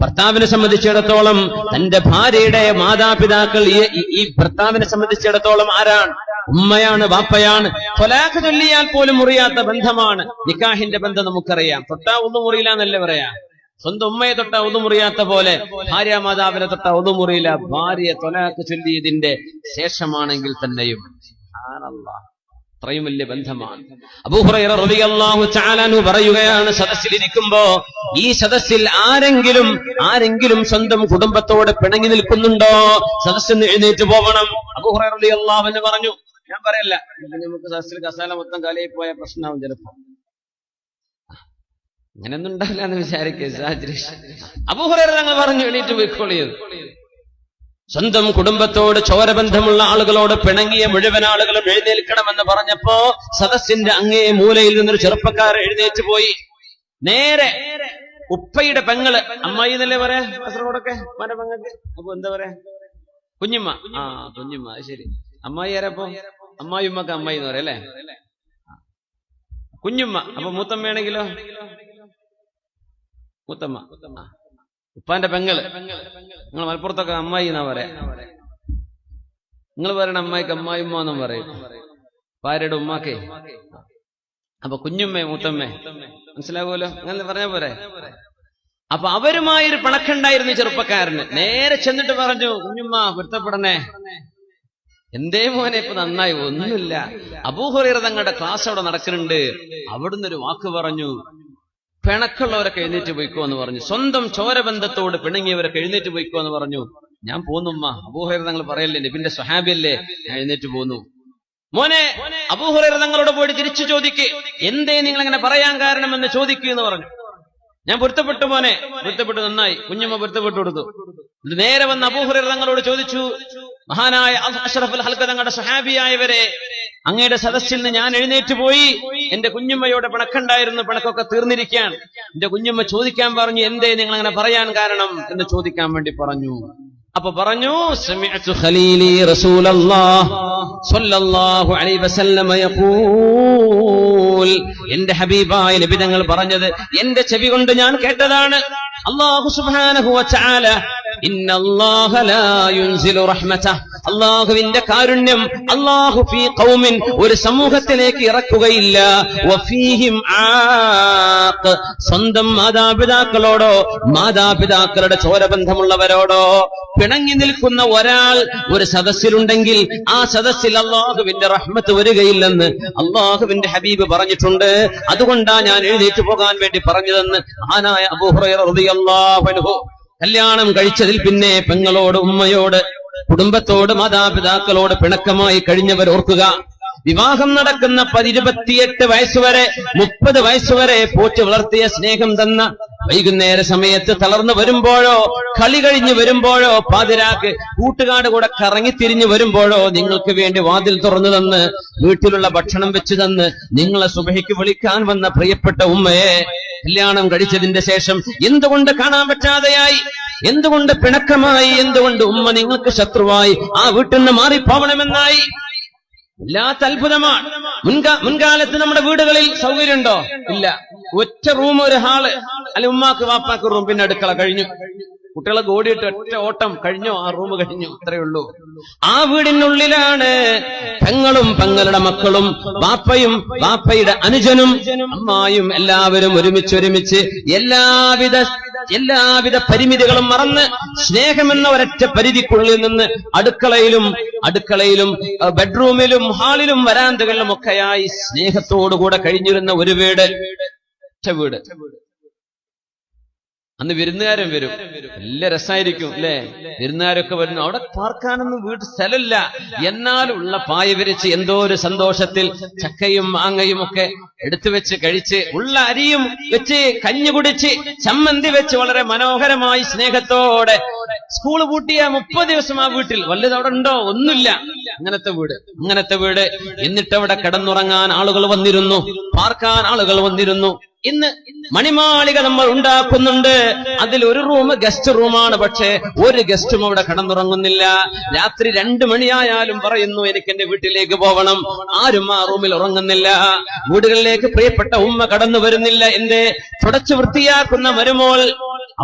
ഭർത്താവിനെ സംബന്ധിച്ചിടത്തോളം തന്റെ ഭാര്യയുടെ മാതാപിതാക്കൾ ഈ ഭർത്താവിനെ സംബന്ധിച്ചിടത്തോളം ആരാണ്? ഉമ്മയാണ്, വാപ്പയാണ്. ത്വലാഖ് ചൊല്ലിയാൽ പോലും മുറിയാത്ത ബന്ധമാണ്. നിക്കാഹിന്റെ ബന്ധം നമുക്കറിയാം. തൊട്ടാ ഒന്നും മുറിയില്ല എന്നല്ലേ പറയാ. സ്വന്തം ഉമ്മയെ തൊട്ടാ ഒന്നും മുറിയാത്ത പോലെ ഭാര്യ മാതാവിനെ തൊട്ടാ ഒന്നും മുറിയില്ല. ഭാര്യയെ ത്വലാഖ് ചൊല്ലിയതിന്റെ ശേഷമാണെങ്കിൽ തന്നെയും അത്രയും വലിയ ബന്ധമാണ്. അബൂ ഹുറൈറ റളിയല്ലാഹു തആല അൻഹു പറയുകയാണ്, സദസ്സിലിരിക്കുമ്പോ ഈ സദസ്സിൽ ആരെങ്കിലും സ്വന്തം കുടുംബത്തോട് പിണങ്ങി നിൽക്കുന്നുണ്ടോ? സദസ്സിൽ എഴുന്നേറ്റ് പോകണം. അബൂ ഹുറൈറ റളിയല്ലാഹു അൻഹു പറഞ്ഞു, ഞാൻ പറയല്ല, നമുക്ക് സദസ്സിൽ കസാല മൊത്തം കാലയിൽ പോയ പ്രശ്നമാവും ചിലപ്പോ. അങ്ങനെയൊന്നും ഉണ്ടാവില്ല എന്ന് വിചാരിക്കുക. അബൂ ഹുറൈറ തങ്ങൾ പറഞ്ഞു, എണീറ്റ് പോയിക്കോളിയത്. സ്വന്തം കുടുംബത്തോട് ചോരബന്ധമുള്ള ആളുകളോട് പിണങ്ങിയ മുഴുവൻ ആളുകളും എഴുന്നേൽക്കണമെന്ന് പറഞ്ഞപ്പോ സദസ്സിന്റെ അങ്ങേ മൂലയിൽ നിന്നൊരു ചെറുപ്പക്കാരൻ എഴുന്നേറ്റ് പോയി. നേരെ ഉപ്പയുടെ പെങ്ങള്, അമ്മായി എന്നല്ലേ പറയാ കാസർഗോഡൊക്കെ പെങ്ങൾക്ക്. അപ്പൊ എന്താ പറയാ? കുഞ്ഞുമ്മ. കുഞ്ഞുമ്മ, അത് ശരി. അമ്മായി ആരപ്പോ? അമ്മായി ഉമ്മക്ക് അമ്മായി എന്ന് പറയാം അല്ലേ? കുഞ്ഞുമ്മ. അപ്പൊ മൂത്തമ്മയാണെങ്കിലോ? മൂത്തമ്മ. ഉപ്പാന്റെ പെങ്ങള്. നിങ്ങൾ മലപ്പുറത്തൊക്കെ അമ്മായി എന്നാ പറയാ. നിങ്ങൾ പറയണ അമ്മായിക്ക് അമ്മായിമ്മ എന്നും പറയും, ഭാര്യയുടെ ഉമ്മാക്കേ. അപ്പൊ കുഞ്ഞുമ്മേ മൂത്തമ്മേ, മനസ്സിലാകുമല്ലോ, അങ്ങനെ പറഞ്ഞ പോരെ. അപ്പൊ അവരുമായൊരു പിണക്കുണ്ടായിരുന്നു ചെറുപ്പക്കാരന്. നേരെ ചെന്നിട്ട് പറഞ്ഞു, കുഞ്ഞുമ്മ പൊരുത്തപ്പെടണേ. എന്തേ മോനെ ഇപ്പൊ നന്നായി? ഒന്നുമില്ല, അബൂ ഹുറൈറ തങ്ങളുടെ ക്ലാസ് അവിടെ നടക്കുന്നുണ്ട്, അവിടുന്ന് ഒരു വാക്ക് പറഞ്ഞു, പിണക്കുള്ളവരൊക്കെ എഴുന്നേറ്റ് പോയിക്കോ എന്ന് പറഞ്ഞു. സ്വന്തം ചോരബന്ധത്തോട് പിണങ്ങിയവരൊക്കെ എഴുന്നേറ്റ് പോയിക്കോ എന്ന് പറഞ്ഞു. ഞാൻ പോന്നുമ്മ, അബൂ ഹുറൈറ തങ്ങൾ പറയല്ലേ, നബിന്റെ സ്വഹാബിയല്ലേ, ഞാൻ എഴുന്നേറ്റ് പോന്നു. മോനെ, അബൂ ഹുറൈറ തങ്ങളോട് പോയിട്ട് തിരിച്ചു ചോദിക്ക്, എന്തേ നിങ്ങൾ അങ്ങനെ പറയാൻ കാരണമെന്ന് ചോദിക്കൂ എന്ന് പറഞ്ഞു. ഞാൻ പൊരുത്തപ്പെട്ടു മോനെ, പൊരുത്തപ്പെട്ടു, നന്നായി. കുഞ്ഞുമ്മ പൊരുത്തപ്പെട്ടു കൊടുത്തു. നേരെ വന്ന് അബൂ ഹുറൈറ തങ്ങളോട് ചോദിച്ചു, മഹാനായ അഷ്റഫുൽ ഹൽഖ തങ്ങളുടെ സ്വഹാബിയായവരെ, അങ്ങയുടെ സദസ്സിൽ നിന്ന് ഞാൻ എഴുന്നേറ്റ് പോയി. എന്റെ കുഞ്ഞുമ്മയോട് പിണക്കുണ്ടായിരുന്നു, പിണക്കൊക്കെ തീർന്നിരിക്കാൻ. എന്റെ കുഞ്ഞുമ്മ ചോദിക്കാൻ പറഞ്ഞു, എന്തേ നിങ്ങൾ അങ്ങനെ പറയാൻ കാരണം എന്ന് ചോദിക്കാൻ വേണ്ടി പറഞ്ഞു. അപ്പൊ പറഞ്ഞു, സമിഅ്തു ഖലീലി റസൂലല്ലാഹ് സ്വല്ലല്ലാഹു അലൈഹി വസല്ലം യഖൂൽ, എന്റെ ഹബീബായ നബി തങ്ങൾ പറഞ്ഞത് എന്റെ ചെവി കൊണ്ട് ഞാൻ കേട്ടതാണ്. അല്ലാഹു സുബ്ഹാനഹു വ തആല ഇന്നല്ലാഹ ലാ യുൻസിലു റഹ്മതഹ, അല്ലാഹുവിന്റെ കാരുണ്യം അല്ലാഹു ഫീ ഖൗമിൻ, ഒരു സമൂഹത്തിലേക്ക് ഇറക്കുകയില്ല, വഫീഹിം ആഖ്, സ്വന്തം മാതാപിതാക്കളോടോ മാതാപിതാക്കളുടെ ചോരബന്ധമുള്ളവരോടോ പിണങ്ങി നിൽക്കുന്ന ഒരാൾ ഒരു സദസ്സിലുണ്ടെങ്കിൽ ആ സദസ്സിൽ അല്ലാഹുവിന്റെ റഹ്മത്ത് വരികയില്ലെന്ന് അല്ലാഹുവിന്റെ ഹബീബ് പറഞ്ഞിട്ടുണ്ട്. അതുകൊണ്ടാ ഞാൻ എഴുന്നേറ്റ് പോകാൻ വേണ്ടി പറഞ്ഞതെന്ന് മഹാനായ അബൂ ഹുറൈറ റളിയല്ലാഹു അൻഹു. കല്യാണം കഴിച്ചതിൽ പിന്നെ പെങ്ങളോട്, ഉമ്മയോട്, കുടുംബത്തോട്, മാതാപിതാക്കളോട് പിണക്കമായി കഴിഞ്ഞവർ ഓർക്കുക. വിവാഹം നടക്കുന്ന 28 വയസ്സുവരെ 30 വയസ്സുവരെ പോറ്റി വളർത്തിയ സ്നേഹം തന്ന, വൈകുന്നേര സമയത്ത് തളർന്നു വരുമ്പോഴോ, കളി കഴിഞ്ഞു വരുമ്പോഴോ, പാതിരാക്ക് കൂട്ടുകാട് കൂടെ കറങ്ങിത്തിരിഞ്ഞു വരുമ്പോഴോ നിങ്ങൾക്ക് വേണ്ടി വാതിൽ തുറന്നു തന്ന് വീട്ടിലുള്ള ഭക്ഷണം വെച്ചു തന്ന് നിങ്ങളെ സുബഹിക്ക് വിളിക്കാൻ വന്ന പ്രിയപ്പെട്ട ഉമ്മയെ കല്യാണം കഴിച്ചതിന്റെ ശേഷം എന്തുകൊണ്ട് കാണാൻ പറ്റാതെയായി? എന്തുകൊണ്ട് പിണക്കമായി? എന്തുകൊണ്ട് ഉമ്മ നിങ്ങൾക്ക് ശത്രുവായി? ആ വീട്ടിൽ നിന്ന് മാറിപ്പോവണമെന്നായി? വല്ലാത്ത അത്ഭുതമാണ്. മുൻകാലത്ത് നമ്മുടെ വീടുകളിൽ സൗകര്യമുണ്ടോ? ഇല്ല. ഒറ്റ റൂം, ഒരു ഹാള്, അല്ലെ ഉമ്മാക്ക് വാപ്പാക്ക് റൂം, പിന്നെ അടുക്കള, കഴിഞ്ഞു. കുട്ടികളെ ഓടിയിട്ട് ഒറ്റ ഓട്ടം, കഴിഞ്ഞോ, ആ റൂം കഴിഞ്ഞു, അത്രയേ ഉള്ളൂ. ആ വീടിനുള്ളിലാണ് പെങ്ങളും പെങ്ങളുടെ മക്കളും വാപ്പയും വാപ്പയുടെ അനുജനും അമ്മായും എല്ലാവരും ഒരുമിച്ച് എല്ലാവിധ പരിമിതികളും മറന്ന് സ്നേഹമെന്ന ഒരൊറ്റ പരിധിക്കുള്ളിൽ നിന്ന് അടുക്കളയിലും ബെഡ്റൂമിലും ഹാളിലും വരാന്തകളിലും ഒക്കെയായി സ്നേഹത്തോടുകൂടെ കഴിഞ്ഞിരുന്ന ഒരു വീട്, ഒറ്റ വീട്. അന്ന് വിരുന്നുകാരൻ വരും, നല്ല രസമായിരിക്കും അല്ലെ? വിരുന്നുകാരൊക്കെ വരുന്നു. അവിടെ പാർക്കാനൊന്നും വീട്ടിൽ സ്ഥലമില്ല, എന്നാലുള്ള പായ വിരിച്ച് എന്തോ ഒരു സന്തോഷത്തിൽ ചക്കയും മാങ്ങയും ഒക്കെ എടുത്തു വെച്ച് കഴിച്ച്, ഉള്ള അരിയും വെച്ച് കഞ്ഞി കുടിച്ച് ചമ്മന്തി വെച്ച് വളരെ മനോഹരമായി സ്നേഹത്തോടെ സ്കൂൾ പൂട്ടിയ 30 ദിവസം ആ വീട്ടിൽ വല്ലത് അവിടെ ഉണ്ടോ? ഒന്നുമില്ല. അങ്ങനത്തെ വീട്. എന്നിട്ട് അവിടെ കിടന്നുറങ്ങാൻ ആളുകൾ വന്നിരുന്നു, പാർക്കാൻ ആളുകൾ വന്നിരുന്നു. ഇന്ന് മണിമാളിക നമ്മൾ ഉണ്ടാക്കുന്നുണ്ട്, അതിൽ ഒരു റൂം ഗസ്റ്റ് റൂമാണ്, പക്ഷേ ഒരു ഗസ്റ്റും അവിടെ കിടന്നുറങ്ങുന്നില്ല. രാത്രി 2 മണിയായാലും പറയുന്നു എനിക്ക് എന്റെ വീട്ടിലേക്ക് പോകണം. ആരും ആ റൂമിൽ ഉറങ്ങുന്നില്ല. വീടുകളിലേക്ക് പ്രിയപ്പെട്ട ഉമ്മ കടന്നു വരുന്നില്ല. എന്തേ? തുടച്ചു വൃത്തിയാക്കുന്ന മരുമോൾ,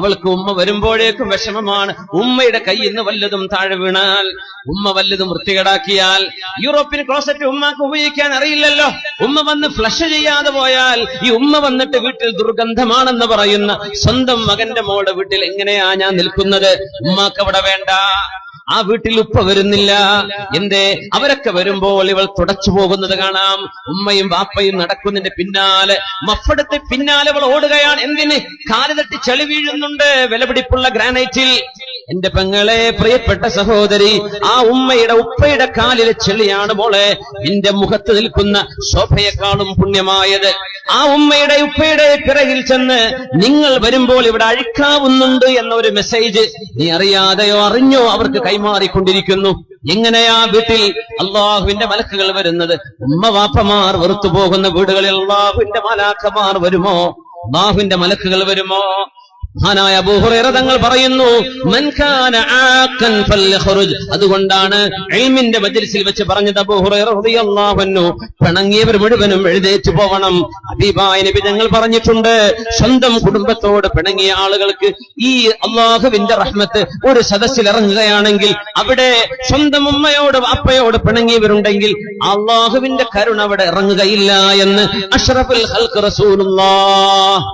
അവൾക്ക് ഉമ്മ വരുമ്പോഴേക്കും വിഷമമാണ്. ഉമ്മയുടെ കയ്യിൽ നിന്ന് വല്ലതും താഴെ വീണാൽ, ഉമ്മ വല്ലതും വൃത്തികേടാക്കിയാൽ, യൂറോപ്യൻ ക്ലോസറ്റ് ഉമ്മക്ക് ഉപയോഗിക്കാൻ അറിയില്ലല്ലോ, ഉമ്മ വന്ന് ഫ്ലഷ് ചെയ്യാതെ പോയാൽ ഈ ഉമ്മ വന്നിട്ട് വീട്ടിൽ ദുർഗന്ധമാണെന്ന് പറയുന്ന സ്വന്തം മകന്റെ മോളുടെ വീട്ടിൽ എങ്ങനെയാ ഞാൻ നിൽക്കുന്നത്? ഉമ്മാക്ക് അവിടെ വേണ്ട. ആ വീട്ടിൽ ഉപ്പ വരുന്നില്ല. എന്തേ? അവരൊക്കെ വരുമ്പോൾ ഇവൾ തുടച്ചു പോകുന്നത് കാണാം. ഉമ്മയും വാപ്പയും നടക്കുന്നതിന്റെ പിന്നാലെ, മഫ്ഫെടുത്ത് പിന്നാലെ അവൾ ഓടുകയാണ്. എന്തിന്? കാല് തട്ടി ചെളി വീഴുന്നുണ്ട് വിലപിടിപ്പുള്ള ഗ്രാനൈറ്റിൽ. എന്റെ പെങ്ങളെ, പ്രിയപ്പെട്ട സഹോദരി, ആ ഉപ്പയുടെ കാലിലെ ചെളിയാണ് മോളെ നിന്റെ മുഖത്ത് നിൽക്കുന്ന ശോഭയെക്കാളും പുണ്യമായത്. ആ ഉപ്പയുടെ പിറകിൽ ചെന്ന് നിങ്ങൾ വരുമ്പോൾ ഇവിടെ അഴിക്കാവുന്നുണ്ട് എന്ന ഒരു മെസ്സേജ് നീ അറിയാതെയോ അറിഞ്ഞോ അവർക്ക് കൈമാറിക്കൊണ്ടിരിക്കുന്നു. എങ്ങനെയാ വീട്ടിൽ അള്ളാഹുവിന്റെ മലക്കുകൾ വരുന്നത്? ഉമ്മ വാപ്പമാർ വെറുത്തു പോകുന്ന വീടുകളിൽ അള്ളാഹുവിന്റെ മലാക്കമാർ വരുമോ? അള്ളാഹുവിന്റെ മലക്കുകൾ വരുമോ? മഹാനായ അബൂ ഹുറൈറ തങ്ങൾ പറയുന്നു, മൻ കാന ആഖൻ ഫൽഖുറുജ്. അതുകൊണ്ടാണ് ഇൽമിന്റെ മജ്ലിസിൽ വെച്ച് പറഞ്ഞത് അബൂ ഹുറൈറ റളിയല്ലാഹു അൻഹു, പിണങ്ങിയവർ മുഴുവനും എഴുന്നേറ്റ് പോകണം. ഹബീബായ നബി തങ്ങൾ പറഞ്ഞിട്ടുണ്ട്, സ്വന്തം കുടുംബത്തോട് പിണങ്ങിയ ആളുകൾക്ക് ഈ അള്ളാഹുവിന്റെ റഹ്മത്ത് ഒരു സദസ്സിൽ ഇറങ്ങുകയാണെങ്കിൽ, അവിടെ സ്വന്തം ഉമ്മയോട് വാപ്പയോട് പിണങ്ങിയവരുണ്ടെങ്കിൽ അള്ളാഹുവിന്റെ കരുണ അവിടെ ഇറങ്ങുകയില്ല എന്ന് അഷ്റഫുൽ ഖൽഖ് റസൂലുള്ളാഹ്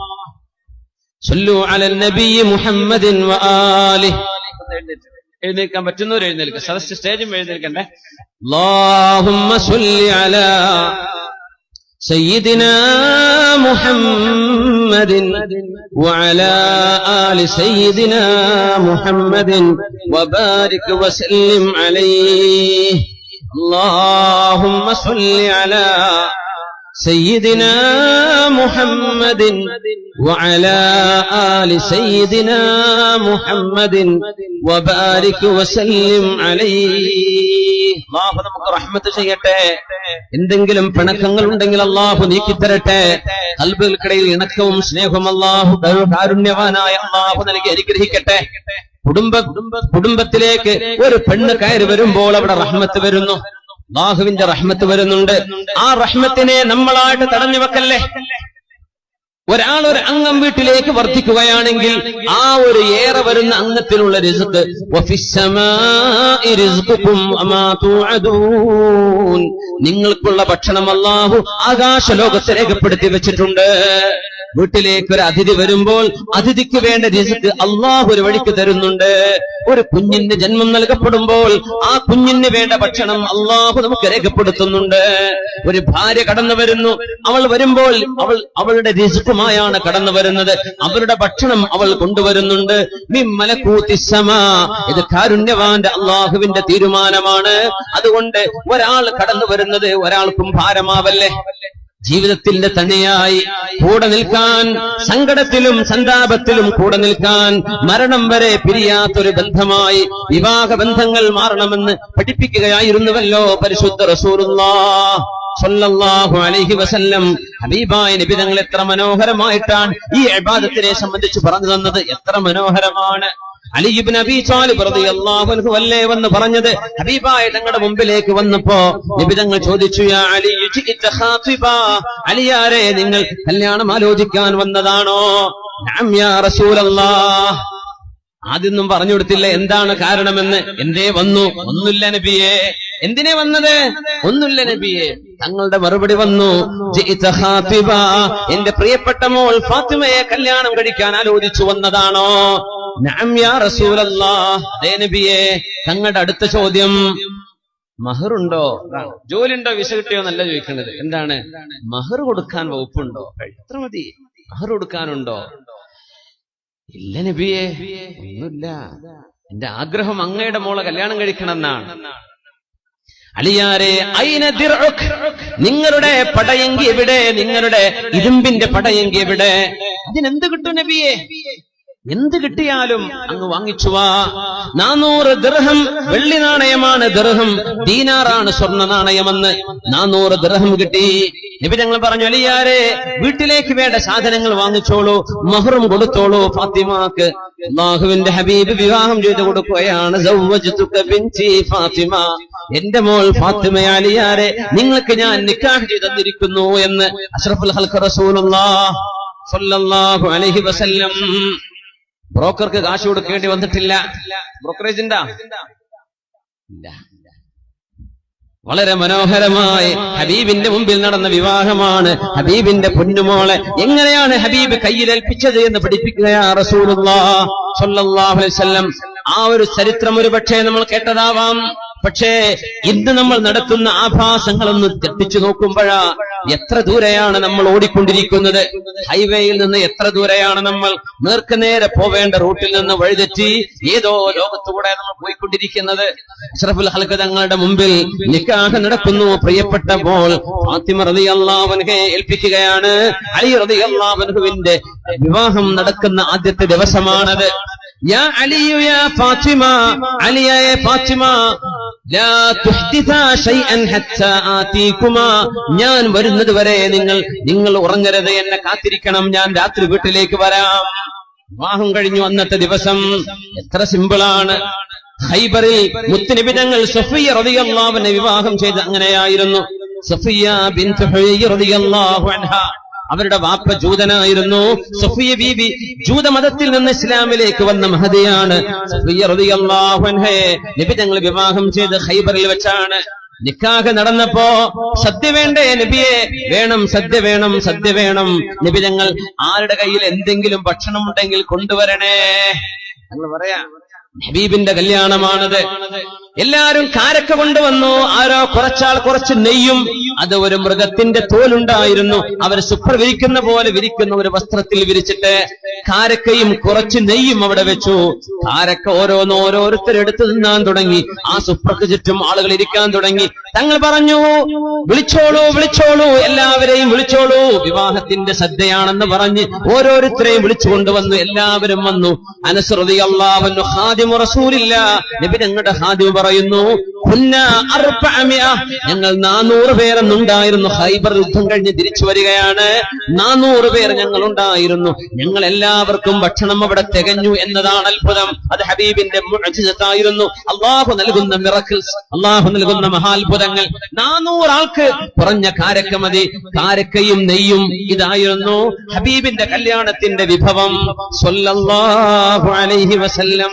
സല്ലു അലൻ നബി മുഹമ്മദിൻ വആലിഹി. എഴുന്നേൽക്കാൻ പറ്റുന്നവർ എഴുന്നേൽക്കുക, സദസ്സ് സ്റ്റേജും എഴുന്നേൽക്കണ്ടേ. അല്ലാഹുമ്മ സല്ലി അലാ സയ്യിദിനാ മുഹമ്മദിൻ വഅലാ ആലി സയ്യിദിനാ മുഹമ്മദിൻ വബാരിക് വസല്ലിം അലൈഹി. അല്ലാഹുമ്മ സല്ലി അലാ سيدنا محمد وعلى آل سيدنا محمد وبارك وسلم عليه. അല്ലാഹു നമുക്ക് റഹ്മത്ത് ചെയ്യട്ടെ. എന്തെങ്കിലും പിണക്കങ്ങൾ ഉണ്ടെങ്കിൽ അല്ലാഹു നീക്കിത്തരട്ടെ. ഖൽബുകൾക്കിടയിൽ ഇണക്കവും സ്നേഹവും അല്ലാഹു കാരുണ്യവാനായ അല്ലാഹു നൽകി അനുഗ്രഹിക്കട്ടെ. കുടുംബത്തിലേക്ക് ഒരു പെണ്ണ് കയറി വരുമ്പോൾ അവിടെ റഹ്മത്ത് വരുന്നു, അല്ലാഹുവിന്റെ റഹ്മത്ത് വരുന്നുണ്ട്. ആ റഹ്മത്തിനെ നമ്മളായിട്ട് തടഞ്ഞു വെക്കല്ലേ. ഒരു അംഗം വീട്ടിലേക്ക് വർദ്ധിക്കുകയാണെങ്കിൽ ആ ഒരു ഏറെ വരുന്ന അംഗത്തിനുള്ള റിസ്ക്, വഫിസ്സമാഇ റിസ്ഖുകും വമാ തുഅദൂൻ, നിങ്ങൾക്കുള്ള ഭക്ഷണം അല്ലാഹു ആകാശലോകത്ത് രേഖപ്പെടുത്തി വെച്ചിട്ടുണ്ട്. വീട്ടിലേക്ക് ഒരു അതിഥി വരുമ്പോൾ അതിഥിക്ക് വേണ്ട റിസ്ക് അല്ലാഹു ഒരു വഴിക്ക് തരുന്നുണ്ട്. ഒരു കുഞ്ഞിന് ജന്മം നൽകപ്പെടുമ്പോൾ ആ കുഞ്ഞിന് വേണ്ട ഭക്ഷണം അല്ലാഹു നമുക്ക് രേഖപ്പെടുത്തുന്നുണ്ട്. ഒരു ഭാര്യ കടന്നു വരുന്നു, അവൾ വരുമ്പോൾ അവളുടെ റിസ്കുമായാണ് കടന്നു വരുന്നത്. അവരുടെ ഭക്ഷണം അവൾ കൊണ്ടുവരുന്നുണ്ട്. മിൻ മലകൂതിസ് സമാ, ഇത് കാരുണ്യവാന്റെ അല്ലാഹുവിന്റെ തീരുമാനമാണ്. അതുകൊണ്ട് ഒരാൾ കടന്നു വരുന്നത് ഒരാൾക്കും ഭാരമാവല്ലേ. ജീവിതത്തിന്റെ തണിയായി കൂടെ നിൽക്കാൻ, സങ്കടത്തിലും സന്താപത്തിലും കൂടെ നിൽക്കാൻ, മരണം വരെ പിരിയാത്തൊരു ബന്ധമായി വിവാഹ ബന്ധങ്ങൾ മാറണമെന്ന് പഠിപ്പിക്കുകയായിരുന്നുവല്ലോ പരിശുദ്ധ റസൂലുള്ളാഹ് സ്വല്ലല്ലാഹു അലൈഹി വസല്ലം ഹബീബായ നബി തങ്ങൾ എത്ര മനോഹരമായിട്ടാണ് ഈ ഇബാദത്തിനെ സംബന്ധിച്ച് പറഞ്ഞു തന്നത്. എത്ര മനോഹരമാണ്. അലി ഇബ്നു അബീ ത്വാലിബ് റളിയല്ലാഹു അൻഹു അല്ലേ വന്ന് പറഞ്ഞത്, ഹബീബായ തങ്ങളുടെ മുമ്പിലേക്ക് വന്നപ്പോ നബി തങ്ങൾ ചോദിച്ചു, യാ അലി ജിഇത ഖാതിബാ, അലിയാരെ നിങ്ങൾ കല്യാണം ആലോചിക്കാൻ വന്നതാണോ? നഅം യാ റസൂലല്ലാഹ്. ആദ്യമൊന്നും പറഞ്ഞു കൊടുത്തില്ല എന്താണ് കാരണമെന്ന്. എന്തേ വന്നു? ഒന്നുമില്ല നബിയേ. എന്തിനെ വന്നത്? ഒന്നുമില്ല നബിയേ. തങ്ങളുടെ മറുപടി വന്നു, ജിഇത ഖാതിബാ, എന്റെ പ്രിയപ്പെട്ട മോൾ ഫാത്തിമയെ കല്യാണം കഴിക്കാൻ ആലോചിച്ചു വന്നതാണോ? നഅം യാ റസൂലല്ലാഹ്. അതേ നബിയേ. തങ്ങളുടെ അടുത്ത ചോദ്യം, മഹറുണ്ടോ? ജോലിയുണ്ടോ, വിസ കിട്ടിയോ എന്നല്ല ചോദിക്കുന്നത്. എന്താണ്? മഹർ കൊടുക്കാൻ വകുപ്പുണ്ടോ? എത്ര മതി? മഹർ കൊടുക്കാനുണ്ടോ? ഇല്ല നബിയേ, ഒന്നുമില്ല. എന്റെ ആഗ്രഹം അങ്ങയുടെ മോളെ കല്യാണം കഴിക്കണം എന്നാണ്. അലിയാരെ, ഐന ദിർഉക്, നിങ്ങളുടെ പടയങ്കി എവിടെ? നിങ്ങളുടെ ഇരുമ്പിന്റെ പടയങ്കി എവിടെ? അതിനെന്ത് കിട്ടും നബിയേ? എന്ത് കിട്ടിയാലും അങ്ങ് വാങ്ങിച്ചു വാ. 400 ദിർഹം വെള്ളി നാണയമാണ് ദിർഹം, ദീനാറാണ് സ്വർണ്ണ നാണയമെന്ന്. 400 ദിർഹം കിട്ടി. നബി തങ്ങൾ പറഞ്ഞു, അലിയാരെ, വീട്ടിലേക്ക് വേണ്ട സാധനങ്ങൾ വാങ്ങിച്ചോളൂ, മഹറും കൊടുത്തോളൂ. ഫാത്തിമാക്ക് അല്ലാഹുവിന്റെ ഹബീബ് വിവാഹം ചെയ്തു കൊടുക്കുകയാണ്. സവ്വജ്തുക ബിൻതി ഫാത്തിമ, എന്റെ മോൾ ഫാത്തിമയെ അലിയാരെ നിങ്ങൾക്ക് ഞാൻ നിക്കാഹ് ചെയ്തു തന്നിരിക്കുന്നു എന്ന് അഷ്റഫുൽ ഖൽഖ് റസൂലുള്ളാഹ് സ്വല്ലല്ലാഹു അലൈഹി വസല്ലം. ബ്രോക്കർക്ക് കാശ് കൊടുക്കേണ്ടി വന്നിട്ടില്ല. ബ്രോക്കറേജ് ഉണ്ടാ? ഇല്ല. വളരെ മനോഹരമായി ഹബീബിന്റെ മുമ്പിൽ നടന്ന വിവാഹമാണ്. ഹബീബിന്റെ പൊന്നുമോളെ എങ്ങനെയാണ് ഹബീബ് കയ്യിലേൽപ്പിച്ചത് എന്ന് പഠിപ്പിക്കുകയാ റസൂലുള്ളാഹ് സ്വല്ലല്ലാഹു അലൈഹി വസല്ലം. ആ ഒരു ചരിത്രം ഒരു പക്ഷേ നമ്മൾ കേട്ടതാവാം. പക്ഷേ ഇന്ന് നമ്മൾ നടത്തുന്ന ആഭാസങ്ങളൊന്ന് തെറ്റിച്ചു നോക്കുമ്പോഴാ എത്ര ദൂരെയാണ് നമ്മൾ ഓടിക്കൊണ്ടിരിക്കുന്നത്. ഹൈവേയിൽ നിന്ന് എത്ര ദൂരെയാണ് നമ്മൾ നേർക്കുനേരെ പോവേണ്ട റൂട്ടിൽ നിന്ന് വഴിതെറ്റി ഏതോ ലോകത്തുകൂടെ നമ്മൾ പോയിക്കൊണ്ടിരിക്കുന്നത്. അഷ്റഫുൽ ഖൽഖ് തങ്ങളുടെ മുമ്പിൽ നിക്കാഹ് നടക്കുന്നു. പ്രിയപ്പെട്ട മോൾ ഫാത്തിമ റളിയല്ലാഹു അൻഹയെ ഏൽപ്പിക്കുകയാണ്. അലി റളിയല്ലാഹു അൻഹുവിന്റെ വിവാഹം നടക്കുന്ന ആദ്യത്തെ ദിവസമാണത്. യാ അലിയു യാ ഫാത്തിമ, അലിയായ ഫാത്തിമ, ലാ തുഹ്ദിഥാ ശൈഅൻ ഹത്താ ആതീകുമാ, ഞാൻ വരുന്നത് വരെ നിങ്ങൾ ഉറങ്ങരുത്, എന്നെ കാത്തിരിക്കണം, ഞാൻ രാത്രി വീട്ടിലേക്ക് വരാം. വിവാഹം കഴിഞ്ഞു. അന്നത്തെ ദിവസം എത്ര സിമ്പിളാണ്. ഖൈബറിൽ മുത്തുനബി തങ്ങൾ സഫിയ്യ റളിയല്ലാഹു അൻഹ വിവാഹം ചെയ്ത് അങ്ങനെയായിരുന്നു. സഫിയ്യ ബിൻത് ഹുയൈ റളിയല്ലാഹു അൻഹ, അവരുടെ വാപ്പ ജൂതനായിരുന്നു. സഫിയ്യ ബീബി ജൂതമതത്തിൽ നിന്ന് ഇസ്ലാമിലേക്ക് വന്ന മഹദിയാണ്. സഫിയ്യ റളിയല്ലാഹു അൻഹയെ നബി തങ്ങൾ വിവാഹം ചെയ്ത് ഖൈബറിൽ വെച്ചാണ്. നിക്കാഹ് നടന്നപ്പോ സദ്യ വേണ്ടേ നബിയെ? വേണം, സദ്യ വേണം, സദ്യ വേണം. നബി തങ്ങൾ ആരുടെ കയ്യിൽ എന്തെങ്കിലും ഭക്ഷണം ഉണ്ടെങ്കിൽ കൊണ്ടുവരണേ ഞങ്ങൾ പറയാ. ഹബീബിന്റെ കല്യാണമാണത്. എല്ലാരും കാരക്ക കൊണ്ടുവന്നു. ആരോ കുറച്ചാൾ കുറച്ച് നെയ്യും, അത് ഒരു മൃഗത്തിന്റെ തോലുണ്ടായിരുന്നു, അവർ സുപ്ര വിരിക്കുന്ന പോലെ വിരിക്കുന്ന ഒരു വസ്ത്രത്തിൽ വിരിച്ചിട്ട് കാരക്കയും കുറച്ച് നെയ്യും അവിടെ വെച്ചു. കാരക്ക ഓരോരുത്തരെടുത്ത് തിന്നാൻ തുടങ്ങി. ആ സുപ്രക്ക് ചുറ്റും ആളുകൾ ഇരിക്കാൻ തുടങ്ങി. തങ്ങൾ പറഞ്ഞു, വിളിച്ചോളൂ, വിളിച്ചോളൂ, എല്ലാവരെയും വിളിച്ചോളൂ, വിവാഹത്തിന്റെ സദ്യയാണെന്ന് പറഞ്ഞ് ഓരോരുത്തരെയും വിളിച്ചു കൊണ്ടുവന്നു. എല്ലാവരും വന്നു. അനസ് റളിയല്ലാഹു അൻഹു ഖാദിമു റസൂലില്ലാഹ്, നബി തങ്ങളുടെ ഖാദിം പറയുന്നു, ഞങ്ങൾ 400 പേരെന്നുണ്ടായിരുന്നു. ഖൈബർ യുദ്ധം കഴിഞ്ഞ് തിരിച്ചു വരികയാണ്. 400 പേർ ഞങ്ങൾ ഉണ്ടായിരുന്നു. ഞങ്ങൾ എല്ലാവർക്കും ഭക്ഷണം അവിടെ തികഞ്ഞു എന്നതാണ് അത്ഭുതം. അത് ഹബീബിന്റെ മുഅ്ജിസത്തായിരുന്നു. അല്ലാഹു നൽകുന്ന മിറക്കിൾസ്, അല്ലാഹു നൽകുന്ന മഹാത്ഭുതങ്ങൾ. 400 ആൾക്ക് കുറഞ്ഞ കാരക്ക മതി. കാരക്കയും നെയ്യും ഇതായിരുന്നു ഹബീബിന്റെ കല്യാണത്തിന്റെ വിഭവം സ്വല്ലല്ലാഹു അലൈഹി വസല്ലം.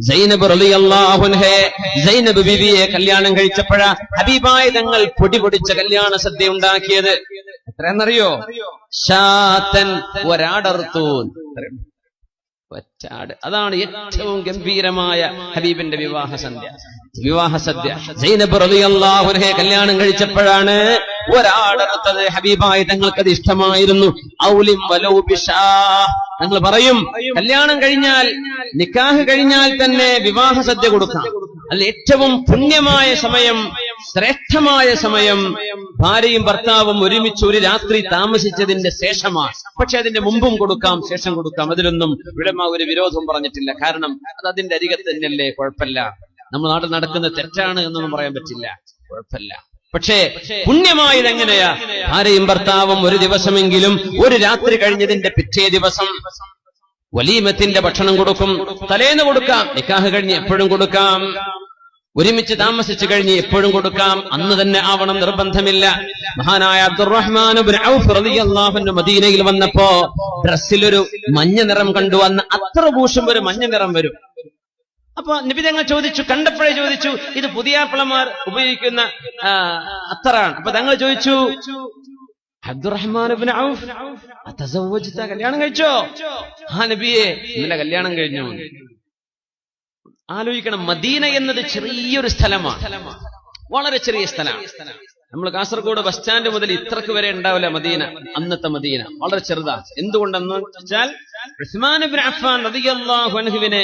സൈനബ് റളിയല്ലാഹു അൻഹയെ, സൈനബ് ബീവിയെ കല്യാണം കഴിച്ചപ്പോഴാ ഹബീബായ തങ്ങൾ പൊടി പൊടിച്ച കല്യാണ സദ്യ ഉണ്ടാക്കിയത്. എത്രയെന്നറിയോ? ശാതൻ, ഒരാടർത്തു, ഒറ്റാട്. അതാണ് ഏറ്റവും ഗംഭീരമായ ഹബീബിന്റെ വിവാഹ സദ്യ. സൈനബ് റളിയല്ലാഹു അൻഹയെ കല്യാണം കഴിച്ചപ്പോഴാണ് ഒരാടർത്തത്. ഹബീബായ തങ്ങൾക്കത് ഇഷ്ടമായിരുന്നു. ഔലിം വലൗ ബിശാ, ഞങ്ങൾ പറയും കല്യാണം കഴിഞ്ഞാൽ, നിക്കാഹ് കഴിഞ്ഞാൽ തന്നെ വിവാഹ സദ്യ കൊടുക്കാം. അല്ല, ഏറ്റവും പുണ്യമായ സമയം, ശ്രേഷ്ഠമായ സമയം ഭാര്യയും ഭർത്താവും ഒരുമിച്ച് ഒരു രാത്രി താമസിച്ചതിന്റെ ശേഷമാണ്. പക്ഷെ അതിന്റെ മുമ്പും കൊടുക്കാം, ശേഷം കൊടുക്കാം. അതിലൊന്നും ഉലമാ ഒരു വിരോധം പറഞ്ഞിട്ടില്ല. കാരണം അത് അതിന്റെ അരികത്ത് തന്നെയല്ലേ, കുഴപ്പമില്ല. നമ്മുടെ നാട്ടിൽ നടക്കുന്ന തെറ്റാണ് എന്നൊന്നും പറയാൻ പറ്റില്ല, കുഴപ്പമില്ല. പക്ഷേ പുണ്യമായത് എങ്ങനെയാ? ഭാര്യയും ഭർത്താവും ഒരു ദിവസമെങ്കിലും ഒരു രാത്രി കഴിഞ്ഞതിന്റെ പിറ്റേ ദിവസം വലീമത്തിന്റെ ഭക്ഷണം കൊടുക്കും. തലേന്ന് കൊടുക്കാം, നിക്കാഹ് കഴിഞ്ഞ് എപ്പോഴും കൊടുക്കാം, ഒരുമിച്ച് താമസിച്ചു കഴിഞ്ഞ് എപ്പോഴും കൊടുക്കാം, അന്ന് തന്നെ ആവണം നിർബന്ധമില്ല. മഹാനായ അബ്ദുറഹ്മാൻ ഇബ്നു ഔഫ് റളിയല്ലാഹു അൻഹു മദീനയിൽ വന്നപ്പോ ഡ്രസ്സിലൊരു മഞ്ഞ നിറം കണ്ടു. അന്ന് അത്ര പൂശും ഒരു മഞ്ഞ നിറം വരും. അപ്പൊ നബി തങ്ങൾ ചോദിച്ചു, കണ്ടപ്പോഴേ ചോദിച്ചു, ഇത് പുതിയാപ്പിളമാർ ഉപയോഗിക്കുന്ന അത്തറാണ്. അപ്പൊ തങ്ങൾ ചോദിച്ചു, അബ്ദുറഹ്മാൻ ഇബ്നു ഔഫ് അതസവ്വജ്ത, കല്യാണം കഴിച്ചോ? ആ നബിയെ, ഇന്നലെ കല്യാണം കഴിഞ്ഞു. ആലോചിക്കണം, മദീന എന്നത് ചെറിയൊരു സ്ഥലമാണ്, വളരെ ചെറിയ സ്ഥലമാണ്. നമ്മൾ കാസർഗോഡ് ബസ് സ്റ്റാൻഡ് മുതൽ ഇത്രക്ക് വരെ ഉണ്ടാവില്ല മദീന. അന്നത്തെ മദീന വളരെ ചെറുതാണ്. എന്തുകൊണ്ടെന്ന് വെച്ചാൽ ഉസ്മാൻ ഇബ്നു അഫ്ഫാൻ റളിയല്ലാഹു അൻഹുവിനെ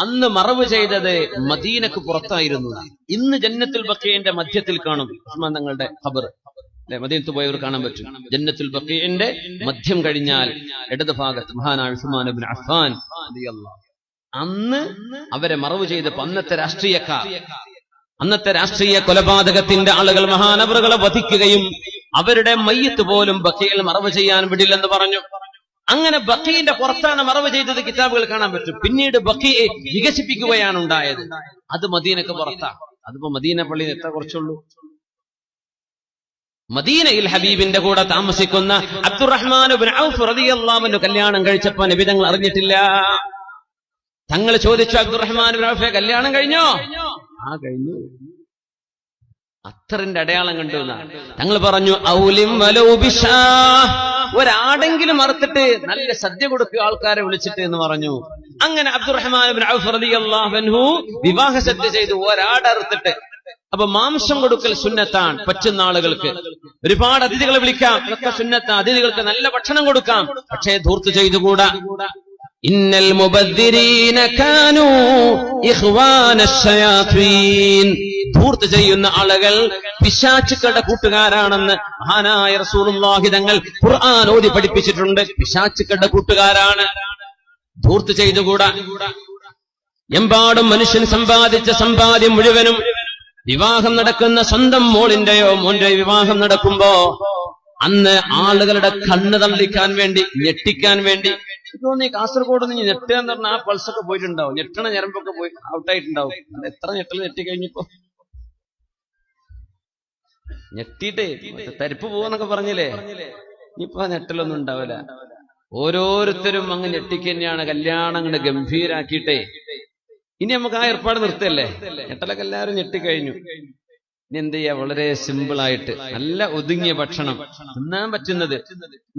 അന്ന് മറവ് ചെയ്തത് മദീനക്ക് പുറത്തായിരുന്നു. ഇന്ന് ജന്നത്തുൽ ബഖീഇന്റെ മധ്യത്തിൽ കാണും ഉസ്മാൻ തങ്ങളുടെ ഖബർ. മദീനത്ത് പോയവർ കാണാൻ പറ്റും. ജന്നത്തുൽ ബഖീഇന്റെ മധ്യം കഴിഞ്ഞാൽ ഇടത് ഭാഗത്ത് മഹാനായ ഉസ്മാൻ ഇബ്നു അഫ്ഫാൻ റളിയല്ലാഹു. അന്ന് അവരെ മറവ് ചെയ്തപ്പോ അന്നത്തെ രാഷ്ട്രീയ കൊലപാതകത്തിന്റെ ആളുകൾ മഹാനവറുകളെ വധിക്കുകയും അവരുടെ മയ്യത്ത് പോലും ബഖീയിൽ മറവ് ചെയ്യാൻ വിടില്ലെന്ന് പറഞ്ഞു. അങ്ങനെ ബഖീന്റെ പുറത്താണ് മറവ് ചെയ്തത് കിതാബുകൾ കാണാൻ പറ്റും. പിന്നീട് ബഖീയെ വികസിപ്പിക്കുകയാണ് ഉണ്ടായത്. അത് മദീനക്ക് പുറത്താണ്. അതിപ്പോ മദീന പള്ളിയിൽ എത്ര കുറച്ചുള്ളൂ. മദീനയിൽ ഹബീബിന്റെ കൂടെ താമസിക്കുന്ന അബ്ദുറഹ്മാൻ ഇബ്നു ഔഫ് റളിയല്ലാഹു അൻഹു കല്യാണം കഴിച്ചപ്പോ നബി തങ്ങൾ അറിഞ്ഞിട്ടില്ല. തങ്ങൾ ചോദിച്ചു, അബ്ദുറഹ്മാൻ ഇബ്നു ഔഫെ കല്യാണം കഴിഞ്ഞോ? ആ കഴിഞ്ഞു. അത്തറിന്റെ അടയാളം കണ്ടു എന്നാണ് തങ്ങൾ പറഞ്ഞു. ഔലിം വലൗ ബിശാ, ഒരാടെങ്കിലും അറുത്തിട്ട് നല്ല സദ്യ കൊടുക്കുക ആൾക്കാരെ വിളിച്ചിട്ട് എന്ന് പറഞ്ഞു. അങ്ങനെ അബ്ദുറഹ്മാൻ ഇബ്നു ഔഫ് റളിയല്ലാഹു അൻഹു വിവാഹ സദ്യ ചെയ്തു, ഒരാടറുത്തിട്ട്. അപ്പൊ മാംസം കൊടുക്കൽ സുന്നത്താണ് പറ്റുന്ന ആളുകൾക്ക്. ഒരുപാട് അതിഥികളെ വിളിക്കാം, ഇതൊക്കെ സുന്നത്താണ്. അതിഥികൾക്ക് നല്ല ഭക്ഷണം കൊടുക്കാം, പക്ഷേ ധൂർത്ത് ചെയ്തുകൂടാ. ഇന്നൽ മുബദ്ദിരീന കാനൂ ഇഖ്വാനശ് ശയാത്വീൻ, ധൂർത്ത് ചെയ്യുന്ന ആളുകൾ പിശാചുക്കളുടെ കൂട്ടുകാരാണെന്ന് മഹാനായ റസൂലുള്ളാഹി തങ്ങൾ ഖുർആൻ ഓതി പഠിപ്പിച്ചിട്ടുണ്ട്. പിശാചുക്കളുടെ കൂട്ടുകാരാണ്, ധൂർത്ത് ചെയ്തുകൂടാ. എമ്പാടും മനുഷ്യൻ സമ്പാദിച്ച സമ്പാദ്യം മുഴുവനും വിവാഹം നടക്കുന്ന സ്വന്തം മോളിന്റെയോ മോന്റെയോ വിവാഹം നടക്കുമ്പോ അന്ന് ആളുകളുടെ കണ്ണ് തള്ളിക്കാൻ വേണ്ടി, ഞെട്ടിക്കാൻ വേണ്ടി, തോന്നി കാസർഗോഡ് നിന്ന് ഞെട്ടുക എന്ന് പറഞ്ഞാൽ ആ പൾസൊക്കെ പോയിട്ടുണ്ടാവും, ഞെട്ടണ ഞരമ്പൊക്കെ പോയി ഔട്ടായിട്ടുണ്ടാവും. അത് എത്ര ഞെട്ടൽ ഞെട്ടിക്കഴിഞ്ഞപ്പോ ഞെട്ടിട്ടേ തരിപ്പ് പോവാന്നൊക്കെ പറഞ്ഞില്ലേ, ഇനിയിപ്പോ ഞെട്ടലൊന്നും ഉണ്ടാവില്ല. ഓരോരുത്തരും അങ്ങ് ഞെട്ടിക്ക് തന്നെയാണ്. കല്യാണം അങ്ങോട്ട് ഗംഭീരാക്കിയിട്ടേ ഇനി നമുക്ക് ആ ഏർപ്പാട് നിർത്തല്ലേ. ഞെട്ടലൊക്കെ എല്ലാവരും ഞെട്ടിക്കഴിഞ്ഞു. ഇനി എന്ത് ചെയ്യാ? വളരെ സിമ്പിളായിട്ട് നല്ല ഒതുങ്ങിയ ഭക്ഷണം തിന്നാൻ പറ്റുന്നത്.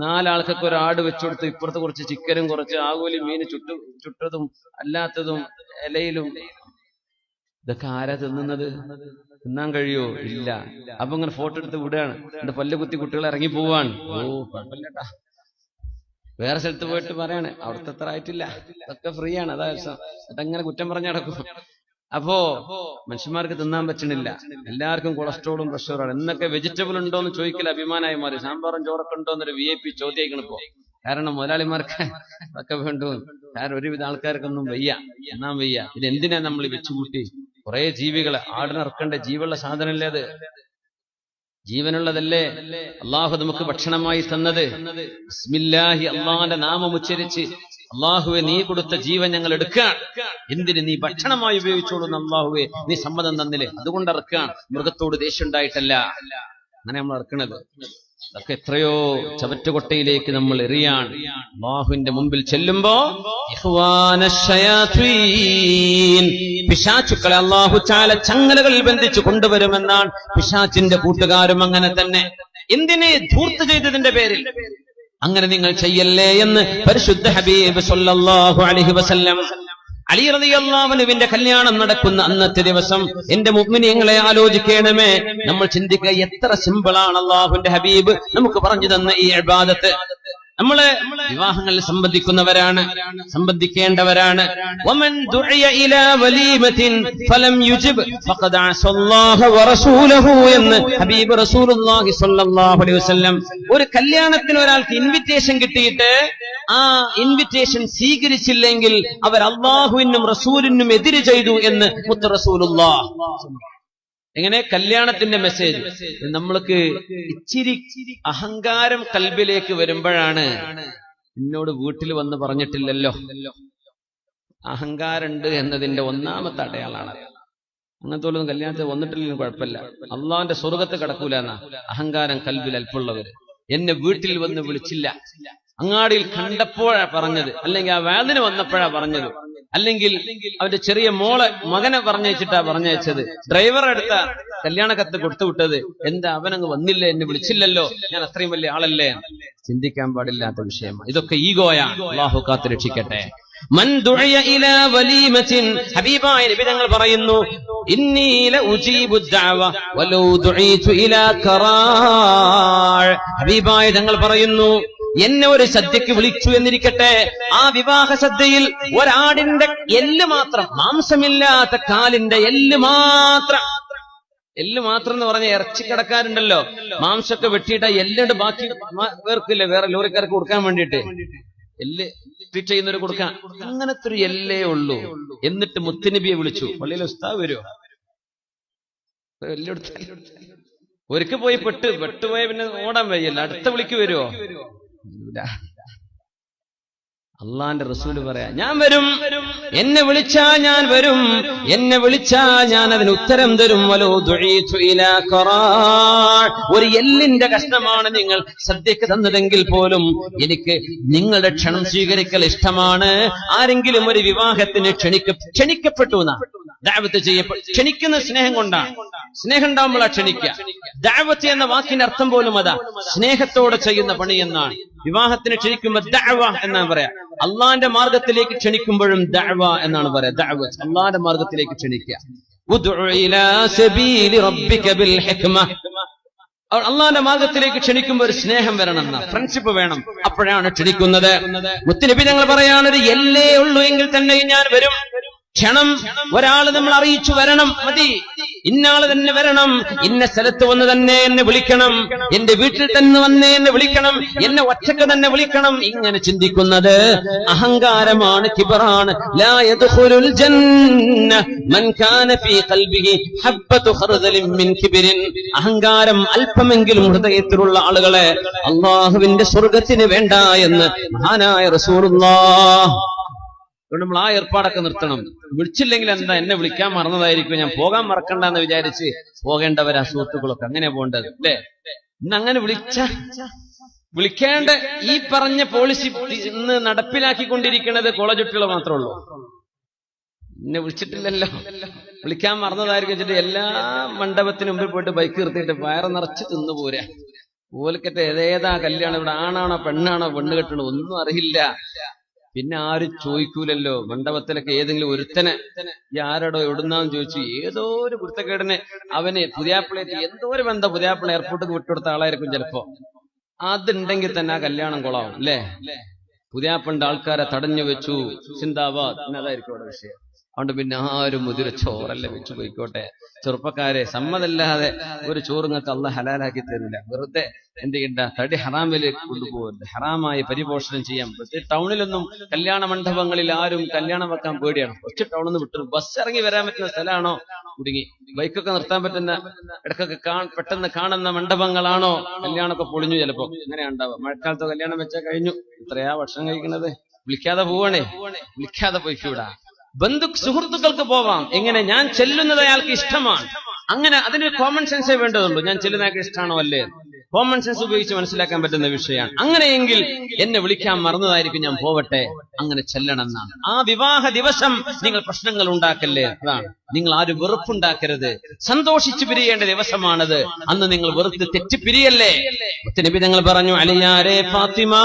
4 ആൾക്കൊക്കെ ഒരു ആട് വെച്ചുകൊടുത്ത് ഇപ്പുറത്ത് കുറച്ച് ചിക്കനും കുറച്ച് ആകോലി മീൻ ചുട്ടതും അല്ലാത്തതും ഇലയിലും. ഇതൊക്കെ ആരാ തിന്നുന്നത്? തിന്നാൻ കഴിയോ? ഇല്ല. അപ്പൊ ഇങ്ങനെ ഫോട്ടോ എടുത്ത് വിടുകയാണ്. എന്റെ പല്ല് കുത്തി കുട്ടികൾ ഇറങ്ങി പോവാണ്. ഓ കുഴപ്പമില്ലട്ടാ. വേറെ സ്ഥലത്ത് പോയിട്ട് പറയാണ് അവിടുത്തെ അത്ര ആയിട്ടില്ല, അതൊക്കെ ഫ്രീ ആണ്, അതാ അതങ്ങനെ കുറ്റം പറഞ്ഞു നടക്കും. അപ്പോ മനുഷ്യന്മാർക്ക് തിന്നാൻ പറ്റണില്ല. എല്ലാവർക്കും കൊളസ്ട്രോളും പ്രഷറുമാണ്. എന്നൊക്കെ വെജിറ്റബിൾ ഉണ്ടോ എന്ന് ചോദിക്കൽ അഭിമാനമായി മാറി. സാമ്പാറും ചോറൊക്കെ ഉണ്ടോ എന്നൊരു VIP ചോദ്യമായിക്കണം ഇപ്പോ. കാരണം മുതലാളിമാർക്ക് അതൊക്കെ വേണ്ടു. കാരണം ഒരുവിധ ആൾക്കാർക്കൊന്നും വയ്യ, എന്നാൻ വയ്യ. ഇതെന്തിനാ നമ്മൾ വെച്ചുകൂട്ടി? കുറെ ജീവികളെ ആടിനിറക്കേണ്ട ജീവുള്ള സാധനമല്ലേ അത്? ജീവനുള്ളതല്ലേ അള്ളാഹു നമുക്ക് ഭക്ഷണമായി തന്നത്. ബിസ്മില്ലാഹി, അള്ളാഹിന്റെ നാമം ഉച്ചരിച്ച് അള്ളാഹുവെ നീ കൊടുത്ത ജീവൻ ഞങ്ങൾ എടുക്കാൻ, എന്തിന്? നീ ഭക്ഷണമായി ഉപയോഗിച്ചോളൂന്ന് അള്ളാഹുവെ നീ സമ്മതം തന്നില്ലേ, അതുകൊണ്ട് ഇറക്കാൻ. മൃഗത്തോട് ദേഷ്യം ഉണ്ടായിട്ടല്ല അങ്ങനെ നമ്മൾ ഇറക്കണത്. അതൊക്കെ എത്രയോ ചവറ്റുകൊട്ടയിലേക്ക് നമ്മൾ എറിയാൻ. അള്ളാഹുവിന്റെ മുമ്പിൽ ചെല്ലുമ്പോ പിശാചുക്കളെ അള്ളാഹു ചാല ചങ്ങലകളിൽ ബന്ധിച്ചു കൊണ്ടുവരുമെന്നാണ്. പിശാചിന്റെ കൂട്ടുകാരും അങ്ങനെ തന്നെ. എന്തിനെ? ധൂർത്ത് ചെയ്തതിന്റെ പേരിൽ. അങ്ങനെ നിങ്ങൾ ചെയ്യല്ലേ എന്ന് പരിശുദ്ധ ഹബീബ് സല്ലല്ലാഹു അലൈഹി വസല്ലം. അലി റളിയല്ലാഹു അൻഹുവിന്റെ കല്യാണം നടക്കുന്ന അന്നത്തെ ദിവസം എന്റെ മുഅ്മിനീങ്ങളെ ആലോചിക്കണമേ. നമ്മൾ ചിന്തിക്കുക എത്ര സിമ്പിളാണ് അല്ലാഹുവിന്റെ ഹബീബ് നമുക്ക് പറഞ്ഞു തന്ന ഈ ഇബാദത്ത്. നമ്മള് വിവാഹങ്ങളിൽ സംബന്ധിക്കുന്നവരാണ്, സംബന്ധിക്കേണ്ടവരാണ്. വമൻ ദുഇയ ഇലാ വലീമത്തിൻ ഫലം യുജിബ് ഫഖദ് അസല്ലാഹ വറസൂലഹു എന്ന് ഹബീബ് റസൂലുള്ളാഹി സ്വല്ലല്ലാഹു അലൈഹി വസല്ലം. ഒരു കല്യാണത്തിന് ഒരാൾക്ക് ഇൻവിറ്റേഷൻ കിട്ടിയിട്ട് ആ ഇൻവിറ്റേഷൻ സ്വീകരിച്ചില്ലെങ്കിൽ അവർ അല്ലാഹുവിനും റസൂലിനും എതിര് ചെയ്തു എന്ന് മുത്ത് റസൂലുള്ളാഹ്. എങ്ങനെ കല്യാണത്തിന്റെ മെസ്സേജ് നമ്മൾക്ക് ഇച്ചിരി അഹങ്കാരം കൽബിലേക്ക് വരുമ്പോഴാണ്. എന്നോട് വീട്ടിൽ വന്ന് പറഞ്ഞിട്ടില്ലല്ലോ, അഹങ്കാരമുണ്ട് എന്നതിന്റെ ഒന്നാമത്തെ അടയാളാണ്. അങ്ങനത്തെ പോലും കല്യാണത്തിൽ വന്നിട്ടില്ലെങ്കിലും കുഴപ്പമില്ല, അള്ളാഹുവിന്റെ സ്വർഗത്ത് കിടക്കൂല എന്നാ അഹങ്കാരം കൽബിൽ അല്പമുള്ളവര്. എന്നെ വീട്ടിൽ വന്ന് വിളിച്ചില്ല, അങ്ങാടിയിൽ കണ്ടപ്പോഴാ പറഞ്ഞത്, അല്ലെങ്കിൽ ആ വേദന വന്നപ്പോഴാ പറഞ്ഞത്, അല്ലെങ്കിൽ അവന്റെ ചെറിയ മകനെ പറഞ്ഞയച്ചിട്ടാ പറഞ്ഞയച്ചത്, ഡ്രൈവർ എടുത്ത കല്യാണ കത്ത് കൊടുത്തു വിട്ടത്, എന്താ അവനങ്ങ് വന്നില്ല, എന്നെ വിളിച്ചില്ലല്ലോ, ഞാൻ അത്രയും വലിയ ആളല്ലേ. ചിന്തിക്കാൻ പാടില്ലാത്ത വിഷയമാണ് ഇതൊക്കെ. ഈഗോയാണ്. അല്ലാഹു കാത്ത് രക്ഷിക്കട്ടെ. മൻ ദുഇയ ഇലാ വലീമത്തിൻ, ഹബീബായ നബി തങ്ങൾ പറയുന്നു, ഇന്നി ലഉജീബു ദഅവ വലൗ ദുഈതു ഇലാ ഖറാഅ്. ഹബീബായ തങ്ങൾ പറയുന്നു, എന്നെ ഒരു സദ്യക്ക് വിളിച്ചു എന്നിരിക്കട്ടെ, ആ വിവാഹ സദ്യയിൽ ഒരാടിന്റെ എല്ല് മാത്രം, മാംസമില്ലാത്ത കാലിന്റെ എല്ല് മാത്രം എന്ന് പറഞ്ഞ ഇറച്ചിക്കടക്കാരുണ്ടല്ലോ, മാംസമൊക്കെ വെട്ടിയിട്ട് എല്ലുണ്ട് ബാക്കി വേർക്കില്ല, വേറെ ലോറിക്കാർക്ക് കൊടുക്കാൻ വേണ്ടിയിട്ട് എല്ല് ട്രീറ്റ് ചെയ്യുന്നവര് കൊടുക്കാൻ, അങ്ങനത്തെ ഒരു എല്ലേ ഉള്ളൂ. എന്നിട്ട് മുത്തുനബിയെ വിളിച്ചു. പള്ളിയിലെ ഉസ്താദ് വരുമോ? ഒരിക്കൽ പോയി പെട്ടുപോയ പിന്നെ ഓടാൻ വയ്യല്ല, അടുത്ത വിളിക്ക് വരുമോ? അള്ളാന്റെ റസൂല് പറയാ, ഞാൻ വരും, എന്നെ വിളിച്ചാ ഞാൻ വരും, എന്നെ വിളിച്ചാ ഞാൻ അതിന് ഉത്തരം തരും. വലോ ദുഈതു ഇലാ ഖറാഅ്, ഒരു എല്ലിന്റെ കഷ്ണമാണ് നിങ്ങൾ സദ്യക്ക് തന്നതെങ്കിൽ പോലും എനിക്ക് നിങ്ങളുടെ ക്ഷണം സ്വീകരിക്കൽ ഇഷ്ടമാണ്. ആരെങ്കിലും ഒരു വിവാഹത്തിന് ക്ഷണിക്കപ്പെട്ടു എന്നാ ദഅവത്ത് ചെയ്യപ്പെട്ടു. ക്ഷണിക്കുന്ന സ്നേഹം കൊണ്ടാണ്, സ്നേഹം ഉണ്ടാകുമ്പോഴാ ക്ഷണിക്കുക. ദഅവത്ത് എന്ന വാക്കിന്റെ അർത്ഥം പോലും അതാ, സ്നേഹത്തോടെ ചെയ്യുന്ന പണി എന്നാണ്. വിവാഹത്തിന് ക്ഷണിക്കുമ്പോൾ ദഅവ എന്നാണ് പറയാ. അള്ളാന്റെ മാർഗത്തിലേക്ക് ക്ഷണിക്കുമ്പോഴും ദഅവ എന്നാണ് പറയാ. ദഅവത്ത് അള്ളാന്റെ മാർഗത്തിലേക്ക് ക്ഷണിക്കുക. ഉദ്ഉ ഇലാ സബീലി റബ്ബിക ബിൽ ഹിക്മ, അള്ളാന്റെ മാർഗത്തിലേക്ക് ക്ഷണിക്കുമ്പോൾ ഒരു സ്നേഹം വരണം, ഫ്രണ്ട്ഷിപ്പ് വേണം, അപ്പോഴാണ് ക്ഷണിക്കുന്നത്. മുത്തുനബി ഞങ്ങൾ പറയാണ്, ഒരു എല്ലേ ഉള്ളൂ എങ്കിൽ തന്നെ ഞാൻ വരും. ക്ഷണം ഒരാള് നമ്മൾ അറിയിച്ചു വരണം, മതി. ഇന്നാള് തന്നെ വരണം, ഇന്ന സ്ഥലത്ത് വന്ന് തന്നെ എന്നെ വിളിക്കണം, എന്റെ വീട്ടിൽ തന്നെ വന്ന് എന്നെ വിളിക്കണം, എന്നെ ഒറ്റക്ക് തന്നെ വിളിക്കണം. ഇങ്ങനെ ചിന്തിക്കുന്നത് അഹങ്കാരമാണ്, കിബറാണ്. ലാ യദ്ഖുലുൽ ജന്ന മൻ കാന ഫീ ഖൽബിഹി ഹബ്ബതു ഖർദലിൻ മിൻ കിബ്രിൻ. അഹങ്കാരം അല്പമെങ്കിലും ഹൃദയത്തിലുള്ള ആളുകളെ അല്ലാഹുവിന്റെ സ്വർഗ്ഗത്തിന് വേണ്ട എന്ന് മഹാനായ റസൂലുള്ളാഹ്. അതുകൊണ്ട് നമ്മൾ ആ ഏർപ്പാടൊക്കെ നിർത്തണം. വിളിച്ചില്ലെങ്കിൽ എന്താ, എന്നെ വിളിക്കാൻ മറന്നതായിരിക്കും, ഞാൻ പോകാൻ മറക്കണ്ട എന്ന് വിചാരിച്ച് പോകേണ്ടവരാ സുഹൃത്തുക്കളൊക്കെ. അങ്ങനെ പോകേണ്ടത് അല്ലേ? ഇന്ന് അങ്ങനെ വിളിക്കേണ്ട ഈ പറഞ്ഞ പോളിസി ഇന്ന് നടപ്പിലാക്കിക്കൊണ്ടിരിക്കുന്നത് കോളേജ് കുട്ടികൾ മാത്രമേ ഉള്ളൂ. എന്നെ വിളിച്ചിട്ടില്ലല്ലോ, വിളിക്കാൻ മറന്നതായിരിക്കും വെച്ചിട്ട് എല്ലാ മണ്ഡപത്തിന് മുമ്പിൽ പോയിട്ട് ബൈക്ക് നിർത്തിയിട്ട് വയറ് നിറച്ച് തിന്നു പോരാ. ഓൽക്കട്ടെ ഏതേതാ കല്യാണം, ഇവിടെ ആണാണോ പെണ്ണാണോ പെണ്ണ് കെട്ടണോ ഒന്നും അറിയില്ല. പിന്നെ ആരും ചോദിക്കൂലല്ലോ. മണ്ഡപത്തിലൊക്കെ ഏതെങ്കിലും ഒരുത്തനെ ഈ ആരോടോ എവിടുന്നാന്ന് ചോദിച്ചു, ഏതോ ഒരു കുരുത്തക്കേടിനെ അവന് പുതിയാപ്പിളേറ്റ് എന്തോ ഒരു ബന്ധം, പുതിയാപ്പിള എയർപോർട്ടിൽ വിട്ടുകൊടുത്ത ആളായിരിക്കും ചിലപ്പോ. അതുണ്ടെങ്കിൽ തന്നെ ആ കല്യാണം കൊളാവും അല്ലേ? പുതിയാപ്പിളിന്റെ ആൾക്കാരെ തടഞ്ഞു വെച്ചു, സിന്ദാബാദ്, അതായിരിക്കും അവിടെ വിഷയം. അതുകൊണ്ട് പിന്നെ ആരും മുതിര ചോറല്ലേ വെച്ചു പോയിക്കോട്ടെ. ചെറുപ്പക്കാരെ, സമ്മതല്ലാതെ ഒരു ചോറുങ്ങൾക്ക് അള്ളാഹ് ഹലാലാക്കി തരില്ല. വെറുതെ എന്ത് ചെയ്യണ്ട, തടി ഹറാമിലേക്ക് കൊണ്ടുപോകരുത്, ഹറാമായി പരിപോഷണം ചെയ്യാം. ടൗണിലൊന്നും കല്യാണ മണ്ഡപങ്ങളിൽ ആരും കല്യാണം വെക്കാൻ പേടിയാണ്. കുറച്ച് ടൗണിൽ നിന്ന് വിട്ടു ബസ് ഇറങ്ങി വരാൻ പറ്റുന്ന സ്ഥലമാണോ കുടുങ്ങി, ബൈക്കൊക്കെ നിർത്താൻ പറ്റുന്ന ഇടക്കൊക്കെ പെട്ടെന്ന് കാണുന്ന മണ്ഡപങ്ങളാണോ കല്യാണമൊക്കെ പൊളിഞ്ഞു. ചിലപ്പോ ഇങ്ങനെ ഉണ്ടാവുക. മഴക്കാലത്ത് കല്യാണം വെച്ചാൽ കഴിഞ്ഞു, ഇത്രയാ ഭക്ഷണം കഴിക്കുന്നത്. വിളിക്കാതെ പോവണേ, വിളിക്കാതെ പോയിക്കൂടാ. സുഹൃത്തുക്കൾക്ക് പോവാം. എങ്ങനെ, ഞാൻ ചെല്ലുന്നത് അയാൾക്ക് ഇഷ്ടമാണ്, അങ്ങനെ അതിനൊരു കോമൺ സെൻസേ വേണ്ടതുള്ളൂ. ഞാൻ ചെല്ലുന്ന അയാൾക്ക് ഇഷ്ടമാണോ അല്ലേ, കോമൺ സെൻസ് ഉപയോഗിച്ച് മനസ്സിലാക്കാൻ പറ്റുന്ന വിഷയമാണ്. അങ്ങനെയെങ്കിൽ എന്നെ വിളിക്കാൻ മറന്നതായിരിക്കും, ഞാൻ പോവട്ടെ, അങ്ങനെ ചെല്ലണം എന്നാണ്. ആ വിവാഹ ദിവസം നിങ്ങൾ പ്രശ്നങ്ങൾ ഉണ്ടാക്കല്ലേ, അതാണ്. നിങ്ങൾ ആരും വെറുപ്പുണ്ടാക്കരുത്, സന്തോഷിച്ചു പിരിയേണ്ട ദിവസമാണത്. അന്ന് നിങ്ങൾ വെറുത്ത് തെറ്റിപ്പിരിയല്ലേ. നബി തങ്ങൾ പറഞ്ഞു, അലിയാരെ ഫാത്തിമ,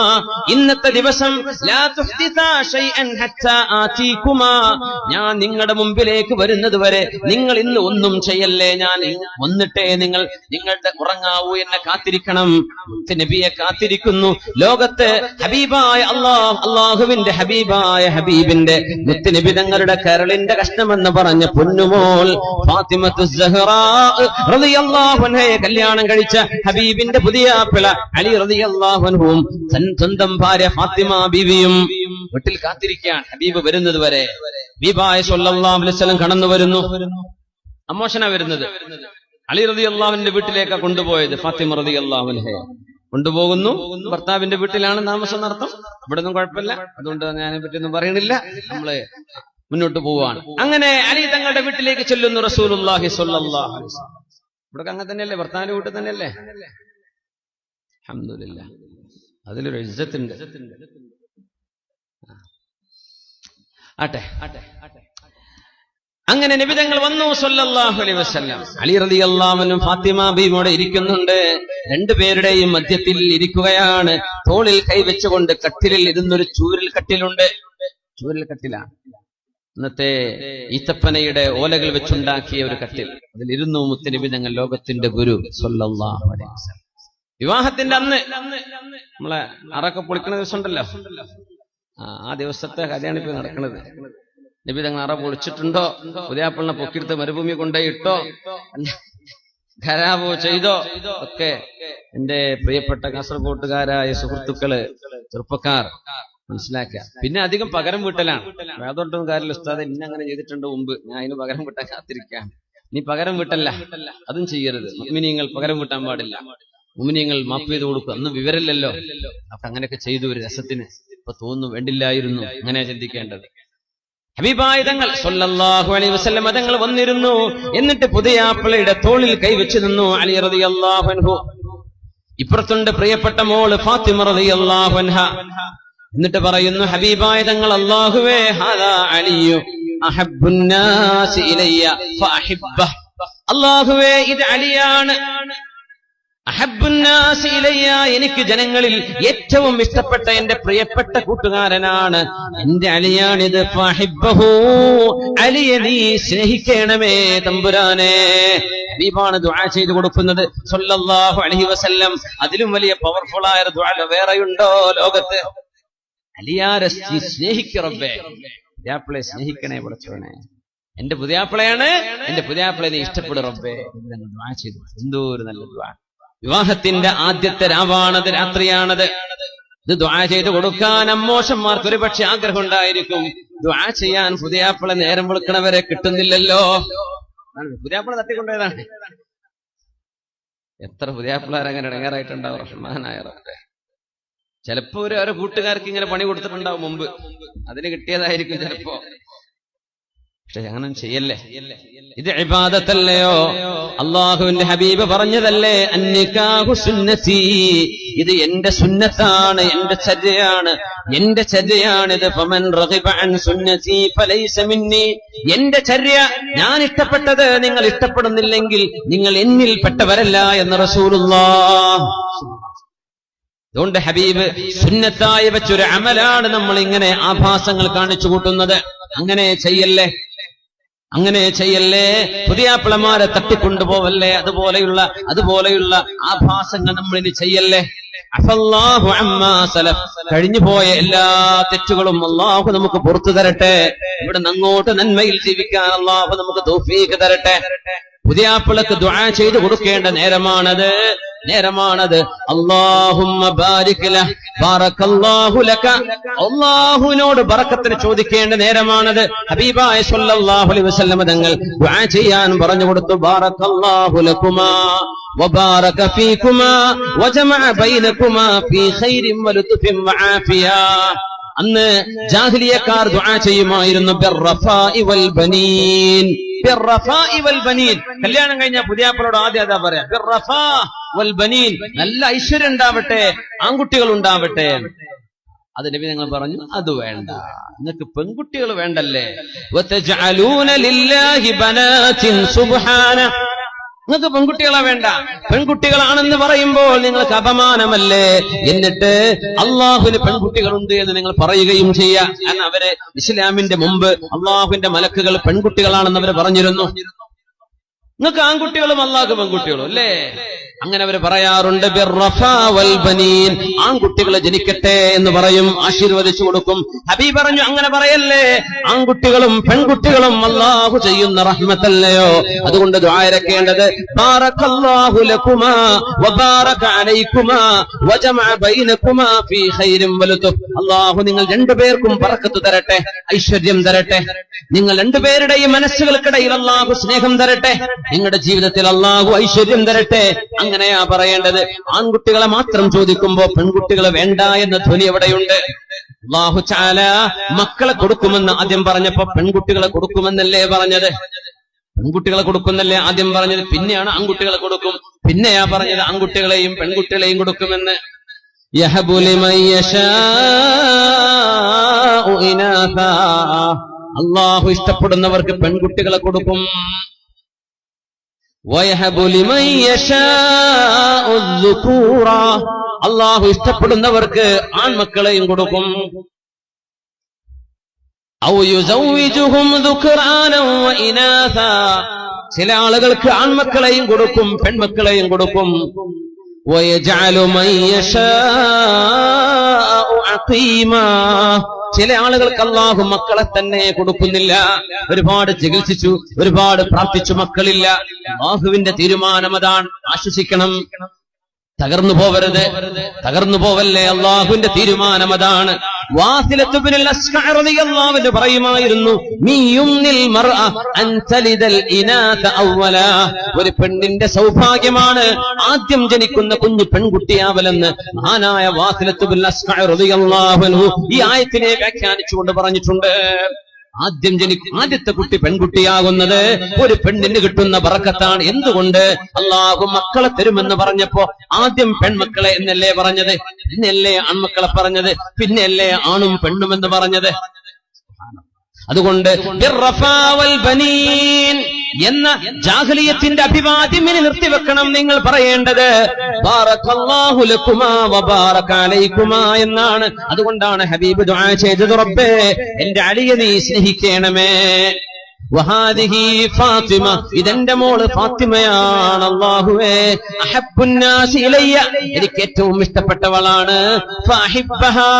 ഇന്നത്തെ ദിവസം ലാ തുഹ്ദിസാ ശൈഅൻ ഹത്താ ആതീകുമാ, ഞാൻ നിങ്ങളുടെ മുമ്പിലേക്ക് വരുന്നത് വരെ നിങ്ങൾ ഇന്ന് ഒന്നും ചെയ്യല്ലേ. ഞാൻ വന്നിട്ടേ നിങ്ങളുടെ ഉറങ്ങാവൂ, എന്നെ കാത്തിരിക്കണം. നബിയെ കാത്തിരിക്കുന്നു. ലോകത്ത് ഹബീബായ അള്ളാഹുവിന്റെ ഹബീബായ ഹബീബിന്റെ മുത്തുനബി തങ്ങളുടെ കരളിന്റെ കഷ്ണമെന്ന് പറഞ്ഞ പൊന്നുമോൾ ഫാത്തിമത്തു സഹ്റാ റളിയല്ലാഹു അൻഹയെ കല്യാണം കഴിച്ച ഹബീബിന്റെ പുതിയ പിള അലി റളിയല്ലാഹു അൻഹുവും സ്വന്തം ഭാര്യ ഫാത്തിമ ബീവിയും വീട്ടിൽ കാത്തിരിക്കുകയാണ് ഹബീബ് വരുന്നത് വരെ. ഹബീബായ സ്വല്ലല്ലാഹു അലൈഹി വസല്ലം കടന്നു വരുന്നു. അമ്മോഷനാ വരുന്നത്. അലി റളിയല്ലാഹുവിന്റെ വീട്ടിലേക്കാ കൊണ്ടുപോയത്. ഫാത്തിമ റളിയല്ലാഹു അൻഹയെ കൊണ്ടുപോകുന്നു. ഭർത്താവിന്റെ വീട്ടിലാണ് താമസം നടത്തം. ഇവിടെ ഒന്നും കുഴപ്പമില്ല, അതുകൊണ്ട് ഞാനെ പറ്റിയൊന്നും പറയണില്ല. നമ്മള് മുന്നോട്ട് പോവാണ്. അങ്ങനെ അലി തങ്ങളുടെ വീട്ടിലേക്ക് ചെല്ലുന്നു റസൂലുള്ളാഹി സ്വല്ലല്ലാഹു അലൈഹി വസല്ലം. ഇവിടെ അങ്ങനെ തന്നെയല്ലേ, ഭർത്താവിന്റെ വീട്ടിൽ തന്നെയല്ലേ? അൽഹംദുലില്ലാഹ്, അതിലൊരു ഇസ്സത്തുണ്ട്. ആട്ടെ. അങ്ങനെ നബി തങ്ങൾ വന്നു സ്വല്ലല്ലാഹു അലൈഹി വസല്ലം. അലി റളിയല്ലാഹു അൻഹു ഫാത്തിമ ബീവിയോടെ ഇരിക്കുന്നുണ്ട്. രണ്ടുപേരുടെയും മധ്യത്തിൽ ഇരിക്കുകയാണ്. തോളിൽ കൈവച്ചുകൊണ്ട് കട്ടിലിൽ ഇരുന്നൊരു ചൂരൽ കട്ടിലുണ്ട്. ചൂരൽ കട്ടിലാണ്, ഇന്നത്തെ ഈത്തപ്പനയുടെ ഓലകൾ വെച്ചുണ്ടാക്കിയ ഒരു കട്ടിൽ. അതിലിരുന്നു മുത്തനബി തങ്ങൾ, ലോകത്തിന്റെ ഗുരു സ്വല്ലല്ലാഹു അലൈഹി വസല്ലം. വിവാഹത്തിന്റെ അന്ന് നമ്മളെ അറൊക്കെ പൊളിക്കുന്ന ദിവസം ഉണ്ടല്ലോ, ആ ദിവസത്തെ കഥയാണ് ഇപ്പൊ നടക്കുന്നത്. നബി തങ്ങൾ അറ പൊളിച്ചിട്ടുണ്ടോ, പുതിയാപ്പിളിനെ പൊക്കിയെടുത്ത് മരുഭൂമി കൊണ്ടുപോയി ഇട്ടോ, ഖരാബോ ചെയ്തോ ഒക്കെ എന്റെ പ്രിയപ്പെട്ട കാസർഗോട്ടുകാരായ സുഹൃത്തുക്കള്, ചെറുപ്പക്കാർ മനസ്സിലാക്കുക. പിന്നെ അധികം പകരം വീട്ടലാണ്. വേദോട്ടൊന്നും കാര്യമില്ല, ഉസ്താദ് ഇന്ന അങ്ങനെ ചെയ്തിട്ടുണ്ട് മുമ്പ്, ഞാൻ അതിന് പകരം വീട്ടാൻ കാത്തിരിക്കാം. നീ പകരം വീട്ടല്ല, അതും ചെയ്യരുത്. മുഅ്മിനീങ്ങൾ പകരം വീട്ടാൻ പാടില്ല. മുഅ്മിനീങ്ങൾ മാപ്പ് ചെയ്ത് കൊടുക്കും. അന്ന് വിവരമില്ലല്ലോ, അപ്പൊ അങ്ങനെയൊക്കെ ചെയ്തു ഒരു രസത്തിന്. ഇപ്പൊ തോന്നുന്നു വേണ്ടില്ലായിരുന്നു, അങ്ങനെ ചിന്തിക്കേണ്ടത്. ഹബീബായ തങ്ങൾ സ്വല്ലല്ലാഹു അലൈഹി വസല്ലം തങ്ങൾ വന്നിരുന്നു. എന്നിട്ട് പുതിയാപ്പിളയുടെ തോളിൽ കൈവച്ചു നിന്നു അലി റളിയല്ലാഹു അൻഹു. ഇപ്പുറത്തുണ്ട് പ്രിയപ്പെട്ട മോള് ഫാത്തിമ റളിയല്ലാഹു അൻഹ. എന്നിട്ട് പറയുന്നു ഹബീബായ തങ്ങൾ, അല്ലാഹുവേ ഹാദാ അലിയു അഹബ്ബുന്നാസി ഇലയ്യ ഫഅഹിബ്ബഹ്. അല്ലാഹുവേ ഇത് അലിയാണ്. അഹബ്ബുന്നാസി ഇലയ്യ, എനിക്ക് ജനങ്ങളിൽ ഏറ്റവും ഇഷ്ടപ്പെട്ട എന്റെ പ്രിയപ്പെട്ട കൂട്ടുകാരനാണ്, എന്റെ അലിയാണിത്. ഫഅഹിബ്ബഹു, അലിയെ നീ സ്നേഹിക്കണമേ തമ്പുരാനെ. ഹബീബാണ് ദുആ ചെയ്തു കൊടുക്കുന്നത് സ്വല്ലല്ലാഹു അലൈഹി വസല്ലം. അതിലും വലിയ പവർഫുൾ ആയ ദുആ വേറെയുണ്ടോ ലോകത്ത്? അലിയാരെ സ്നേഹിക്ക റബ്ബേ, പുതിയാപ്പിളെ സ്നേഹിക്കണേ പടച്ചോനെ. എന്റെ പുതിയാപ്പിളയാണ്, എന്റെ പുതിയാപ്പിളെ നീ ഇഷ്ടപ്പെടും റബ്ബേ. ദുആ ചെയ്തു. എന്തോ ഒരു നല്ല ദുആ. വിവാഹത്തിന്റെ ആദ്യത്തെ രാവാണത്, രാത്രിയാണത്. ഇത് ദുആ ചെയ്ത് കൊടുക്കാൻ അമ്മോഷന്മാർക്ക് ഒരു പക്ഷെ ആഗ്രഹം ഉണ്ടായിരിക്കും. ദുആ ചെയ്യാൻ പുതിയാപ്പിളെ നേരം വെളുക്കണവരെ കിട്ടുന്നില്ലല്ലോ. പുതിയാപ്പിളെ തട്ടിക്കൊണ്ടേതാണ്. എത്ര പുതിയാപ്പിളാരങ്ങനെ ഇടങ്ങാറായിട്ടുണ്ടാവും റഹ്മാനായ റബ്ബേ. ചിലപ്പോ ഒരു കൂട്ടുകാർക്ക് ഇങ്ങനെ പണി കൊടുത്തിട്ടുണ്ടാവും മുമ്പ്, അതിന് കിട്ടിയതായിരിക്കും ചിലപ്പോ. പക്ഷെ അങ്ങനെ ചെയ്യല്ലേ, ഇത് ഇബാദത്തല്ലയോ? അല്ലാഹുവിന്റെ ഹബീബ് പറഞ്ഞതല്ലേ, അന്നികാഹു സുന്നതി, ഇത് എന്റെ സുന്നത്താണ്, എന്റെ ചര്യയാണ്, എന്റെ ചര്യയാണിത്. ഫമൻ റഗിബ അൻ സുന്നതി ഫലൈസ മിന്നി, എന്റെ ചര്യ ഞാൻ ഇഷ്ടപ്പെട്ടത് നിങ്ങൾ ഇഷ്ടപ്പെടുന്നില്ലെങ്കിൽ നിങ്ങൾ എന്നിൽ പെട്ടവരല്ല എന്ന് റസൂലുള്ളാഹ്. അതുകൊണ്ട് ഹബീബ് സുന്നത്തായി വെച്ചൊരു അമലാണ് നമ്മൾ ഇങ്ങനെ ആഭാസങ്ങൾ കാണിച്ചു കൂട്ടുന്നത്. അങ്ങനെ ചെയ്യല്ലേ, അങ്ങനെ ചെയ്യല്ലേ. പുതിയാപ്പിളമാരെ തട്ടിക്കൊണ്ടുപോവല്ലേ, അതുപോലെയുള്ള ആഭാസങ്ങൾ നമ്മൾ ഇനി ചെയ്യല്ലേ. അഫല്ലാഹു അമ്മാ സലഫ്, കഴിഞ്ഞു പോയ എല്ലാ തെറ്റുകളും അല്ലാഹു നമുക്ക് പുറത്തു തരട്ടെ. ഇവിടെ അങ്ങോട്ട് നന്മയിൽ ജീവിക്കാൻ അല്ലാഹു നമുക്ക് തൗഫീഖ് തരട്ടെ. പുതിയാപ്പിളക്ക് ദുആ ചെയ്തു കൊടുക്കേണ്ട നേരമാണത്. അല്ലാഹുമ്മ ബാരിക് ലഹ് ബാറകല്ലാഹു ലക, അല്ലാഹുവിനോട് ബറക്കത്തിന് ചോദിക്കേണ്ട നേരമാണത്. ഹബീബായ സ്വല്ലല്ലാഹു അലൈഹി വസല്ലം തങ്ങൾ ദുആ ചെയ്യാൻ പറഞ്ഞു കൊടുത്തു. ബാറകല്ലാഹു ലകുമാ വബാറക ഫീകുമാ വജമഅ ബൈനകുമാ ഫീ ഖൈരിൻ വലുത്ഫിൻ വആഫിയ. അന്ന് ജാഹിലിയക്കാർ ദുആ ചെയ്യുമായിരുന്നു ബിർറഫാഇ വൽ ബനീൻ. ബിർറഫാഇ വൽ ബനീൻ, കല്യാണം കഴിഞ്ഞ പുതിയാപ്പിളോട് ആദ്യം അതാ പറയാ, ബിർറഫാ വൽ ബനീൻ, നല്ല ഐശ്വര്യം ഉണ്ടാവട്ടെ, ആൺകുട്ടികൾ ഉണ്ടാവട്ടെ. അത് നബി നിങ്ങൾ പറഞ്ഞു, അത് വേണ്ട, നിങ്ങൾക്ക് പെൺകുട്ടികൾ വേണ്ടല്ലേ. വതജഅലൂന ലില്ലാഹി ബനാതിൻ സുബ്ഹാന, നിങ്ങൾക്ക് പെൺകുട്ടികളെ വേണ്ട, പെൺകുട്ടികളാണെന്ന് പറയുമ്പോൾ നിങ്ങൾക്ക് അപമാനമല്ലേ. എന്നിട്ട് അള്ളാഹുവിന് പെൺകുട്ടികളുണ്ട് എന്ന് നിങ്ങൾ പറയുകയും ചെയ്യാം. കാരണം അവര് ഇസ്ലാമിന്റെ മുമ്പ് അള്ളാഹുവിന്റെ മലക്കുകൾ പെൺകുട്ടികളാണെന്ന് അവര് പറഞ്ഞിരുന്നു. നിങ്ങൾക്ക് ആൺകുട്ടികളും അല്ലാഹുക്ക് പെൺകുട്ടികളും അല്ലേ? അങ്ങനെ അവർ പറയാറുണ്ട്. ബിർറഫാ വൽ ബനീൻ, ആൺകുട്ടികളെ ജനിക്കട്ടെ എന്ന് പറയും, ആശീർവദിച്ചു കൊടുക്കും. ഹബീബ് പറഞ്ഞു, അങ്ങനെ പറയല്ലേ, ആൺകുട്ടികളും പെൺകുട്ടികളും അല്ലാഹു ചെയ്യുന്ന റഹ്മത്തല്ലയോ. അതുകൊണ്ട് ദുആ ഇറക്കേണ്ടത് ബാറകല്ലാഹു ലകുമാ വബാറക അലൈകുമാ വജമഅ ബൈനകുമാ ഫീ ഖൈരിൻ വലുതുഫ്. അല്ലാഹു നിങ്ങൾ രണ്ടുപേർക്കും ബറക്കത്ത് തരട്ടെ, ഐശ്വര്യം തരട്ടെ. നിങ്ങൾ രണ്ടുപേരുടെയും മനസ്സുകൾക്കിടയിൽ അല്ലാഹു സ്നേഹം തരട്ടെ, നിങ്ങളുടെ ജീവിതത്തിൽ അല്ലാഹു ഐശ്വര്യം തരട്ടെ. അങ്ങനെയാ പറയേണ്ടത്. ആൺകുട്ടികളെ മാത്രം ചോദിക്കുമ്പോ പെൺകുട്ടികളെ വേണ്ട എന്ന ധ്വനി എവിടെയുണ്ട്? അല്ലാഹു തആല മക്കളെ കൊടുക്കുമെന്ന് ആദ്യം പറഞ്ഞപ്പോ പെൺകുട്ടികളെ കൊടുക്കുമെന്നല്ലേ പറഞ്ഞത്? പെൺകുട്ടികളെ കൊടുക്കുന്നല്ലേ ആദ്യം പറഞ്ഞത്, പിന്നെയാണ് ആൺകുട്ടികളെ കൊടുക്കും, പിന്നെയാ പറഞ്ഞത് ആൺകുട്ടികളെയും പെൺകുട്ടികളെയും കൊടുക്കുമെന്ന്. യഹബു ലിമൻ യശാഉ ഇനാഥാ, അല്ലാഹു ഇഷ്ടപ്പെടുന്നവർക്ക് പെൺകുട്ടികളെ കൊടുക്കും. വയഹബു ലിമൻ യശാഉ الذുകൂറ, അല്ലാഹു ഇഷ്ടപ്പെടുന്നവർക്ക് ആൺമക്കളെയും കൊടുക്കും. ഔ യുസവ്വിജുഹും ദുക്റാനൻ വഇനാഥാ, ചില ആളുകൾക്ക് ആൺമക്കളെയും കൊടുക്കും പെൺമക്കളെയും കൊടുക്കും. വയജഅലു മൻ യശാഉ അഖീമാ, ചില ആളുകൾക്ക് അല്ലാഹു മക്കളെ തന്നെ കൊടുക്കുന്നില്ല. ഒരുപാട് ചികിത്സിച്ചു, ഒരുപാട് പ്രാർത്ഥിച്ചു, മക്കളില്ല. അല്ലാഹുവിന്റെ തീരുമാനം അതാണ്, ആശ്വസിക്കണം, തകർന്നു പോവരുത്, തകർന്നു പോവല്ലേ, അല്ലാഹുവിന്റെ തീരുമാനം അതാണ്. വാസിലത്ത് ഇബ്നുൽ അസ്ഖഅ റളിയല്ലാഹു അൻഹു പറയുമായിരുന്നു, മിയുന്നിൽ മർഅ അൻ തലിദൽ ഇനാത അവല, ഒരു പെണ്ണിന്റെ സൗഭാഗ്യമാണ് ആദ്യം ജനിക്കുന്ന കുഞ്ഞു പെൺകുട്ടിയാവലെന്ന് മഹാനായ വാസിലത്ത് ഇബ്നുൽ അസ്ഖഅ റളിയല്ലാഹു അൻഹു ഈ ആയത്തിനെ വ്യാഖ്യാനിച്ചുകൊണ്ട് പറഞ്ഞിട്ടുണ്ട്. ആദ്യത്തെ കുട്ടി പെൺകുട്ടിയാകുന്നത് ഒരു പെണ്ണിന് കിട്ടുന്ന ബറക്കത്താണ്. എന്തുകൊണ്ട്? അല്ലാഹു മക്കളെ തരുമെന്ന് പറഞ്ഞപ്പോ ആദ്യം പെൺമക്കളെ എന്നല്ലേ പറഞ്ഞത്, പിന്നെയല്ലേ ആൺമക്കളെ പറഞ്ഞത്, പിന്നെയല്ലേ ആണും പെണ്ണും എന്ന് പറഞ്ഞത്. അതുകൊണ്ട് എന്ന ജാഹിലിയത്തിന്റെ അഭിവാദ്യം ഇനി നിർത്തിവെക്കണം. നിങ്ങൾ പറയേണ്ടത് ബാറകല്ലാഹു ലകുമാ വബാറക അലൈകുമാ എന്നാണ്. അതുകൊണ്ടാണ് ഹബീബ് ദുആ ചെയ്തത്, റബ്ബേ എന്റെ അലിയെ നീ സ്നേഹിക്കണമേ. വഹാദിഹി ഫാത്തിമ, ഇതെന്റെ മോള് ഫാത്തിമയാണ്. അല്ലാഹുവേ അഹബ്ബുന്നാസി ഇലയ്യ, എനിക്ക് ഏറ്റവും ഇഷ്ടപ്പെട്ടവളാണ്. ഫഅഹിബ്ബഹാ,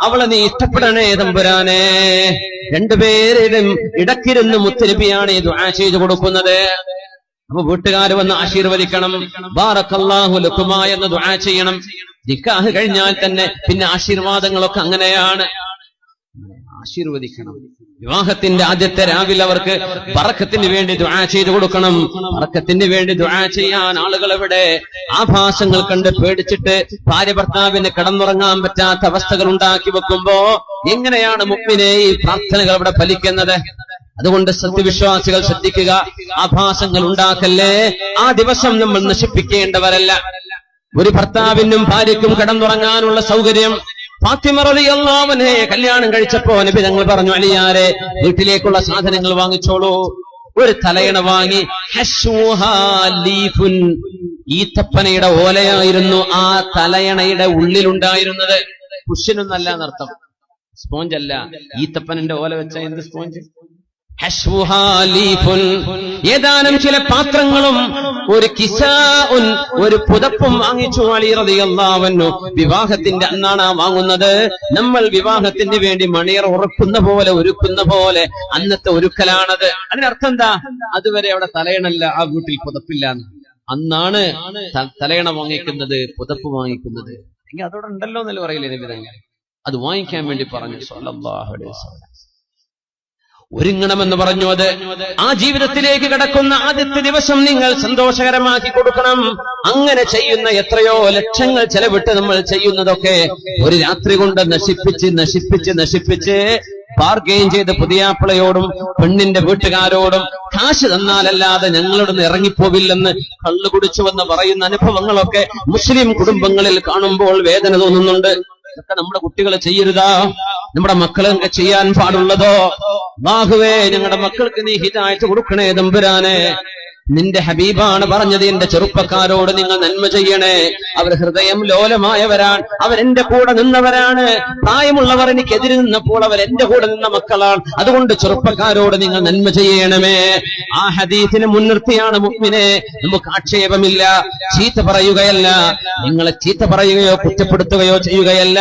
അവളെ നീ ഇഷ്ടപ്പെടണേ തമ്പുരാനെ. രണ്ടുപേരും ഇടക്കിരുന്ന് മുത്തുനബിയാണ് ഈ ദുആ ചെയ്തു കൊടുക്കുന്നത്. അപ്പൊ വീട്ടുകാർ വന്ന് ആശീർവദിക്കണം. ബാറകല്ലാഹു ലകുമാ എന്ന് ദുആ ചെയ്യണം. നിക്കാഹ് കഴിഞ്ഞാൽ തന്നെ പിന്നെ ആശീർവാദങ്ങളൊക്കെ അങ്ങനെയാണ്, ആശീർവദിക്കണം. വിവാഹത്തിന്റെ ആദ്യത്തെ രാവിലെ അവർക്ക് ബറക്കത്തിന് വേണ്ടി ദുആ ചെയ്തു കൊടുക്കണം. ബറക്കത്തിന് വേണ്ടി ദുആ ചെയ്യാൻ ആളുകൾ എവിടെ? ആഭാസങ്ങൾ കണ്ട് പേടിച്ചിട്ട് ഭാര്യ ഭർത്താവിന് കിടന്നുറങ്ങാൻ പറ്റാത്ത അവസ്ഥകൾ ഉണ്ടാക്കി വെക്കുമ്പോ എങ്ങനെയാണ് മുഅ്മിനേ ഈ പ്രാർത്ഥനകൾ അവിടെ ഫലിക്കുന്നത്? അതുകൊണ്ട് സത്യവിശ്വാസികൾ ശ്രദ്ധിക്കുക, ആഭാസങ്ങൾ ഉണ്ടാക്കല്ലേ. ആ ദിവസം നമ്മൾ നശിപ്പിക്കേണ്ടവരല്ല. ഒരു ഭർത്താവിനും ഭാര്യയ്ക്കും കിടന്നുറങ്ങാനുള്ള സൗകര്യം ഫാത്തിമ റളിയല്ലാഹു അൻഹയെ കല്യാണം കഴിച്ചപ്പോ നബി തങ്ങൾ പറഞ്ഞു, അലിയാരെ വീട്ടിലേക്കുള്ള സാധനങ്ങൾ വാങ്ങിച്ചോളൂ. ഒരു തലയണ വാങ്ങി. ഈത്തപ്പനയുടെ ഓലയായിരുന്നു ആ തലയണയുടെ ഉള്ളിലുണ്ടായിരുന്നത്. കുഷ്യനൊന്നല്ല എന്നർത്ഥം, സ്പോഞ്ച് അല്ല. ഈത്തപ്പനന്റെ ഓല വെച്ച എന്ത് സ്പോഞ്ച്? ഏതാനും ചില പാത്രങ്ങളും ഒരു കിസാഉൻ, ഒരു പുതപ്പും വാങ്ങിച്ചു അലി റളിയല്ലാഹു അൻഹു. വിവാഹത്തിന്റെ അന്നാണ് വാങ്ങുന്നത്. നമ്മൾ വിവാഹത്തിന് വേണ്ടി മണിയർ ഉറക്കുന്ന പോലെ, ഒരുക്കുന്ന പോലെ അന്നത്തെ ഒരുക്കലാണത്. അതിനർത്ഥം എന്താ? അതുവരെ അവിടെ തലയണല്ല, ആ വീട്ടിൽ പുതപ്പില്ല. അന്നാണ് തലയണ വാങ്ങിക്കുന്നത്, പുതപ്പ് വാങ്ങിക്കുന്നത്. എങ്കിൽ അതോടെ ഉണ്ടല്ലോ എന്നല്ല പറയില്ലേ നബി തങ്ങൾ. അത് വാങ്ങിക്കാൻ വേണ്ടി പറഞ്ഞു സ്വല്ലല്ലാഹു അലൈഹി വസല്ലം. ഒരുങ്ങണമെന്ന് പറഞ്ഞു. അത് ആ ജീവിതത്തിലേക്ക് കടക്കുന്ന ആദ്യത്തെ ദിവസം നിങ്ങൾ സന്തോഷകരമാക്കി കൊടുക്കണം. അങ്ങനെ ചെയ്യുന്ന എത്രയോ ലക്ഷങ്ങൾ ചെലവിട്ട് നമ്മൾ ചെയ്യുന്നതൊക്കെ ഒരു രാത്രി കൊണ്ട് നശിപ്പിച്ച് ബാർഗെയിൻ ചെയ്ത് പുതിയാപ്പിളയോടും പെണ്ണിന്റെ വീട്ടുകാരോടും കാശ് തന്നാലല്ലാതെ ഞങ്ങളോടൊന്ന് ഇറങ്ങിപ്പോവില്ലെന്ന് കള്ളു കുടിച്ചുവെന്ന് പറയുന്ന അനുഭവങ്ങളൊക്കെ മുസ്ലിം കുടുംബങ്ങളിൽ കാണുമ്പോൾ വേദന തോന്നുന്നുണ്ട്. ഇതൊക്കെ നമ്മുടെ കുട്ടികൾ ചെയ്യരുതാ, നമ്മുടെ മക്കളൊക്കെ ചെയ്യാൻ പാടുള്ളതോ? അല്ലാഹുവേ ഞങ്ങളുടെ മക്കൾക്ക് നീ ഹിദായത്ത് കൊടുക്കണേ തമ്പുരാനെ. നിന്റെ ഹബീബാണ് പറഞ്ഞത്, എന്റെ ചെറുപ്പക്കാരോട് നിങ്ങൾ നന്മ ചെയ്യണേ. അവർ ഹൃദയം ലോലമായവരാണ്, അവരെന്റെ കൂടെ നിന്നവരാണ്. പ്രായമുള്ളവർ എനിക്കെതിരെ നിന്നപ്പോൾ അവർ എന്റെ കൂടെ നിന്ന മക്കളാണ്. അതുകൊണ്ട് ചെറുപ്പക്കാരോട് നിങ്ങൾ നന്മ ചെയ്യണമേ. ആ ഹദീസിനെ മുൻനിർത്തിയാണ് മുഅ്മിനെ, നമുക്ക് ആക്ഷേപമില്ല, ചീത്ത പറയുകയല്ല, നിങ്ങളെ ചീത്ത പറയുകയോ കുറ്റപ്പെടുത്തുകയോ ചെയ്യുകയല്ല.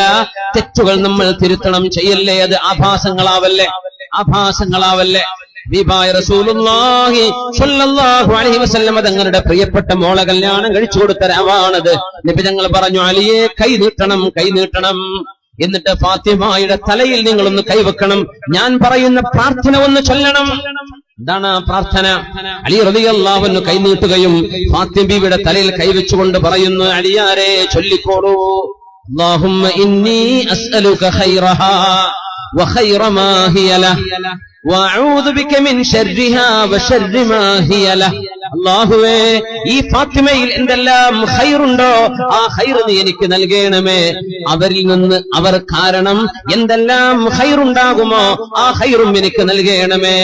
തെറ്റുകൾ നമ്മൾ തിരുത്തണം, ചെയ്യല്ലേ. അത് ആഭാസങ്ങളാവല്ലേ, ആഭാസങ്ങളാവല്ലേ. ഹബീബായ റസൂലുള്ളാഹി സ്വല്ലല്ലാഹു അലൈഹി വസല്ലം തങ്ങളുടെ പ്രിയപ്പെട്ട മോളെ കല്യാണം കഴിച്ചു കൊടുത്ത രാവാണത്. നബി തങ്ങൾ പറഞ്ഞു, അലിയെ കൈ നീട്ടണം, കൈ നീട്ടണം. എന്നിട്ട് ഫാത്തിമയുടെ തലയിൽ നിങ്ങളൊന്ന് കൈവെക്കണം, ഞാൻ പറയുന്ന പ്രാർത്ഥന ഒന്ന് ചൊല്ലണം. എന്താണ് ആ പ്രാർത്ഥന? അലി റളിയല്ലാഹു അൻഹു കൈ നീട്ടുകയും ഫാത്തിമ ബീവിയുടെ തലയിൽ കൈവച്ചുകൊണ്ട് പറയുന്നു, അലിയാരെ ചൊല്ലിക്കോളൂ, അല്ലാഹുമ്മ ഇന്നി അസ്അലുക ഖൈറഹാ വഖൈറ മാ ഹിയ ലഹ് വഅഊദു ബിക മിൻ ശർരിഹാ വശർരി മാ ഹിയ ലഹ്. അല്ലാഹുവേ, ഈ ഫാത്തിമയിൽ എന്തെല്ലാം ഖൈറുണ്ടോ ആ ഖൈർ നീ എനിക്ക് നൽകണമേ. അവരിൽ നിന്ന്, അവർ കാരണം എന്തെല്ലാം ഖൈറുണ്ടാകുമോ ആ ഖൈറും എനിക്ക് നൽകണമേ.